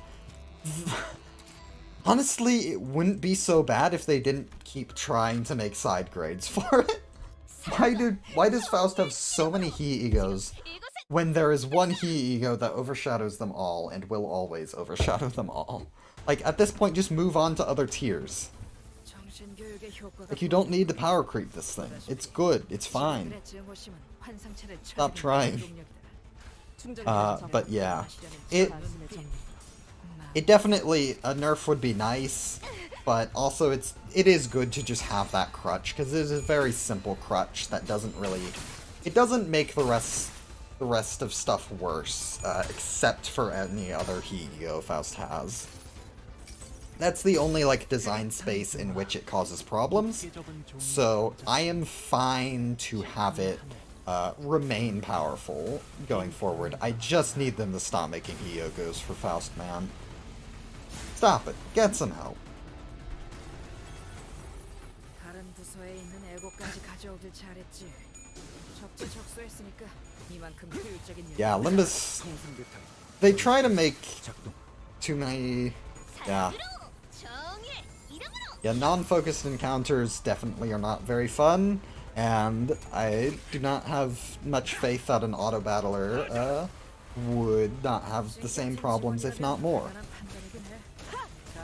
Honestly, it wouldn't be so bad if they didn't keep trying to make side grades for it. Why does Faust have so many he egos when there is one he ego that overshadows them all and will always overshadow them all? Like, at this point, just move on to other tiers. 정신교육의 효과가 Like, you don't need to power creep this thing. It's good. It's fine. 지구들의 증오심은 환상체를 Stop 쳐들이는 trying. 동력이다. But yeah. It definitely, a nerf would be nice, but also it is good to just have that crutch, because it is a very simple crutch that doesn't really, it doesn't make the rest of stuff worse, except for any other Higio Faust has. That's the only, like, design space in which it causes problems, so I am fine to have it remain powerful going forward. I just need them to stop making Hyogos for Faust, man. Stop it. Get some help. 다른 부서에 있는 애고까지 가져오길 잘했지. 적재적소했으니까 이만큼 효율적인 Yeah, Limbus, they try to make too many, yeah, non-focused encounters definitely are not very fun, and I do not have much faith that an auto-battler would not have the same problems, if not more.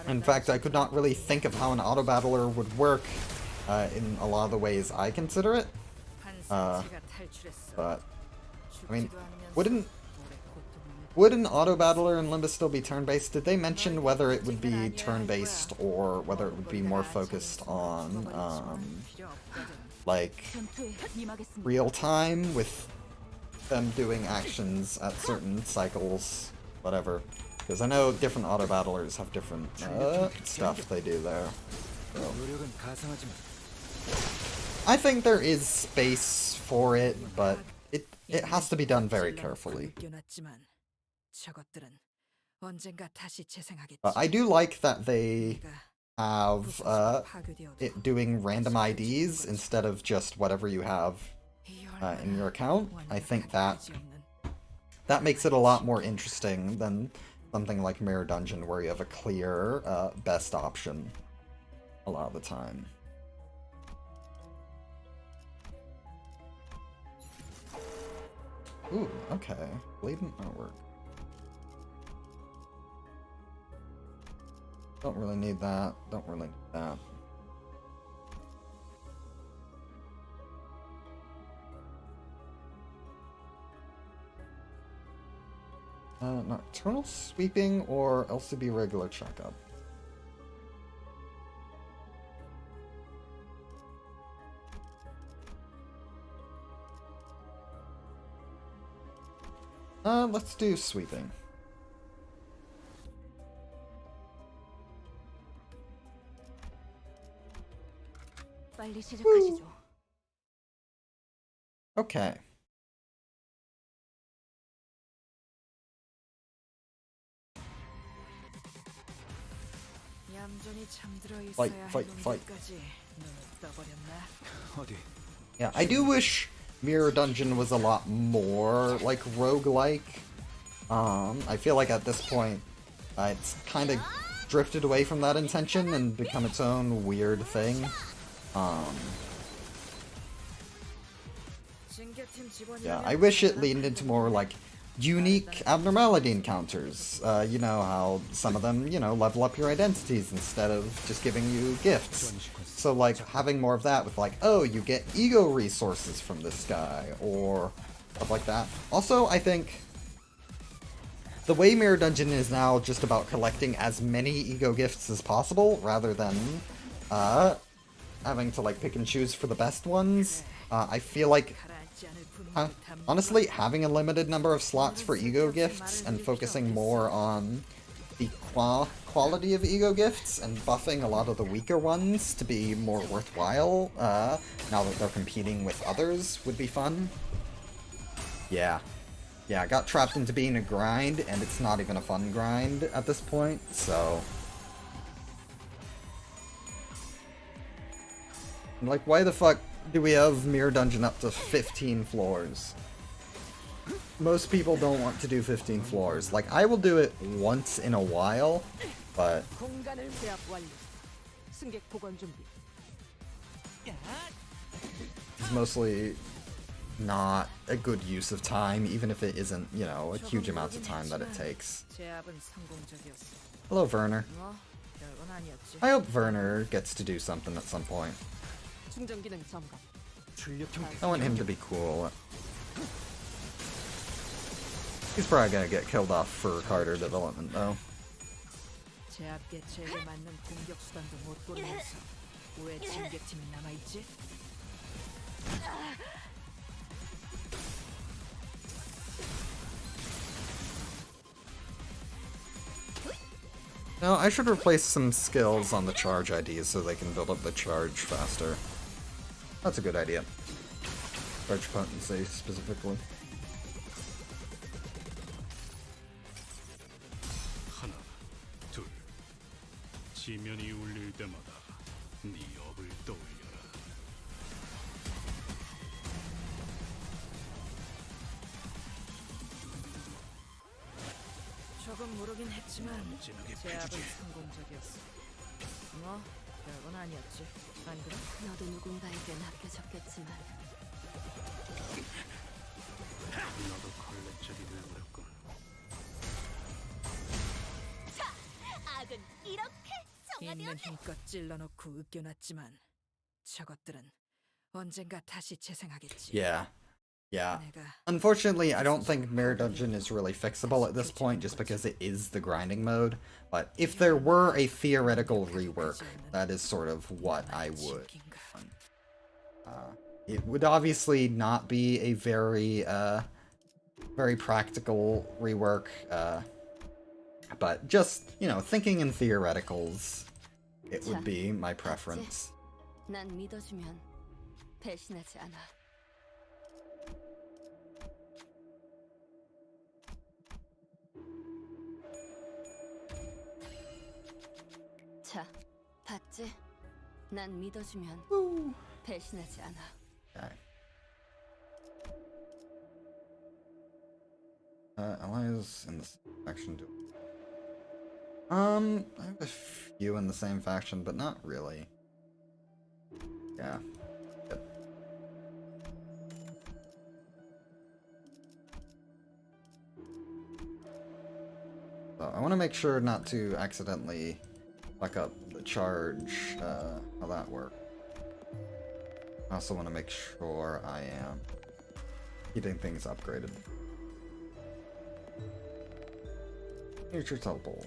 In fact, I could not really think of how an auto-battler would work in a lot of the ways I consider it. But, I mean, would an auto-battler in Limbus still be turn-based? Did they mention whether it would be turn-based or whether it would be more focused on, like, real-time with them doing actions at certain cycles, whatever? Because I know different auto-battlers have different stuff they do there. So. I think there is space for it, but it has to be done very carefully. But I do like that they have it doing random IDs instead of just whatever you have in your account. I think that makes it a lot more interesting than something like Mirror Dungeon, where you have a clear best option a lot of the time. Ooh, okay. Blatant artwork. Don't really need that. Don't really need that. Nocturnal Sweeping or LCB regular checkup? Let's do sweeping. Woo. Okay. Fight. Yeah, I do wish Mirror Dungeon was a lot more like roguelike. I feel like at this point it's kind of drifted away from that intention and become its own weird thing. Yeah, I wish it leaned into more like unique abnormality encounters. You know how some of them, level up your identities instead of just giving you gifts. So like having more of that with like, oh, you get ego resources from this guy or stuff like that. Also, I think the way Mirror Dungeon is now just about collecting as many ego gifts as possible rather than having to like pick and choose for the best ones. I feel like honestly, having a limited number of slots for ego gifts and focusing more on the quality of ego gifts and buffing a lot of the weaker ones to be more worthwhile now that they're competing with others would be fun. Yeah, I got trapped into being a grind, and it's not even a fun grind at this point, so... Like, why the fuck do we have Mirror Dungeon up to 15 floors? Most people don't want to do 15 floors. Like, I will do it once in a while, but... It's mostly not a good use of time, even if it isn't, a huge amount of time that it takes. Hello, Werner. 뭐 별건 아니었지. I hope Werner gets to do something at some point. 충전 기능 점검. I want him to be cool. He's probably gonna get killed off for Carter development, though. 제압 개체에게 맞는 공격 수단도 못 고르면서 왜 징계팀이 남아있지? No, I should replace some skills on the charge IDs so they can build up the charge faster. That's a good idea. Charge potency, specifically. 하나, 둘. 지면이 울릴 때마다 네 업을 떠올려라. 조금 모르긴 했지만 진하게 제압은 패주지. 성공적이었어. 뭐 별건 아니었지. 안 그래? 너도 누군가에게 맡겨졌겠지만 나도 걸레짝이 되어버렸군. 악은 이렇게 있는 힘껏 찔러놓고 으깨놨지만 저것들은 언젠가 다시 재생하겠지. Yeah. Yeah. 내가 Unfortunately, I don't think Mirror Dungeon is really fixable at this point just because it is the grinding mode. But if there were a theoretical rework, that is sort of what I would. It would obviously not be a very, very practical rework, but just, you know, thinking in theoreticals, it would be my preference. 난 믿어주면 배신하지 않아. 자, 봤지? 난 믿어주면 배신하지 않아. Okay. Allies in the same faction do. I have a few in the same faction, but not really. Yeah. Good. So I want to make sure not to accidentally fuck up the charge, how that works. I also want to make sure I am keeping things upgraded. Future teleport.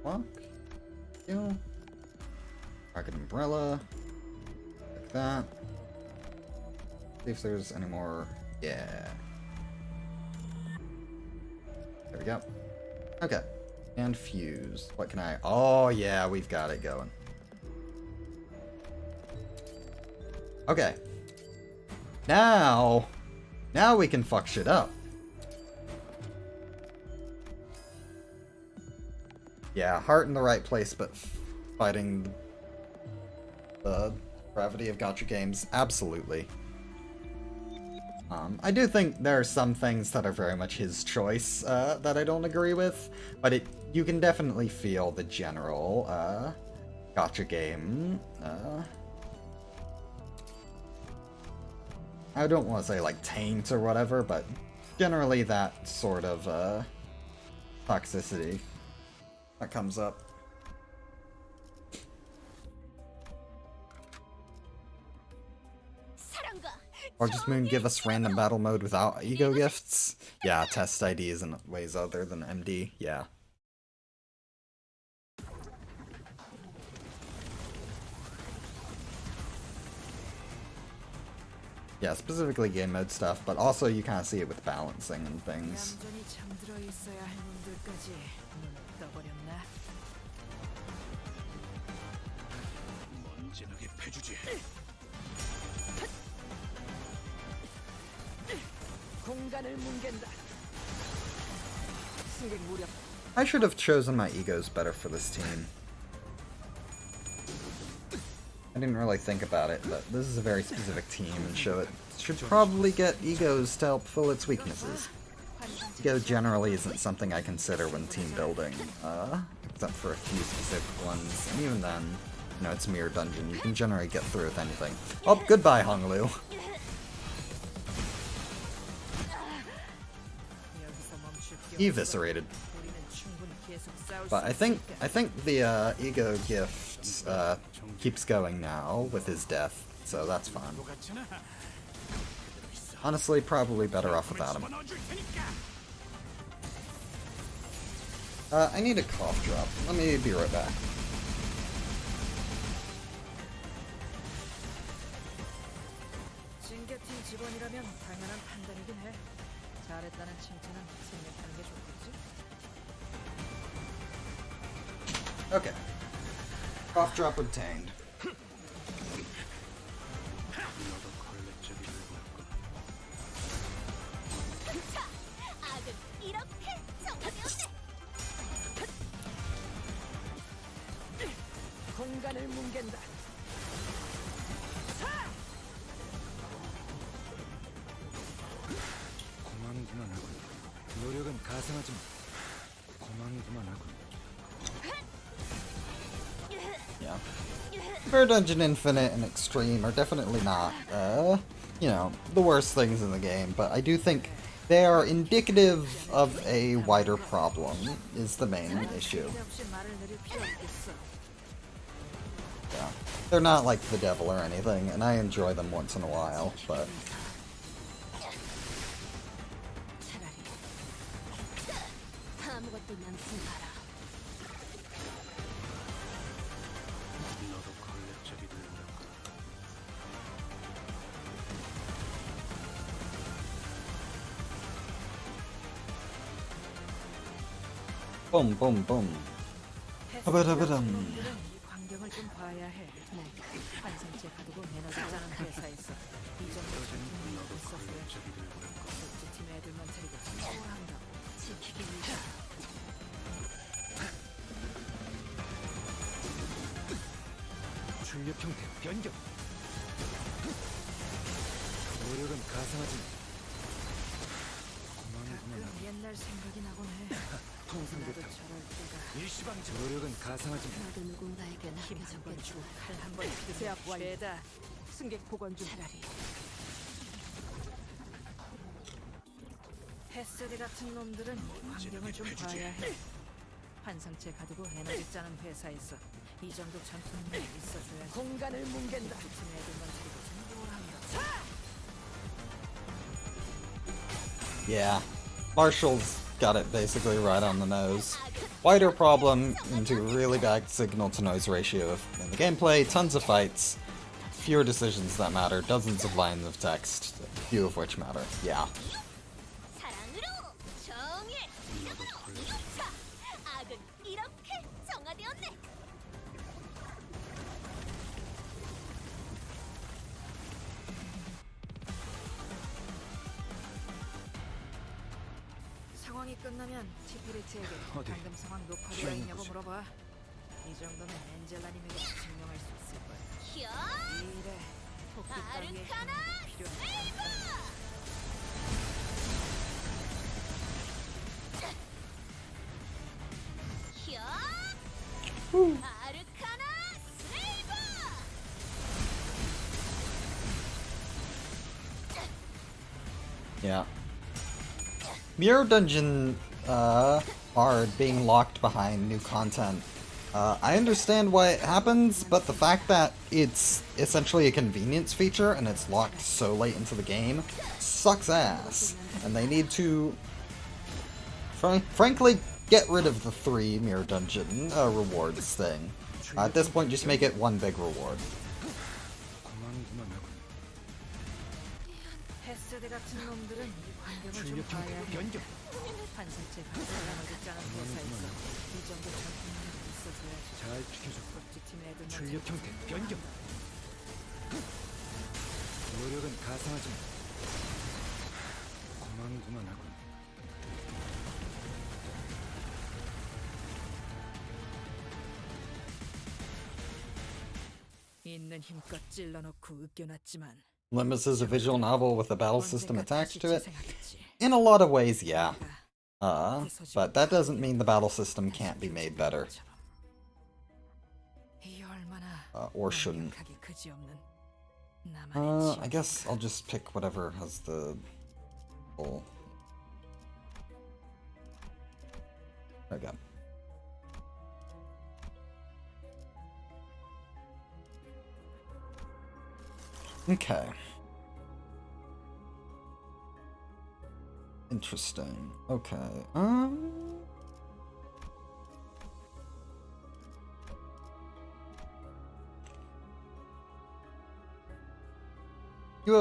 Lock. Kill. Rocket umbrella. Like that. See if there's any more. Yeah. There we go. Okay. And fuse. What can I... Oh, yeah, we've got it going. Okay. Now we can fuck shit up. Yeah, heart in the right place, but fighting the gravity of gacha games, absolutely. I do think there are some things that are very much his choice that I don't agree with, but you can definitely feel the general gacha game. I don't want to say like taint or whatever, but generally that sort of toxicity that comes up. Or just Moon give us random battle mode without ego gifts? Yeah, test IDs in ways other than MD, yeah. Yeah, specifically game mode stuff, but also you kind of see it with balancing and things. 얌전히 잠들어 있어야 할 놈들까지 눈을 떠버렸나? 먼지나게 패주지. 공간을 뭉갠다. 승객 무력. I should have chosen my egos better for this team. I didn't really think about it, but this is a very specific team and should probably get egos to help fill its weaknesses. Ego generally isn't something I consider when team building, except for a few specific ones, and even then, you know, it's Mirror Dungeon, you can generally get through with anything. Oh, goodbye, Honglu. eviscerated. But I think the ego gift keeps going now with his death, so that's fine. Honestly, probably better off without him. I need a cough drop. Let me be right back. 징계팀 직원이라면 당연한 판단이긴 해. 잘했다는 칭찬은 생략하는 게 좋겠지? Okay. Cough drop obtained. 너도 걸레제비를 볼까? 악은 이렇게 정하되었네. 공간을 뭉갠다. 고만고만하군. 노력은 가상하지만 고만고만하군. Yeah. Fair Dungeon Infinite and Extreme are definitely not, you know, the worst things in the game, but I do think they are indicative of a wider problem, is the main issue. Yeah. They're not like the devil or anything, and I enjoy them once in a while, but... 너도 걸레제비를 볼까? Boom, boom, boom. 하바라바람. 이 광경을 좀 봐야 해. 환상체 가두고 에너지 짜는 회사에서 이 정도 전투는 있었어야 팀 애들만 데리고 뭘 한다고 지키기 위해. 출력 형태 변경. 노력은 가상하지만 고만고만하군. 옛날 생각이 나곤 해. 통상도 나도 타고 저럴 때가 일시방지. 노력은 가상하지만 나도 누군가에게 힘한번 주고 칼 한번 제압 완료다. 승객 보건 중. 차라리 헤스디 같은 놈들은 환경을 좀 봐야 해. 환상체 가두고 에너지 짜는 회사에서 이 정도 전투는 있어줘야 공간을 뭉갠다. 팀 애들만 데리고 뭘 한다. Yeah. Marshall's got it basically right on the nose. Wider problem into really bad signal-to-noise ratio in the gameplay, tons of fights, fewer decisions that matter, dozens of lines of text, few of which matter. Yeah. 사랑으로 정의 이름으로 이루자. 악은 이렇게 정하되었네. 상황이 끝나면 티피리트에게 어디? 방금 상황 녹화되어 시험해 있냐고 보자. 물어봐. 이 정도면 엔젤라님에게 증명할 수 있을 거야. 히야! 이 일에 토끼 따위의 아르카나 힘이 필요해. 히야! 아르카나 슬레이버! Yeah. Mirror Dungeon Bard being locked behind new content. I understand why it happens, but the fact that it's essentially a convenience feature and it's locked so late into the game sucks ass. And they need to, frankly, get rid of the 3 Mirror Dungeon rewards thing. At this point, just make it one big reward. 고만고만하군. 헤스디 같은 놈들은 이 환경을 좀 출력 봐야 형태 해. 변경. 환상체 가두고 짜는 회사에서 이 정도 전투는 있어줘야지. 잘 지켜줘. 팀 애들만 출력 형태 변경. 노력은 가상하지만 고만고만하군. 있는 힘껏 찔러놓고 으깨놨지만 Limbus is a visual novel with a battle system 언젠가 attached 다시 to it. 재생하겠지. In a lot of ways, yeah. 내가 But that doesn't mean the battle system can't be made better. 이 얼마나 Or shouldn't. 완벽하기 그지없는 나만의 I guess I'll just pick whatever has the... Oh. There we go. Okay. Interesting. Okay. You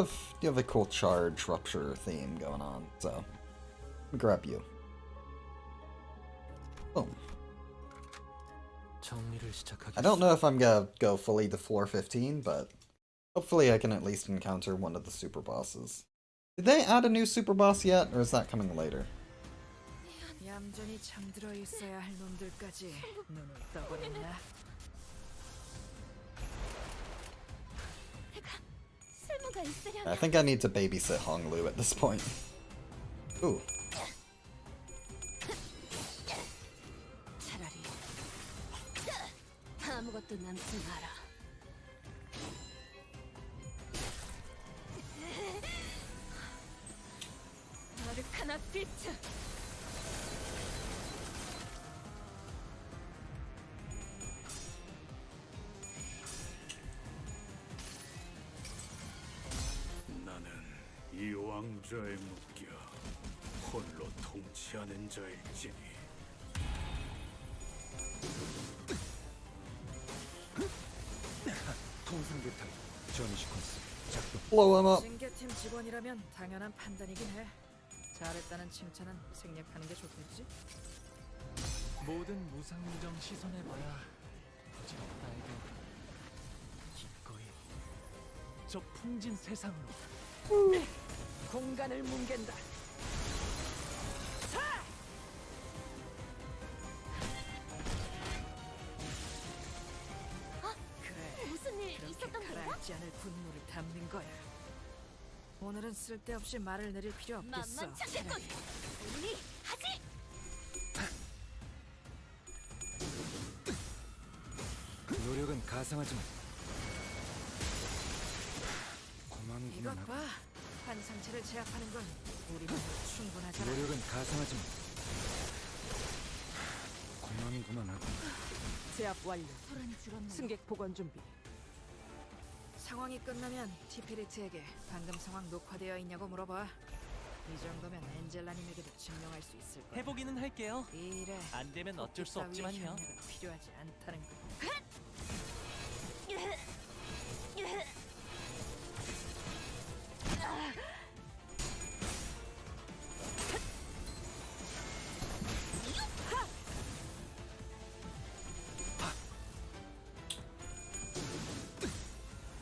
have a cool charge rupture theme going on, so let me grab you. Boom. I don't know if I'm gonna go fully to floor 15, but hopefully I can at least encounter one of the super bosses. Did they add a new super boss yet, or is that coming later? 얌전히 잠들어 있어야 할 놈들까지 눈을 떠버렸나? 쓸모가 있으려나? I think I need to babysit Honglu at this point. Ooh. 차라리 아무것도 남지 마라. 아르카나 비트. 나는 이 왕좌에 묶여 홀로 통치하는 자일지니. 통상계탕 전이 시퀀스 작동. Blow him up. 신개팀 직원이라면 당연한 판단이긴 해. 잘했다는 칭찬은 생략하는 게 좋겠지? 모든 무상무정 시선해봐야 부질없다 해도 기꺼이 저 풍진 세상으로 공간을 뭉갠다. 그래, 무슨 일 그렇게 있었던 거야? 가라앉지 않을 분노를 담는 거야. 오늘은 쓸데없이 말을 내릴 필요 없겠어. 만만찮겠군. 우리 하지. 노력은 가상하지만 고마운구만 이것 하고. 봐. 환상체를 제압하는 건 우리만으로 충분하잖아. 노력은 가상하지만 고마운구만 하고. 제압 완료. 소란이 줄었네요. 승객 복원 준비. 상황이 끝나면 티피리트에게 방금 상황 녹화되어 있냐고 물어봐. 이 정도면 엔젤라님에게도 증명할 수 있을 거야. 해보기는 할게요. 이래. 안 되면 어쩔 수 따위의 없지만요. 협력은 필요하지 않다는 거.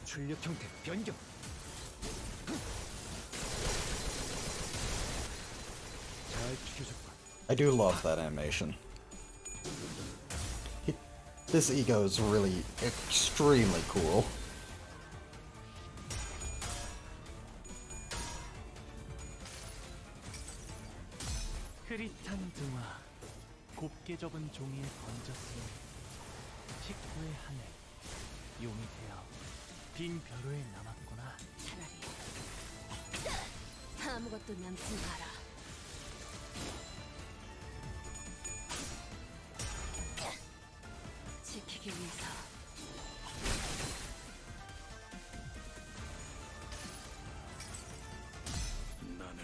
출력 형태 변경. 잘 지켜줬군. I do love that animation. This ego is really extremely cool. 흐릿한 등화, 곱게 접은 종이에 던졌으니 식구의 하늘, 용이 되어 빈 벼루에 남았구나. 차라리 아무것도 남지 마라. 지키기 위해서. 나는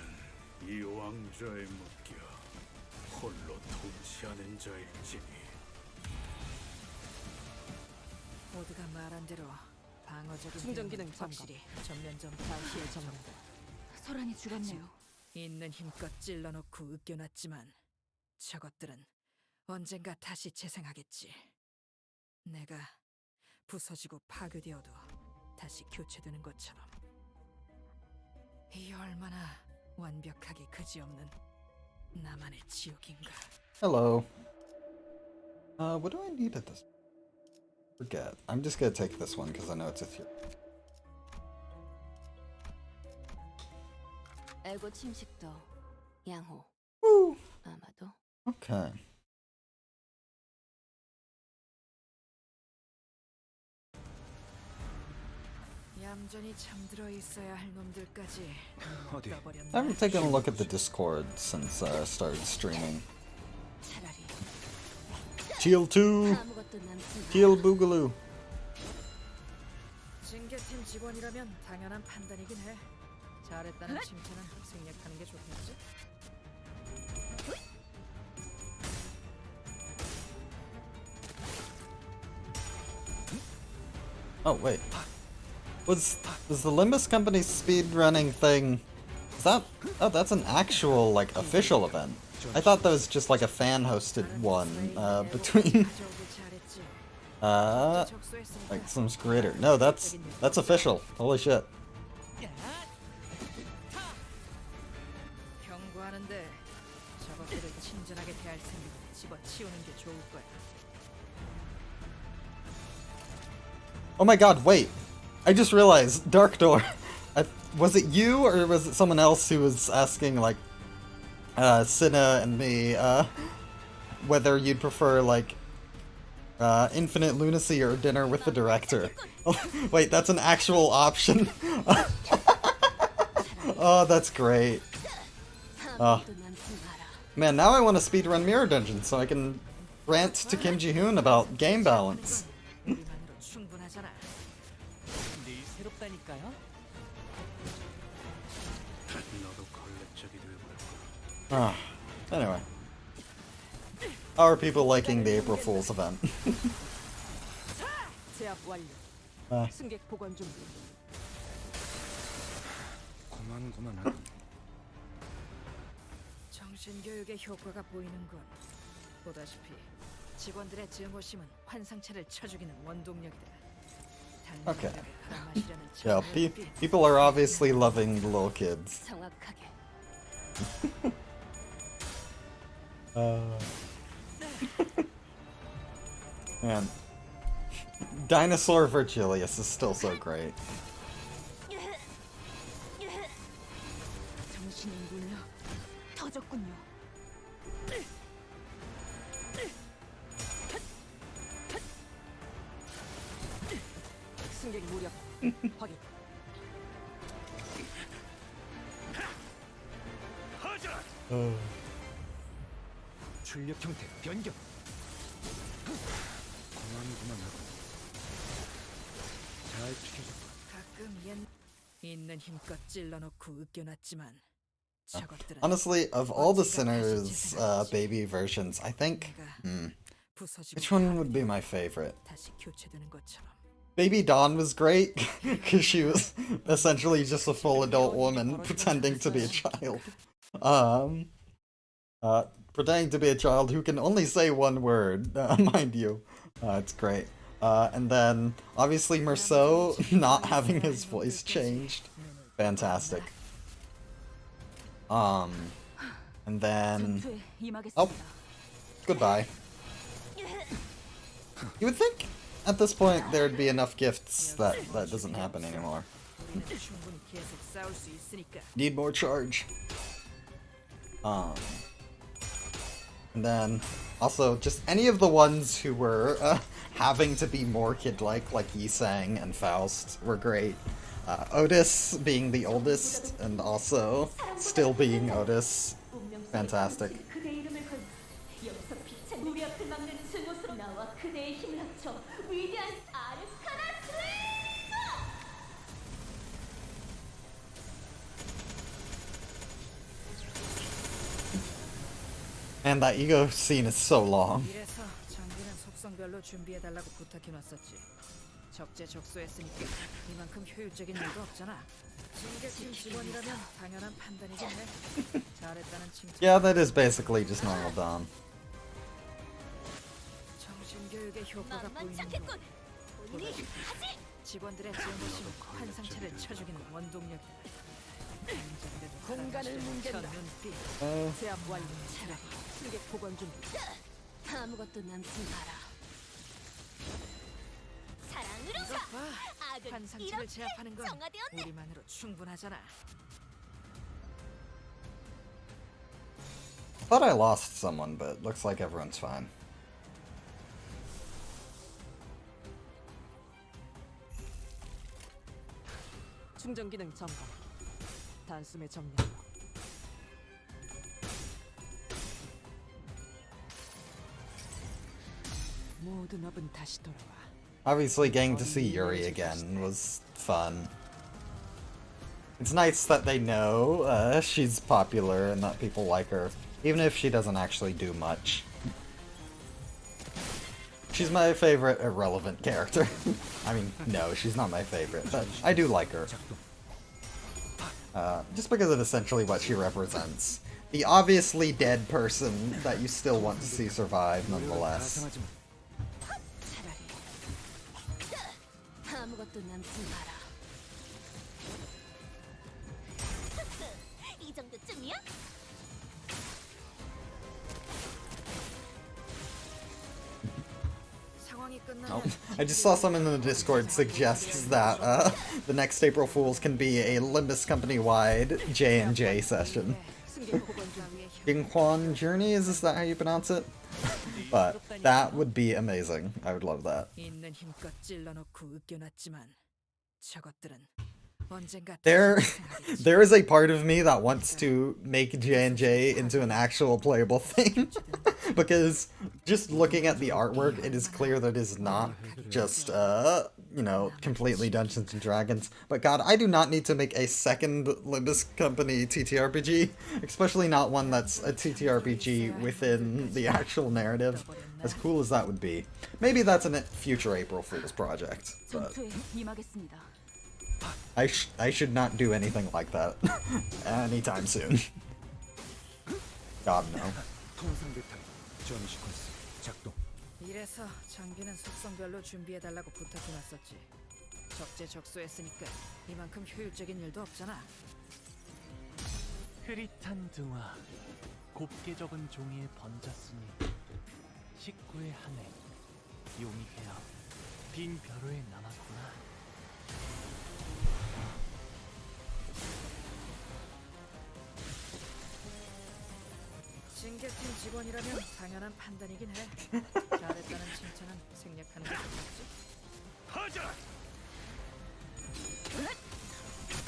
이 왕좌에 묶여 홀로 통치하는 자일지니. 모두가 말한 대로 방어적인 충전 기능 기능 확실히 전면전 다시의 정도. 소란이 줄었네요. 있는 힘껏 찔러놓고 으깨놨지만 저것들은 언젠가 다시 재생하겠지. 내가 부서지고 파괴되어도 다시 교체되는 것처럼. 이 얼마나 완벽하게 그지없는 나만의 지옥인가. Hello. What do I need at this? Forget. I'm just gonna take this one because I know it's a theory. 애고 침식도 양호. Woo! 아마도. Okay. 얌전히 잠들어 있어야 할 놈들까지 어디? I haven't taken a look at the Discord since I started streaming. 차라리 Teal 2. 아무것도 남지 Teal Boogaloo. 징계팀 직원이라면 당연한 판단이긴 해. 잘했다는 칭찬은 생략하는 게 좋겠지? Oh wait, was the Limbus company speed running thing? Is that? Oh, that's an actual like official event. I thought that was just like a fan hosted one between 가져오길 잘했지. like some creator. No, that's official. Holy shit. 경고하는데 저것들을 친절하게 대할 생각은 집어치우는 게 좋을 거야. Oh my god, wait. I just realized, Dark Door. Was it you or was it someone else who was asking, like, Cinna and me, whether you'd prefer, like, Infinite Lunacy or Dinner with the Director? Wait, that's an actual option? Oh, that's great. Man, now I want to speedrun Mirror Dungeon so I can rant to Kim Ji-hoon about game balance. 우리만으로 충분하잖아. 늘 새롭다니까요. 너도 걸레짝이 되어버렸고. Anyway. How are people liking the April Fool's event? 제압 완료. 아. 승객 보관 준비. 고만고만하군. 정신교육의 효과가 보이는군. 보다시피 직원들의 증오심은 환상체를 쳐죽이는 원동력이다. Okay. 단단하게 가라마시려는 Yeah, 정의의 빛. people are obviously loving the little kids. 정확하게 Man. Dinosaur Virgilius is still so great. 정신이 눌려 터졌군요. 승객 무력 확인. 출력 형태 변경. 고만고만하군. 잘 지켜줬군. 가끔 있는 힘껏 찔러놓고 으깨놨지만 저것들은 Honestly, of all the Sinners baby versions, I think... 부서지고 which one would be my favorite? 다시 교체되는 것처럼. Baby Dawn was great, because she was essentially just a full adult woman pretending to be a child. Pretending to be a child who can only say one word, mind you. It's great. And then, obviously Merceau, not having his voice changed. Fantastic. And then... 전투에 임하겠습니다. Oh, goodbye. You would think at this point there'd be enough gifts that doesn't happen anymore. 우리는 충분히 계속 싸울 수 있으니까. Need more charge. And then also just any of the ones who were having to be more kid-like, like Yi-Sang and Faust, were great. Otis being the oldest and also still being Otis, fantastic. 그대 이름을 걸 여기서 빛은 우리 앞을 막는 증오스러 나와 그대의 힘을 합쳐 위대한 아르카나 슬레이어! And that ego scene is so long. 이래서 장비는 속성별로 준비해달라고 부탁해놨었지. 적재적소했으니까 이만큼 효율적인 일도 없잖아. 징계팀 직원이라면 당연한 판단이긴 해. 잘했다는 칭찬. Yeah, that is basically just normal Dom. 정신교육의 효과가 보이는군. 직원들의 증오심은 환상체를 쳐죽이는 원동력이다. 공간을 뭉갠다. 눈빛. 제압 완료. 차라리 승객 보건 준비. 아무것도 남지 마라. 사랑으로 이것 봐. 환상체를 제압하는 건 우리만으로 충분하잖아. Thought I lost someone, but looks like everyone's fine. 충전 기능 점검. 단숨에 정리. 모든 업은 다시 돌아와. Obviously, getting to see Yuri again was fun. It's nice that they know she's popular and that people like her, even if she doesn't actually do much. She's my favorite irrelevant character. I mean, no, she's not my favorite, but I do like her. Just because of essentially what she represents. The obviously dead person that you still want to see survive, nonetheless. 아무것도 남지 마라. 이 정도쯤이야? Oh, I just saw someone in the Discord suggests that the next April Fools can be a Limbus company-wide J&J session. Yinghuan Journey, is that how you pronounce it? But that would be amazing. I would love that. There is a part of me that wants to make J&J into an actual playable thing. Because just looking at the artwork, it is clear that it is not just, you know, completely Dungeons and Dragons. But god, I do not need to make a second Limbus Company TTRPG. Especially not one that's a TTRPG within the actual narrative. As cool as that would be. Maybe that's a future April Fool's project. But I should not do anything like that anytime soon. God no. 이래서 장비는 속성별로 준비해달라고 부탁해놨었지. 적재적소했으니까 이만큼 효율적인 일도 없잖아. 흐릿한 등화, 곱게 적은 종이에 번졌으니 식구의 한해, 용이 되어 빈 벼루에 남았구나. 징계팀 직원이라면 당연한 판단이긴 해. 잘했다는 칭찬은 생략하는 게 좋겠지. 하자!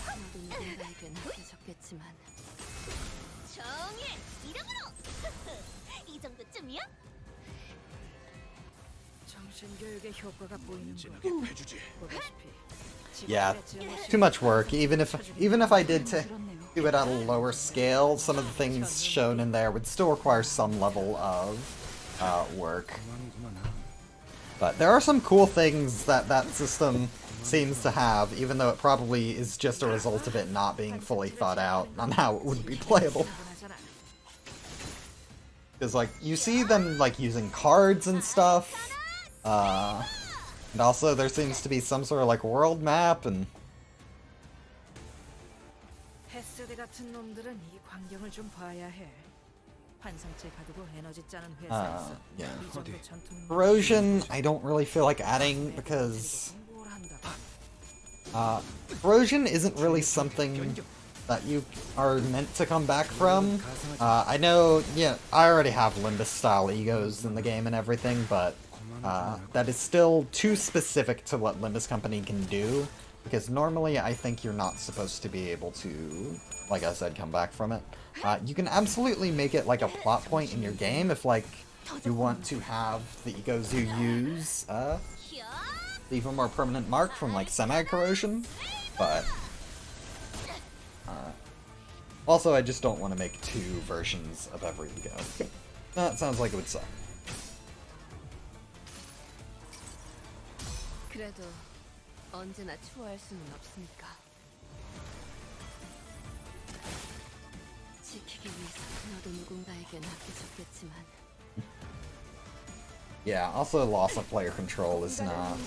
나도 누군가에겐 약해졌겠지만 정의 이름으로! 이 정도쯤이야? 정신교육의 효과가 보이는 거. 보다시피 Yeah, too much work. Even if I did do it at a lower scale, some of the things shown in there would still require some level of work. But there are some cool things that that system seems to have, even though it probably is just a result of it not being fully thought out on how it would be playable. Because, like, you see them, like, using cards and stuff, and also there seems to be some sort of, like, world map, and... 헤세대 같은 놈들은 이 광경을 좀 봐야 해. 환상체 가두고 에너지 짜는 회사에서 yeah. 이 정도 전투는 Corrosion, I don't really feel like adding, because... corrosion isn't really something that you are meant to come back from. I know, yeah, I already have Limbus-style egos in the game and everything, but that is still too specific to what Limbus Company can do, because normally I think you're not supposed to be able to, like I said, come back from it. You can absolutely make it like a plot point in your game if, like, you want to have the egos you use leave a more permanent mark from, like, semi-corrosion, but... also, I just don't want to make two versions of every ego. That sounds like it would suck. 그래도 언제나 추월할 수는 없으니까. 지키기 위해서 너도 누군가에겐 약해졌겠지만. Yeah, also loss of player control is not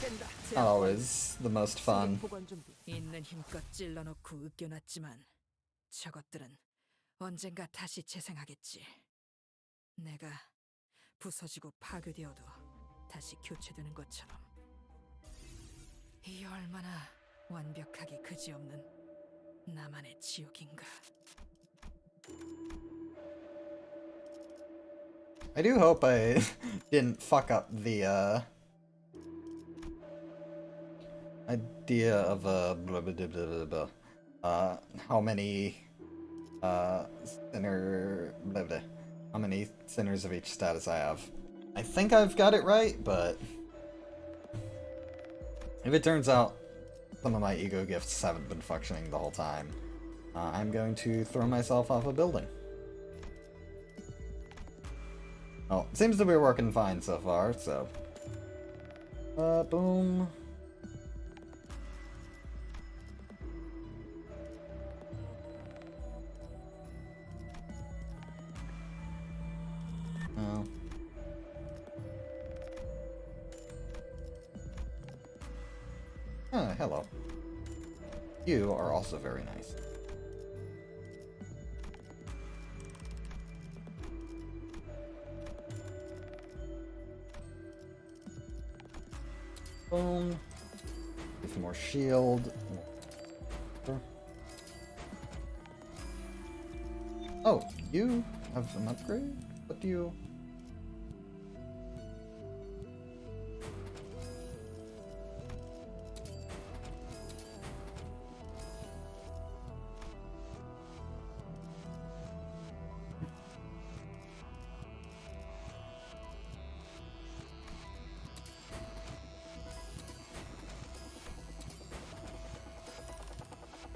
always the most fun. 있는 힘껏 찔러놓고 으깨놨지만 저것들은 언젠가 다시 재생하겠지. 내가 부서지고 파괴되어도 다시 교체되는 것처럼. 이 얼마나 완벽하기 그지없는 나만의 지옥인가. I do hope I didn't fuck up the idea of blah, blah, blah, blah, blah, how many how many sinners of each status I have. I think I've got it right, but if it turns out some of my ego gifts haven't been functioning the whole time, I'm going to throw myself off a building. Well, it seems to be working fine so far, so... boom. Oh. Hello. You are also very nice. Boom. Get some more shield. Oh, you have an upgrade? What do you...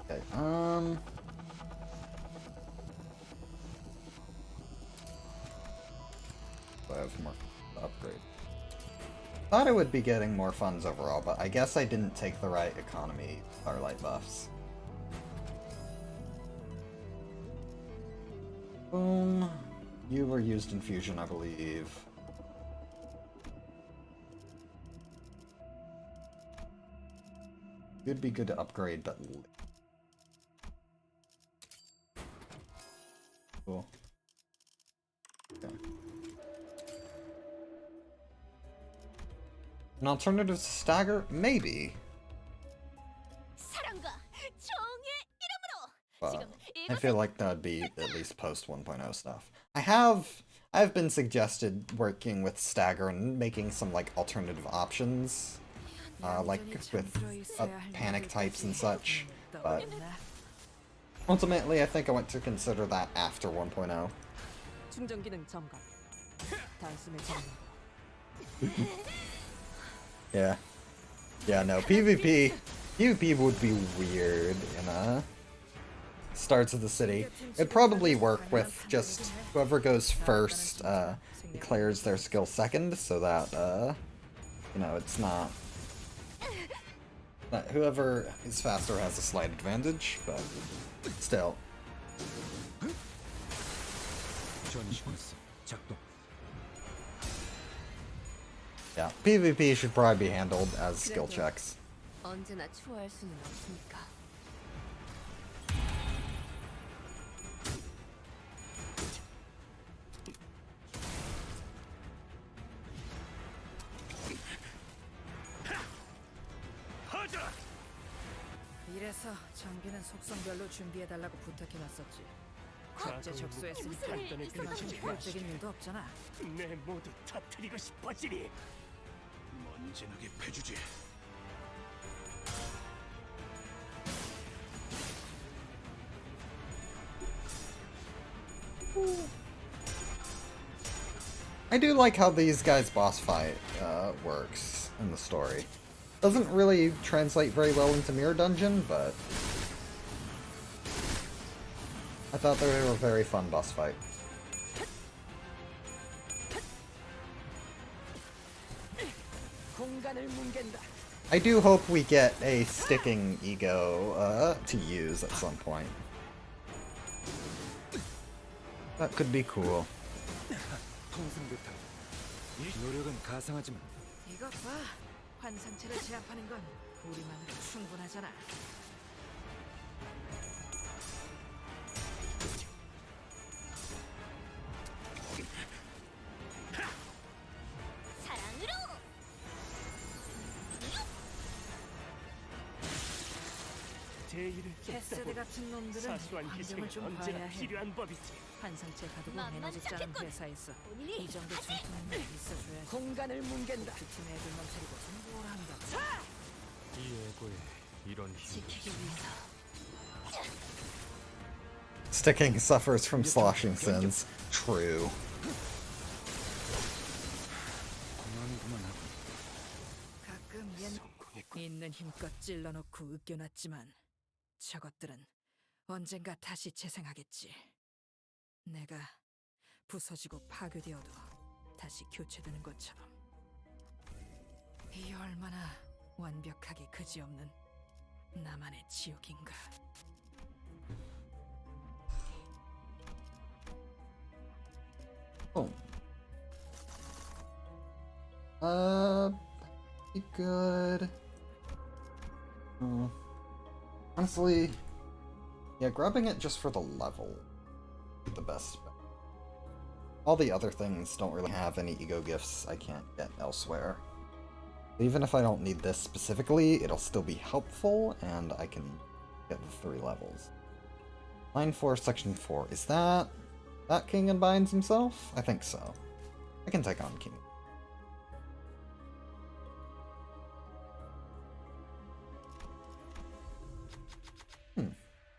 Okay, I have more upgrade. Thought I would be getting more funds overall, but I guess I didn't take the right economy Starlight buffs. Boom. You were used in Fusion, I believe. It'd be good to upgrade, but... Cool. Okay. An alternative to stagger? Maybe. But I feel like that'd be at least post 1.0 stuff. I've been suggested working with stagger and making some like alternative options. Like with panic types and such, but ultimately I think I want to consider that after 1.0. Yeah. Yeah, no, PvP would be weird in Starts of the City. It'd probably work with just whoever goes first declares their skill second, so that, you know, it's not... whoever is faster has a slight advantage, but still. Yeah, PvP should probably be handled as skill checks. 이래서 전기는 속성별로 준비해달라고 부탁해놨었지. 국제 적소했으니까 그만큼 효율적인 일도 없잖아. 내 모두 터뜨리고 싶어지니 먼지나게 패주지. I do like how these guys' boss fight works in the story. Doesn't really translate very well into Mirror Dungeon, but I thought they were a very fun boss fight. I do hope we get a sticking ego to use at some point. That could be cool. 이것 봐. 환상체를 제압하는 건 우리만으로 충분하잖아. 헤세드 같은 놈들은 환경을 좀 봐야 해. 환상체 가두고 에너지 짜는 회사에서 이 정도 전투는 있어줘야지. 공간을 뭉갠다. 그 팀 애들만 데리고 뭘 한다. 이 에고에 이런 힘이 Sticking suffers from sloshing sins. True. 찔러놓고 으깨놨지만 저것들은 언젠가 다시 재생하겠지. 내가 부서지고 파괴되어도 다시 교체되는 것처럼. 이 얼마나 완벽하게 그지없는 나만의 지옥인가. Oh. Be good. Honestly, yeah, grabbing it just for the level would be the best bet. All the other things don't really have any ego gifts I can't get elsewhere. Even if I don't need this specifically, it'll still be helpful, and I can get the 3 levels. Line 4, Section 4. Is that King and binds himself? I think so. I can take on King.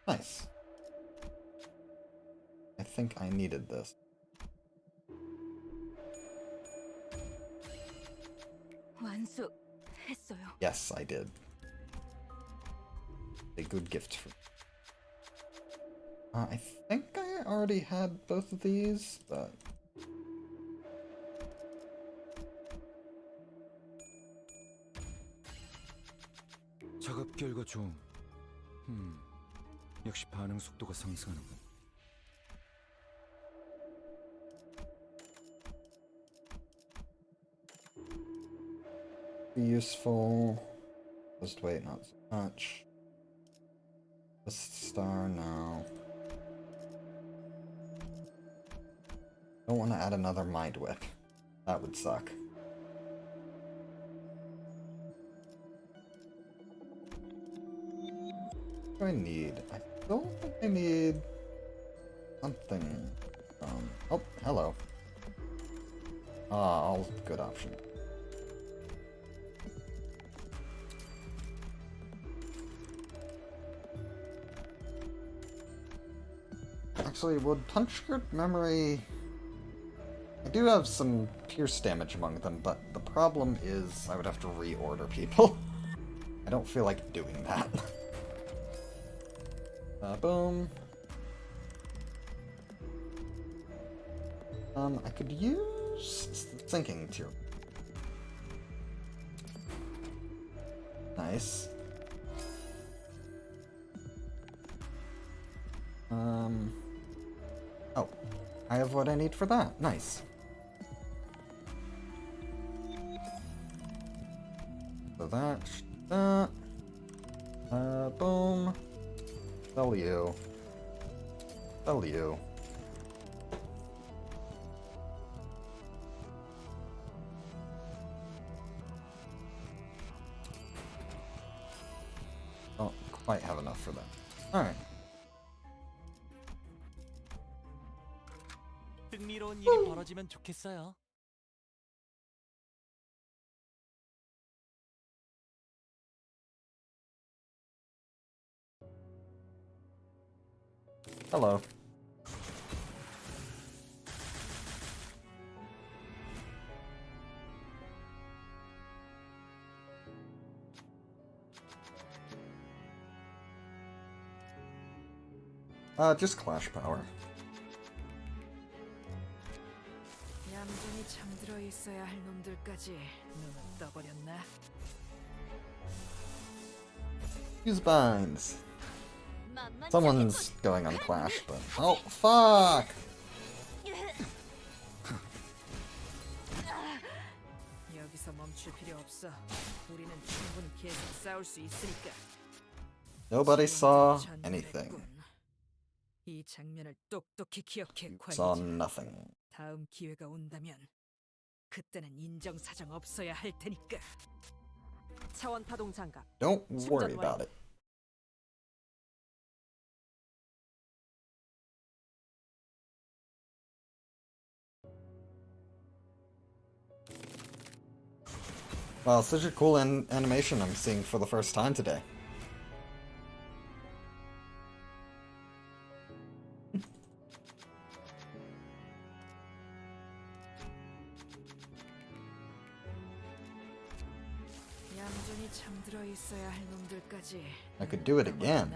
Nice. I think I needed this. 완수했어요. Yes, I did. A good gift for me. I think I already had both of these, but... 작업 결과 좀... 역시 반응 속도가 상승하는군. Be useful. Just wait, not so much. Just star now. Don't want to add another mind whip. That would suck. What do I need? I don't think I need something. Oh, hello. All good option. Actually, would Punchcard Memory... I do have some pierce damage among them, but the problem is I would have to reorder people. I don't feel like doing that. Boom. I could use Sinking Tier. Nice. Oh, I have what I need for that. Nice. So that, boom. Sell you. Sell you. Don't quite have enough for that. Alright. 흥미로운 일이 벌어지면 좋겠어요. Hello. Just Clash Power. 얌전히 잠들어 있어야 할 놈들까지 눈을 떠버렸나? Use binds. Someone's going on Clash, but... Oh, fuck! 여기서 멈출 필요 없어. 우리는 충분히 계속 싸울 수 있으니까. Nobody saw anything. 이 장면을 똑똑히 기억해, Saw 관리자. nothing. 다음 기회가 온다면 그때는 인정사정 없어야 할 테니까. 차원 파동 장갑. Don't worry about it. Wow, such a cool animation I'm seeing for the first time today. 얌전히 멍하니 잠들어 있어야 할 놈들까지. I could do it again.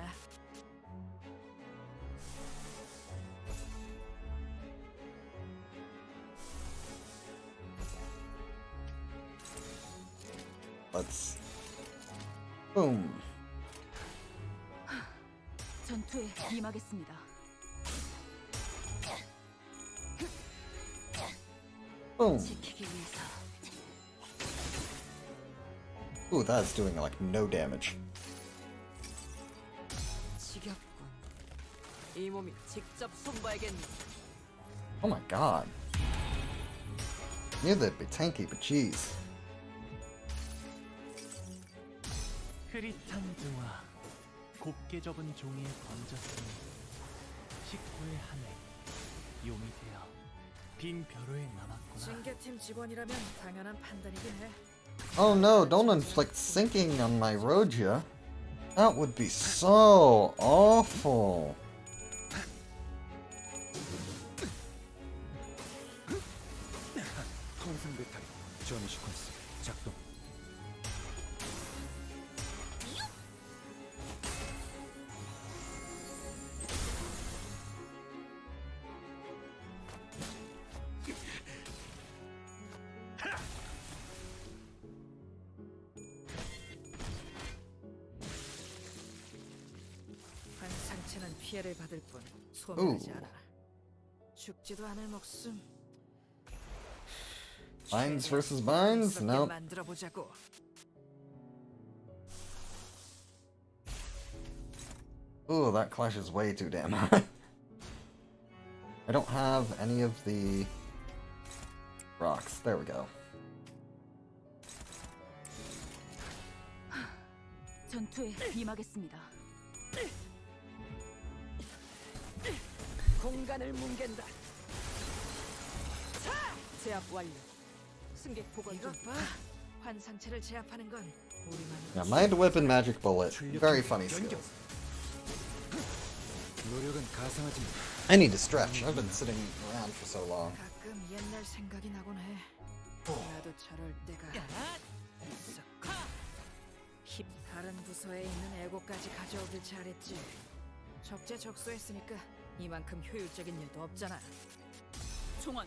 Let's boom. 전투에 임하겠습니다. Boom. 지키기 위해서. Ooh, that's doing like no damage. 지겹군. 이 몸이 직접 손봐야겠네. Oh my god. Knew that'd be tanky, but jeez. 흐릿한 등화, 곱게 접은 종이에 번졌으니 식구의 하늘, 용이 되어 빈 벼로에 남았구나. 징계팀 직원이라면 당연한 판단이긴 해. Oh no, don't inflict sinking on my Roja. That would be so awful. 통상 배터리 전위 시퀀스 작동. 한 상체는 피해를 받을 뿐 소멸하지 오. 않아. 죽지도 않을 목숨. Binds versus binds? Nope. 만들어 보자고. Ooh, that clash is way too damn high. I don't have any of the rocks. There we go. 전투에 임하겠습니다. 공간을 뭉갠다. 제압 완료. 승객 보건 좀 봐. 환상체를 제압하는 건 우리만. Yeah, Mind Whip and Magic Bullet. Very funny skills. 노력은 가상하지만 I need to stretch. I've been sitting around for so long. 가끔 옛날 생각이 나곤 해. 나도 저럴 때가 있었고. 힙 다른 부서에 있는 애고까지 가져오길 잘했지. 적재적소했으니까 이만큼 효율적인 일도 없잖아. 총원,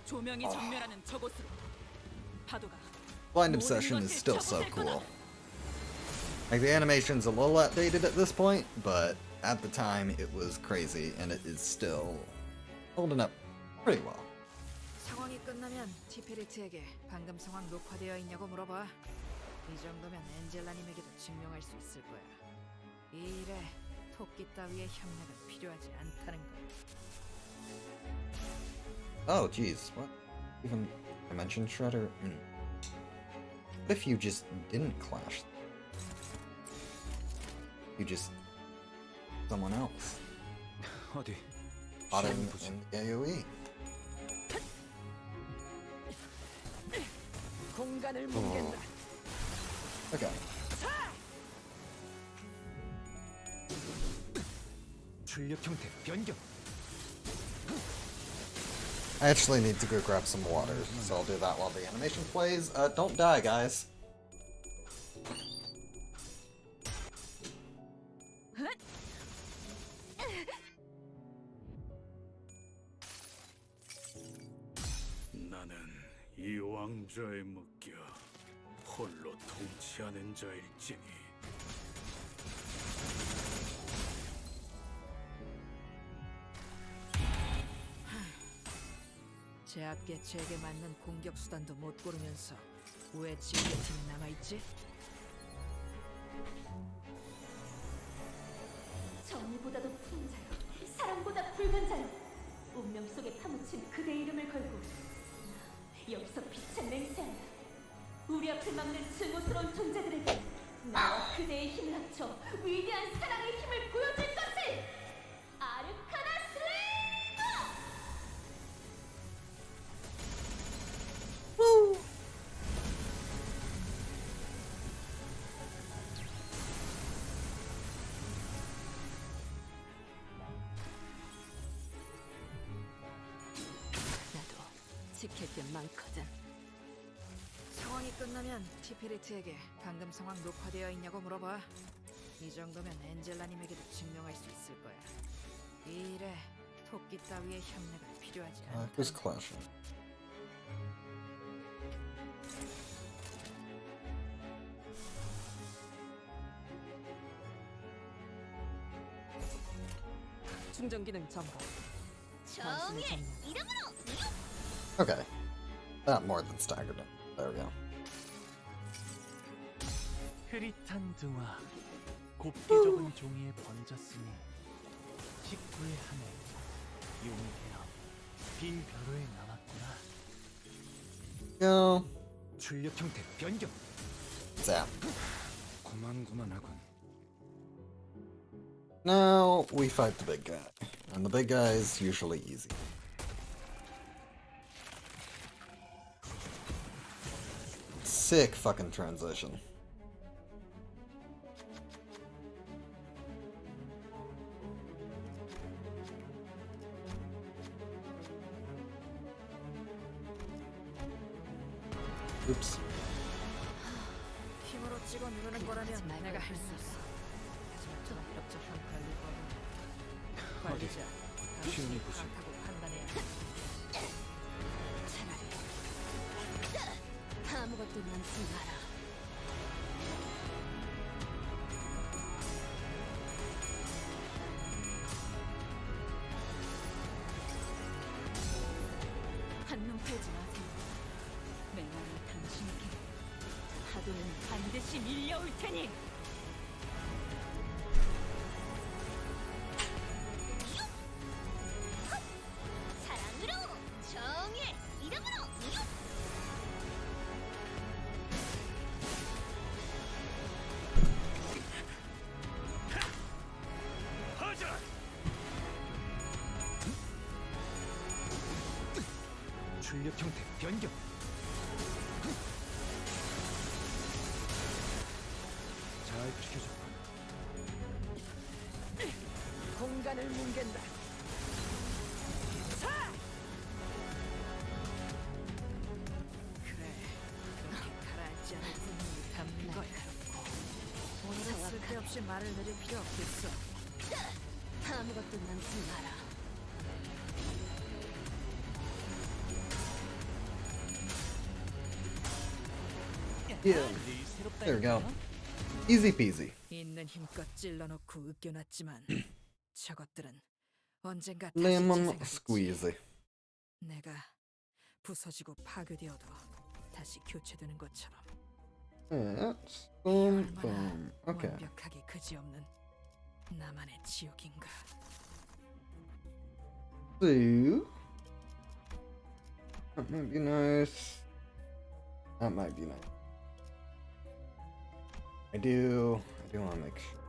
조명이 전멸하는 저곳으로. 파도가 Blind Obsession is still so cool. Like, the animation's a little outdated at this point, but at the time it was crazy, and it is still holding up pretty well. 상황이 끝나면 티페리트에게 방금 상황 녹화되어 있냐고 물어봐. 이 정도면 엔젤라님에게도 증명할 수 있을 거야. 이 일에 토끼 따위의 협력은 필요하지 않다는 거. Oh, jeez. What? Even Dimension Shredder? What if you just didn't clash? You just... someone else. 어디? Bought him 시험 보지. in the AoE. 공간을 뭉갠다. Okay. 출력 형태 변경. I actually need to go grab some water, so I'll do that while the animation plays. Don't die, guys. 나는 이 왕좌에 묶여 홀로 통치하는 자일지니. 제압 개체에게 맞는 공격 수단도 못 고르면서 왜 징계팀이 남아있지? 정의보다도 푸른 자요, 사랑보다 붉은 자요, 운명 속에 파묻힌 그대 이름을 걸고 여기서 빛의 맹세한다. 우리 앞을 막는 증오스러운 존재들에게 나와 그대의 힘을 합쳐 위대한 사랑의 힘을 보여줄 것을! 아르카나 슬레이어! 나도 지킬 게 많거든. 상황이 상황이 끝나면 티페리트에게 감금 상황 녹화되어 있냐고 물어봐. 이 정도면 엔젤라님에게도 증명할 수 있을 거야. 이 일에 토끼 따위의 협력은 필요하지 않다. Who's clashing? 충전 기능 점검. 정의 이름으로 Okay. That more than staggered it. There we go. 흐릿한 등화 곱게 접은 종이에 번졌으니 식구의 하늘 용이 되어 빈 벼로에 남았구나. Go. 출력 형태 변경. Zap. 구만구만하군. Now we fight the big guy. And the big guy is usually easy. Sick fucking transition. Oops. 힘으로 찍어 누르는 거라면 내가 할 수 있어. 하지만 전력적 평가를 거는 관리자. 힘이 부족. 하고 판단해야 해. 차라리 아무것도 남지 마라. 한눈 팔지 마세요. 맹활한 당신에게 파도는 반드시 밀려올 테니. 사랑으로 정의 이름으로 하자. 출력 형태 변경. 잘 지켜줬군. 공간을 뭉갠다. 그래, 그렇게 가라앉지 않을 분을 담는 거야. 오늘은 쓸데없이 말을 내릴 필요 없겠어. 아무것도 남지 마라. Yeah. There we go. Easy peasy. 있는 힘껏 찔러놓고 으깨놨지만 저것들은 언젠가 다시 Lemon 재생하겠지. squeezy. 내가 부서지고 파괴되어도 다시 교체되는 것처럼 Yes. 이 Boom, 얼마나 boom. Okay. 완벽하게 그지없는 나만의 지옥인가. So that might be nice. That might be nice. I do want to make sure.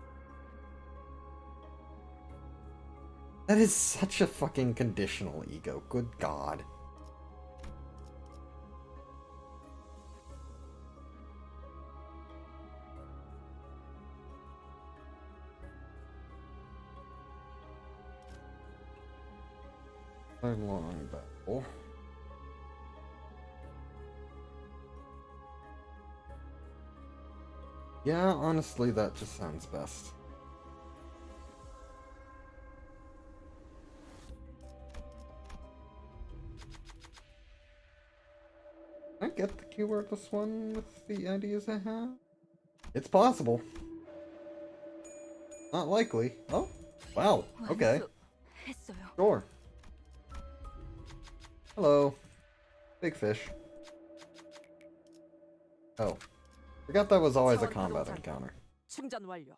That is such a fucking conditional ego. Good God. A long battle. Yeah, honestly, that just sounds best. I get the keywordless one with the ideas I have. It's possible. Not likely. Oh, wow. Okay. 했어요. Sure. Hello. Big fish. Oh. Forgot that was always a combat encounter. 충전 완료.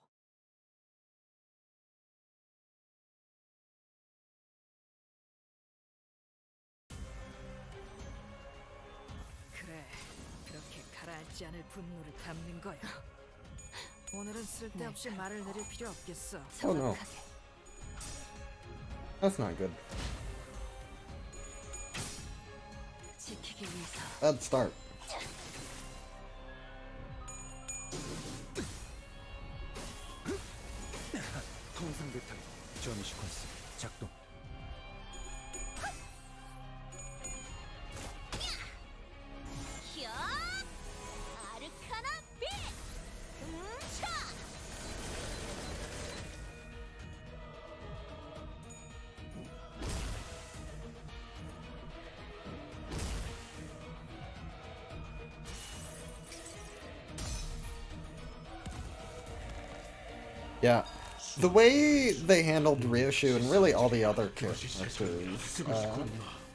그래, 그렇게 가라앉지 않을 분노를 담는 거야. 오늘은 쓸데없이 말을 내릴 필요 없겠어. Oh no. That's not good. 지키기 위해서. Bad start. 통상 배터리 전위 시퀀스 작동. Yeah, the way they handled Ryoshu and really all the other characters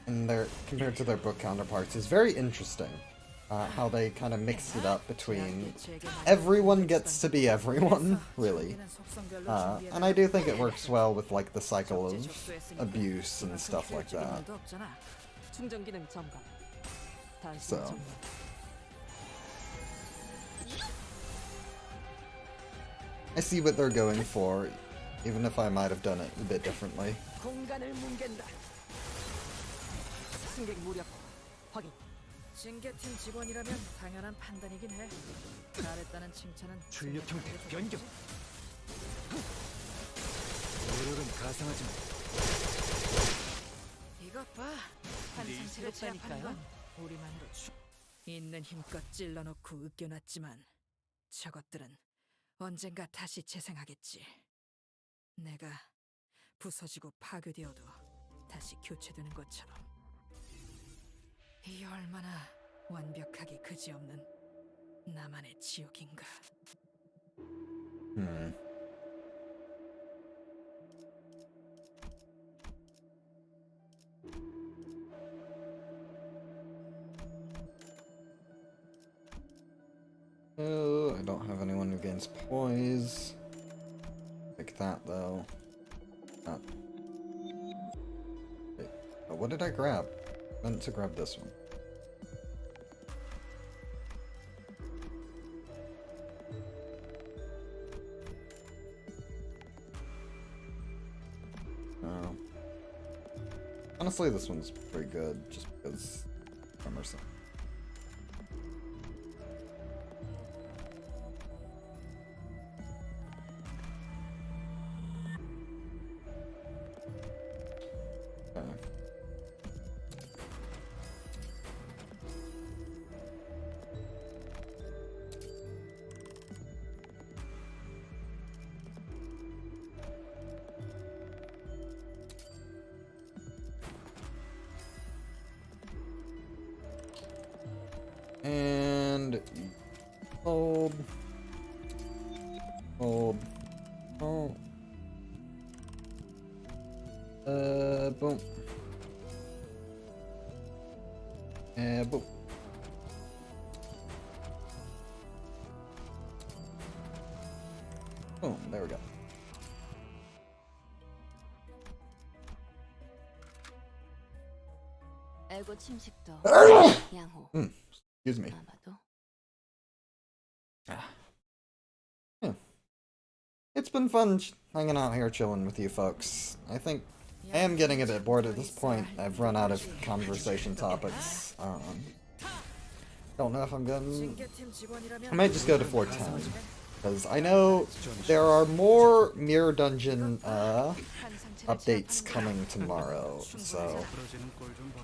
in their compared to their book counterparts is very interesting. How they kind of mixed it up between everyone gets to be everyone, really. And I do think it works well with like the cycle of abuse and stuff like that. So. I see what they're going for, even if I might have done it a bit differently. 징계팀 직원이라면 당연한 판단이긴 해. 잘했다는 칭찬은 출력 형태 변경. 노력은 가상하지만 이것 봐. 한 상태를 제압하는 건 우리만으로 있는 힘껏 찔러놓고 으깨놨지만 저것들은 언젠가 다시 재생하겠지. 내가 부서지고 파괴되어도 다시 교체되는 것처럼. 이 얼마나 완벽하게 그지없는 나만의 지옥인가. Oh, I don't have anyone who gains poise. Like that though. Wait, oh, what did I grab? I meant to grab this one. Oh. Honestly, this one's pretty good, just because Emerson. And hold. Boom. And boom. Boom, there we go. Excuse me. Yeah. It's been fun hanging out here chilling with you folks. I think I am getting a bit bored at this point. I've run out of conversation topics. Don't know if I'm going to... I might just go to 410. Because I know there are more Mirror Dungeon updates coming tomorrow. So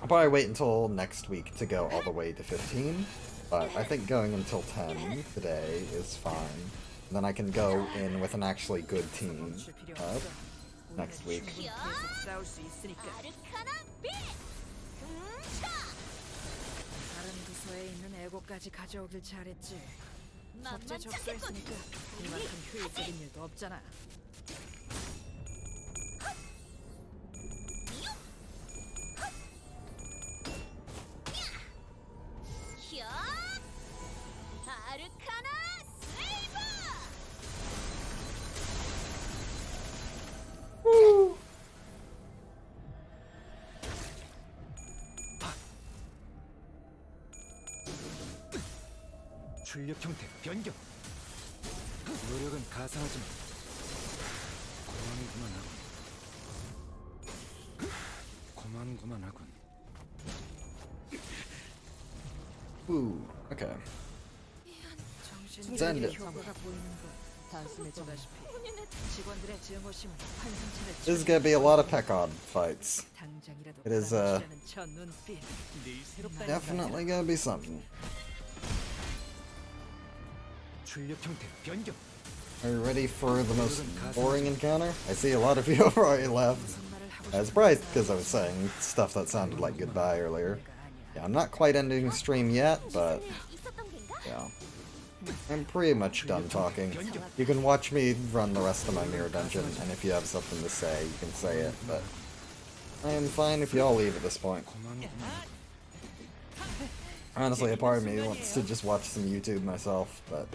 I'll probably wait until next week to go all the way to 15. But I think going until 10 today is fine. And then I can go in with an actually good team next week. 적재 접수했으니까 이만큼 효율적인 일도 없잖아. 출력 형태 변경. 노력은 가상하지만 고만고만하군. Ooh, okay. Let's end it. This is gonna be a lot of Pekon fights. It is definitely gonna be something. Are you ready for the most boring encounter? I see a lot of you have already left. I was surprised because I was saying stuff that sounded like goodbye earlier. Yeah, I'm not quite ending the stream yet, but yeah. I'm pretty much done talking. You can watch me run the rest of my mirror dungeon, and if you have something to say, you can say it, but I am fine if y'all leave at this point. Honestly, a part of me wants to just watch some YouTube myself, but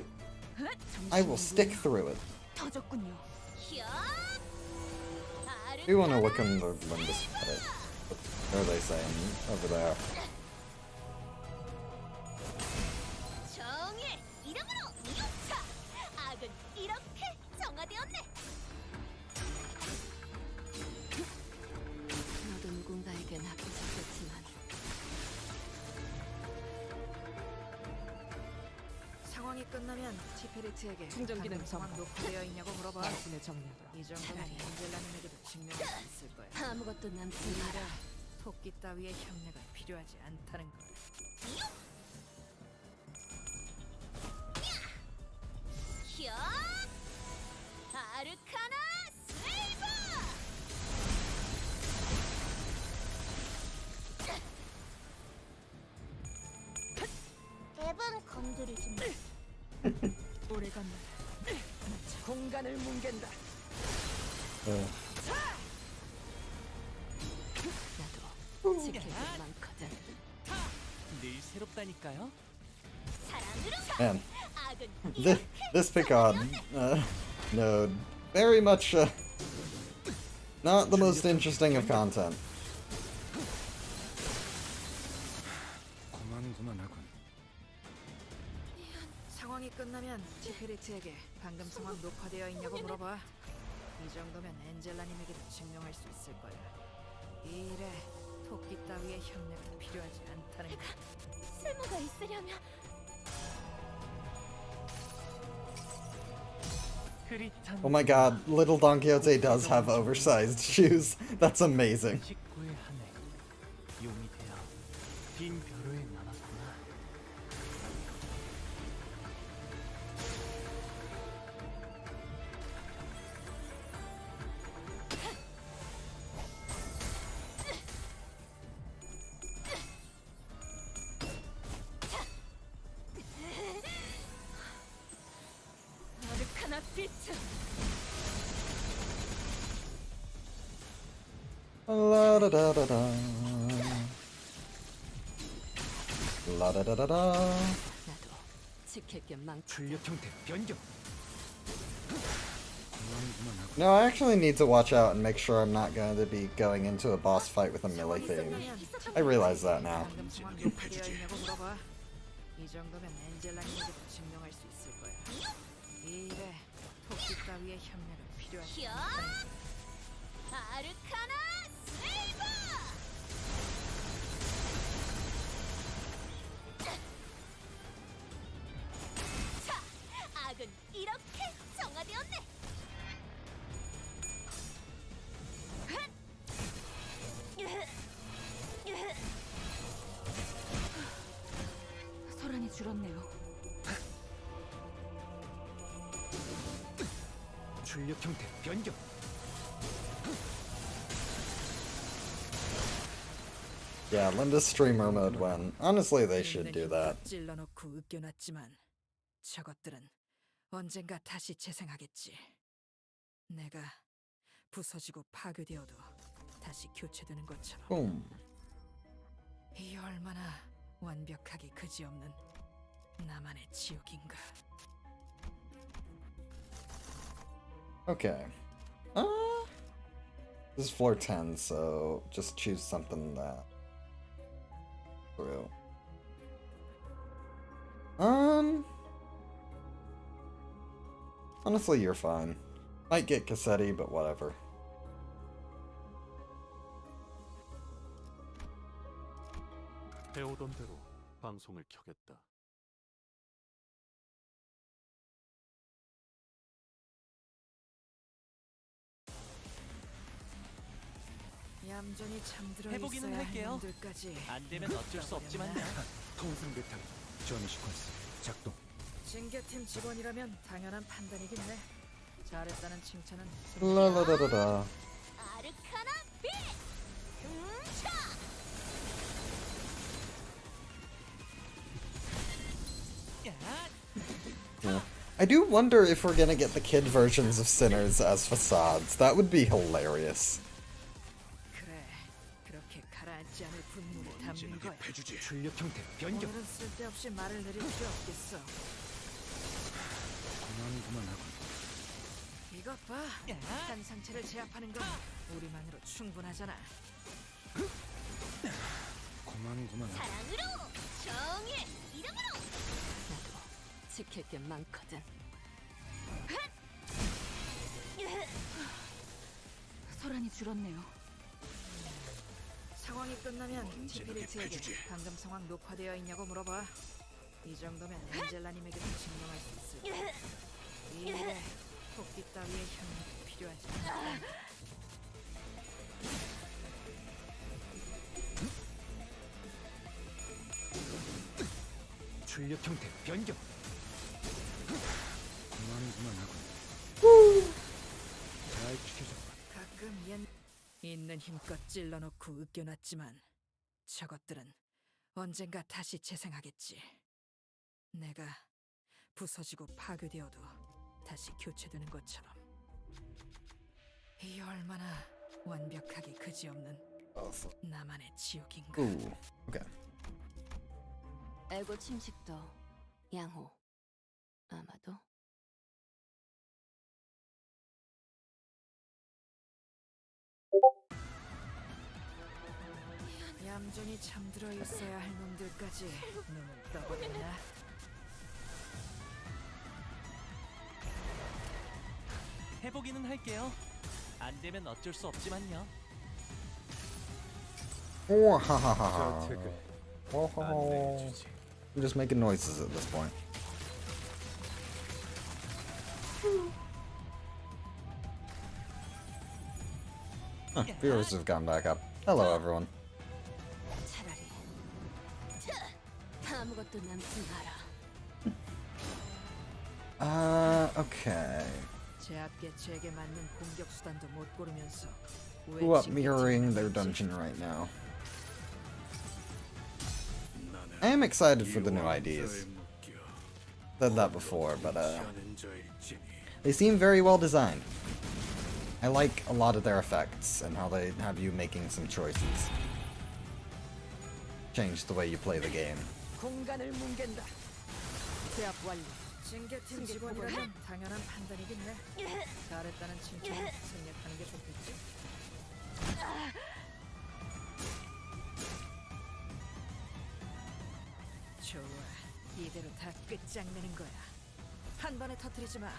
I will stick through it. 터졌군요. You want to look in the Limbus Reddit. What are they saying over there? 정의 이름으로 이용차. 악은 이렇게 정화되었네. 너도 누군가에게 낚였었겠지만 상황이 끝나면 티페리트에게 충전 기능 방금 상황 점검. 녹화되어 있냐고 물어봐. 당신의 정리하도록. 이 정도면 엔젤라님에게도 증명할 수 있을 거야. 아무것도 남지 아니라 마라. 토끼 따위의 협력은 필요하지 않다는 걸. 히어! 아르카나 슬레이버! 앱은 건드리지 마. 오래간만에 공간을 뭉갠다. 나도 지킬 게 많거든. 늘 새롭다니까요. 사랑으로 사! Man, 악은 this Picard node, very much not the most interesting of content. 고만고만하군. 상황이 끝나면 티페리트에게 방금 상황 녹화되어 있냐고 물어봐. 이 정도면 엔젤라님에게도 증명할 수 있을 거야. 이 일에 토끼 따위의 협력은 필요하지 않다는 걸. 쓸모가 있으려면 흐릿한 Oh my god, little Don Quixote does have oversized shoes. That's amazing. 식구의 한해 용이 되어 빈 벼로에 남았구나. 아르카나 필트! La da da da da. La da da da da. 나도 지킬 게 많고. 출력 형태 변경. 고만고만하군. No, I actually need to watch out and make sure I'm not going to be going into a boss fight with a melee theme. I realize that now. 방금 상황 녹화되어 있냐고 물어봐. 이 정도면 엔젤라님에게도 증명할 수 있을 거야. 이 일에 토끼 따위의 협력은 필요하지 히어! 않다는 걸. 아르카나 슬레이버! 자, 악은 이렇게 정화되었네. 소란이 줄었네요. 출력 형태 변경. Yeah, Limbus streamer mode when. Honestly, they should do that. 찔러놓고 으깨놨지만 저것들은 언젠가 다시 재생하겠지. 내가 부서지고 파괴되어도 다시 교체되는 것처럼. Boom. 이 얼마나 완벽하기 그지없는 나만의 지옥인가. Okay. This is floor 10, so just choose something that. Through. Honestly, you're fine. Might get Cassetti, but whatever. 배우던 대로 방송을 켜겠다. 얌전히 잠들어 해보기는 있어야 할게요. 하는 놈들까지. 안 되면 어쩔 수 없지만요. 통신 배터리 전위 시퀀스 작동. 징계팀 직원이라면 당연한 판단이겠네. 잘했다는 칭찬은 La la da da da. 아르카나 빛! 차! 야! I do wonder if we're gonna get the kid versions of Sinners as facades. That would be hilarious. 그래, 그렇게 가라앉지 않을 분노를 담는 거야. 출력 형태 변경. 오늘은 쓸데없이 말을 내릴 필요 없겠어. 그만하고. 이것 봐, 한 상체를 제압하는 건 우리만으로 충분하잖아. 그만하고. 사랑으로 정의의 이름으로. 지킬 게 많거든. 소란이 줄었네요. 상황이 끝나면 티피리트에게 방금 상황 녹화되어 있냐고 물어봐. 이 정도면 엔젤라님에게도 증명할 수 있을 거야. 이 일에 토끼 따위의 협력이 필요하지 않아. 출력 형태 변경. 그만하고. 잘 지켜줘. 가끔 있는 힘껏 찔러놓고 으깨놨지만 저것들은 언젠가 다시 재생하겠지. 내가 부서지고 파괴되어도 다시 교체되는 것처럼. 이 얼마나 완벽하게 그지없는 나만의 지옥인가. Ooh. Okay. 에고 침식도 양호. 아마도. 얌전히 잠들어 있어야 할 놈들까지 눈을 떠버렸나? 해보기는 할게요. 안 되면 어쩔 수 없지만요. Oh, ha ha ha ha. 저택을 Oh, ho, ho. 안내해주지. I'm just making noises at this point. Huh, viewers have gone back up. Hello, everyone. 차라리 아무것도 남지 마라. Okay. 제압 개체에게 맞는 공격 수단도 못 고르면서 Who up mirroring their dungeon right now? I am excited for the new ideas. Said that before, but they seem very well designed. I like a lot of their effects and how they have you making some choices. Change the way you play the game. 공간을 뭉갠다. 제압 완료. 징계팀 직원이라면 당연한 판단이겠네. 잘했다는 칭찬 생략하는 게 좋겠지. 좋아, 이대로 다 끝장내는 거야. 한 번에 터뜨리지 마.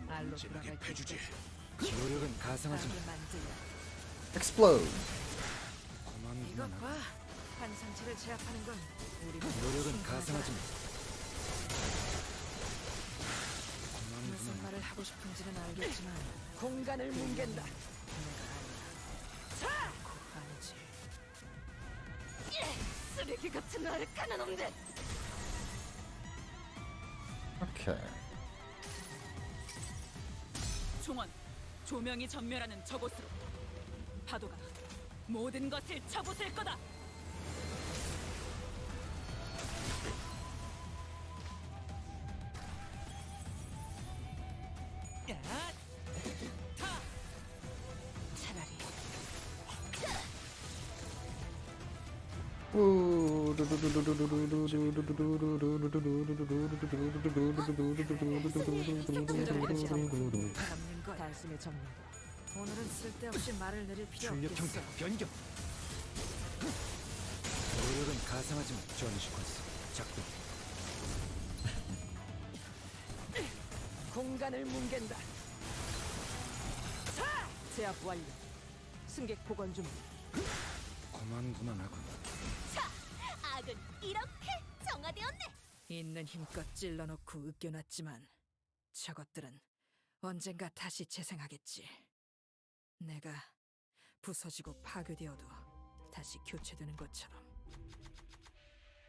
알로 돌아갈 때까지 노력은 가상하지만 만들라. Explode! 이것 봐, 한 상체를 제압하는 건 우리 노력은 가상하지만 무슨 말을 하고 싶은지는 알겠지만 공간을 뭉갠다. 내가 아니야. 곧 아니지. 쓰레기 같은 아르카나 놈들. Okay. 종원, 조명이 전멸하는 저곳으로. 파도가 모든 것을 쳐부술 거다. 차라리 잡는 거 단숨에 접는다. 오늘은 쓸데없이 말을 내릴 필요 출력 없겠어. 형태 변경. 노력은 가상하지만 전시 콘스 작동. 공간을 뭉갠다. 제압 완료. 승객 복원 중. 그만하고. 악은 이렇게 정화되었네. 있는 힘껏 찔러놓고 으깨놨지만 저것들은 언젠가 다시 재생하겠지. 내가 부서지고 파괴되어도 다시 교체되는 것처럼.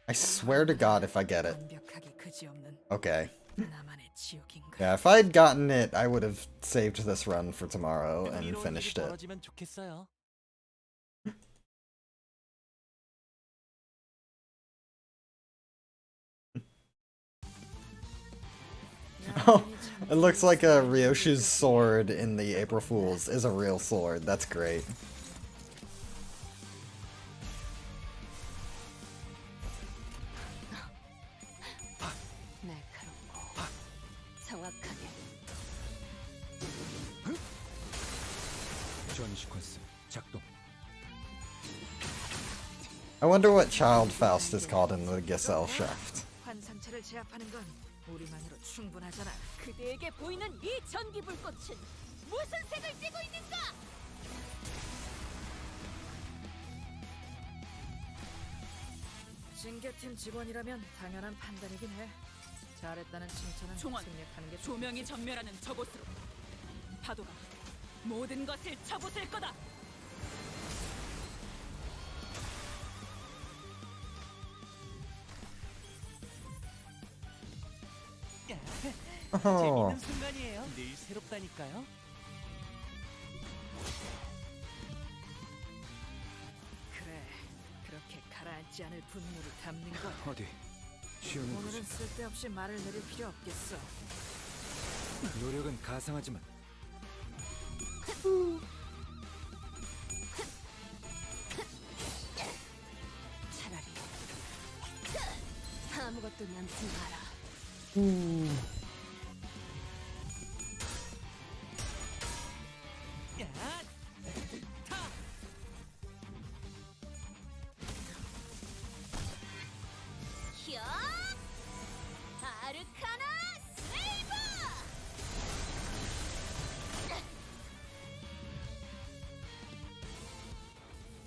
I swear to God if I get it. 완벽하게 그지없는 Okay. 나만의 지옥인가. Yeah, if I'd gotten it, I would have saved this run for tomorrow and 흥미로운 finished 일이 it. 벌어지면 좋겠어요. Oh, it looks like a Ryoshu's sword in the April Fools is a real sword. That's great. I wonder what Child Faust is called in the Gesellschaft. 환상체를 제압하는 건 우리만으로 충분하잖아. 그대에게 보이는 이 전기 불꽃은 무슨 색을 띠고 있는가? 징계팀 직원이라면 당연한 판단이긴 해. 잘했다는 칭찬은 종원, 생략하는 게 조명이 전멸하는 저곳으로. 파도가 모든 것을 쳐부술 거다. Oh. 재밌는 순간이에요. 늘 새롭다니까요. 그래, 그렇게 가라앉지 않을 분노를 담는 거야. 어디? 시험해 보지. 오늘은 쓸데없이 말을 내릴 필요 없겠어. 노력은 가상하지만 차라리 아무것도 남지 마라. 야, 타. 히어! 아르카나 세이버!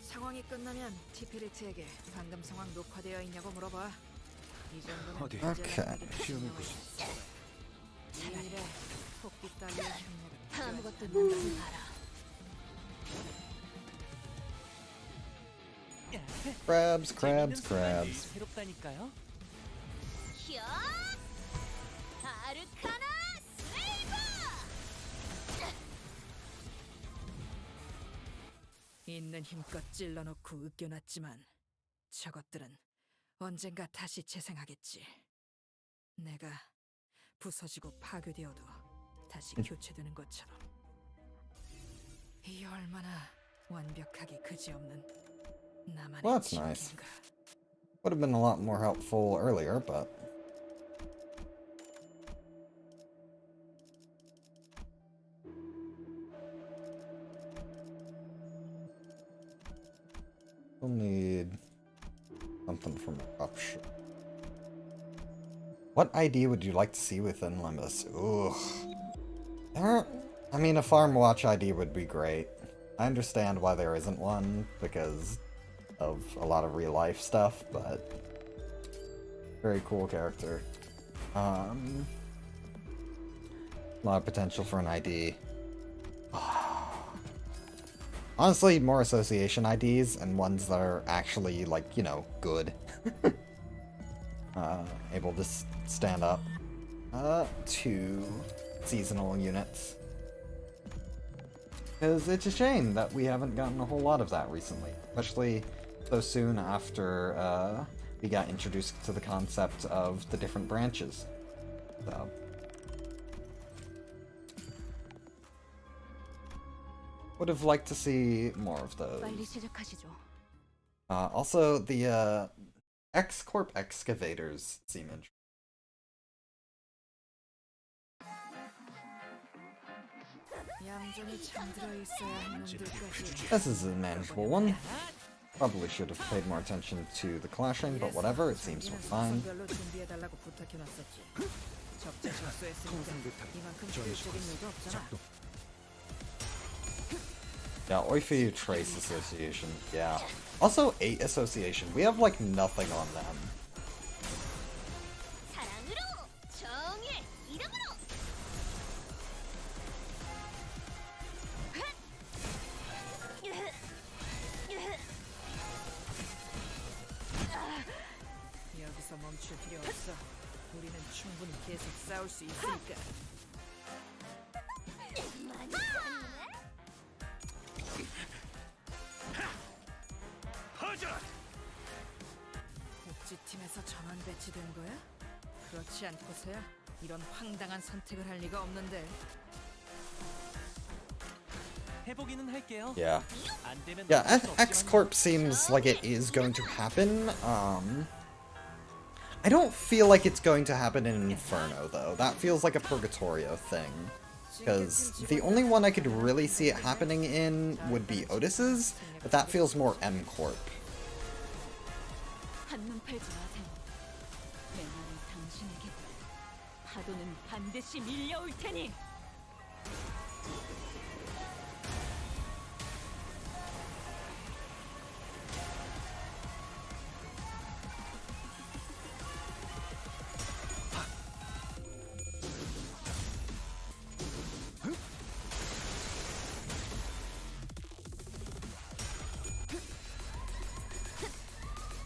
상황이 끝나면 티피리트에게 방금 상황 녹화되어 있냐고 물어봐. 이 정도는 어디? 오케이. 시험해 보지. 이 일에 토끼 따위의 흉내가 아무것도 남지 마라. Crabs, 재밌는 crabs, 순간 늘 crabs. 새롭다니까요. 히어! 아르카나 세이버! 있는 힘껏 찔러놓고 으깨놨지만 저것들은 언젠가 다시 재생하겠지. 내가 부서지고 파괴되어도 다시 교체되는 것처럼. 이 얼마나 완벽하기 그지없는 나만의 Well, that's nice. 징계인가. Would have been a lot more helpful earlier, but we'll need something from a prop shop. What ID would you like to see within Limbus? Ugh. I mean, a farm watch ID would be great. I understand why there isn't one, because of a lot of real life stuff, but very cool character. A lot of potential for an ID. Honestly, more association IDs and ones that are actually, like, you know, good. Able to stand up to seasonal units. Because it's a shame that we haven't gotten a whole lot of that recently, especially so soon after we got introduced to the concept of the different branches. So. Would have liked to see more of those. 빨리 시작하시죠. Also, the X-Corp excavators seem interesting. 얌전히 잠들어 있어야 하는 놈들까지. This is a manageable one. Probably should have paid more attention to the clashing, but whatever, it seems we're fine. 별로 준비해달라고 부탁해놨었지. 적재적소했으니까 이만큼 효율적인 일도 없잖아. Yeah, Oifi Trace Association. Yeah. Also, 8 Association. We have, like, nothing on them. 사랑으로 정의 이름으로 여기서 멈출 필요 없어. 우리는 충분히 계속 싸울 수 있으니까. 많이 컸네. 복지팀에서 전원 배치된 거야? 그렇지 않고서야 이런 황당한 선택을 할 리가 없는데. 해보기는 할게요. Yeah. 안 되면 Yeah, 어쩔 수 X 없지만요. Corp seems like it is going to happen. I don't feel like it's going to happen in Inferno, though. That feels like a Purgatorio thing. Because the only one I could really see it happening in would be Otis's, but that feels more M Corp. 한눈 팔지 마세요. 내 말은 당신에게 파도는 반드시 밀려올 테니.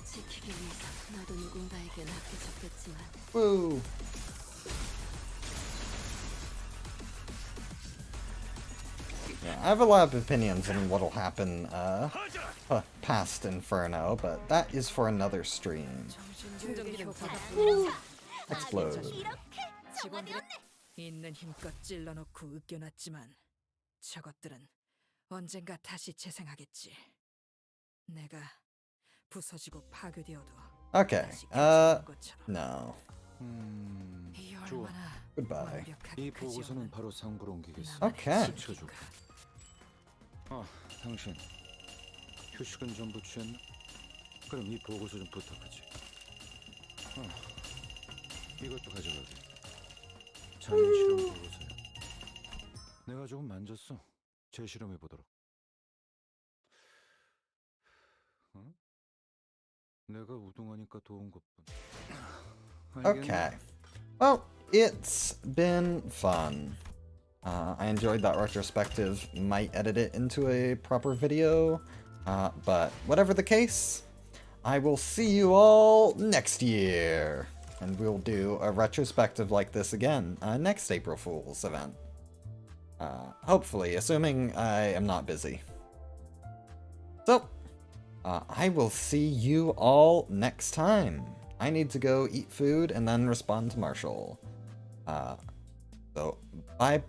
지키기 위해서 너도 누군가에게 맡겨졌겠지만 Woo! Yeah, I have a lot of opinions on what'll happen past Inferno, but that is for another stream. Explode. 있는 힘껏 찔러놓고 으깨놨지만 저것들은 언젠가 다시 재생하겠지. 내가 부서지고 파괴되어도 Okay, 다시 괜찮은 것처럼. no. 이 좋아. 얼마나 Goodbye. 완벽한 이 그 보고서는 지역은 바로 상부로 옮기겠어. 나만의 Okay. 수치해줘. 아, 당신 휴식은 전부 취했나? 그럼 이 보고서 좀 부탁하지. 이것도 가져가게. 장인 실험 보고서야. 내가 조금 만졌어. 재실험해 보도록. 어? 내가 우동하니까 도운 것뿐. Okay. Well, it's been fun. I enjoyed that retrospective. Might edit it into a proper video. But whatever the case, I will see you all next year. And we'll do a retrospective like this again next April Fool's event. Hopefully, assuming I am not busy. So, I will see you all next time. I need to go eat food and then respond to Marshall. So, bye-bye.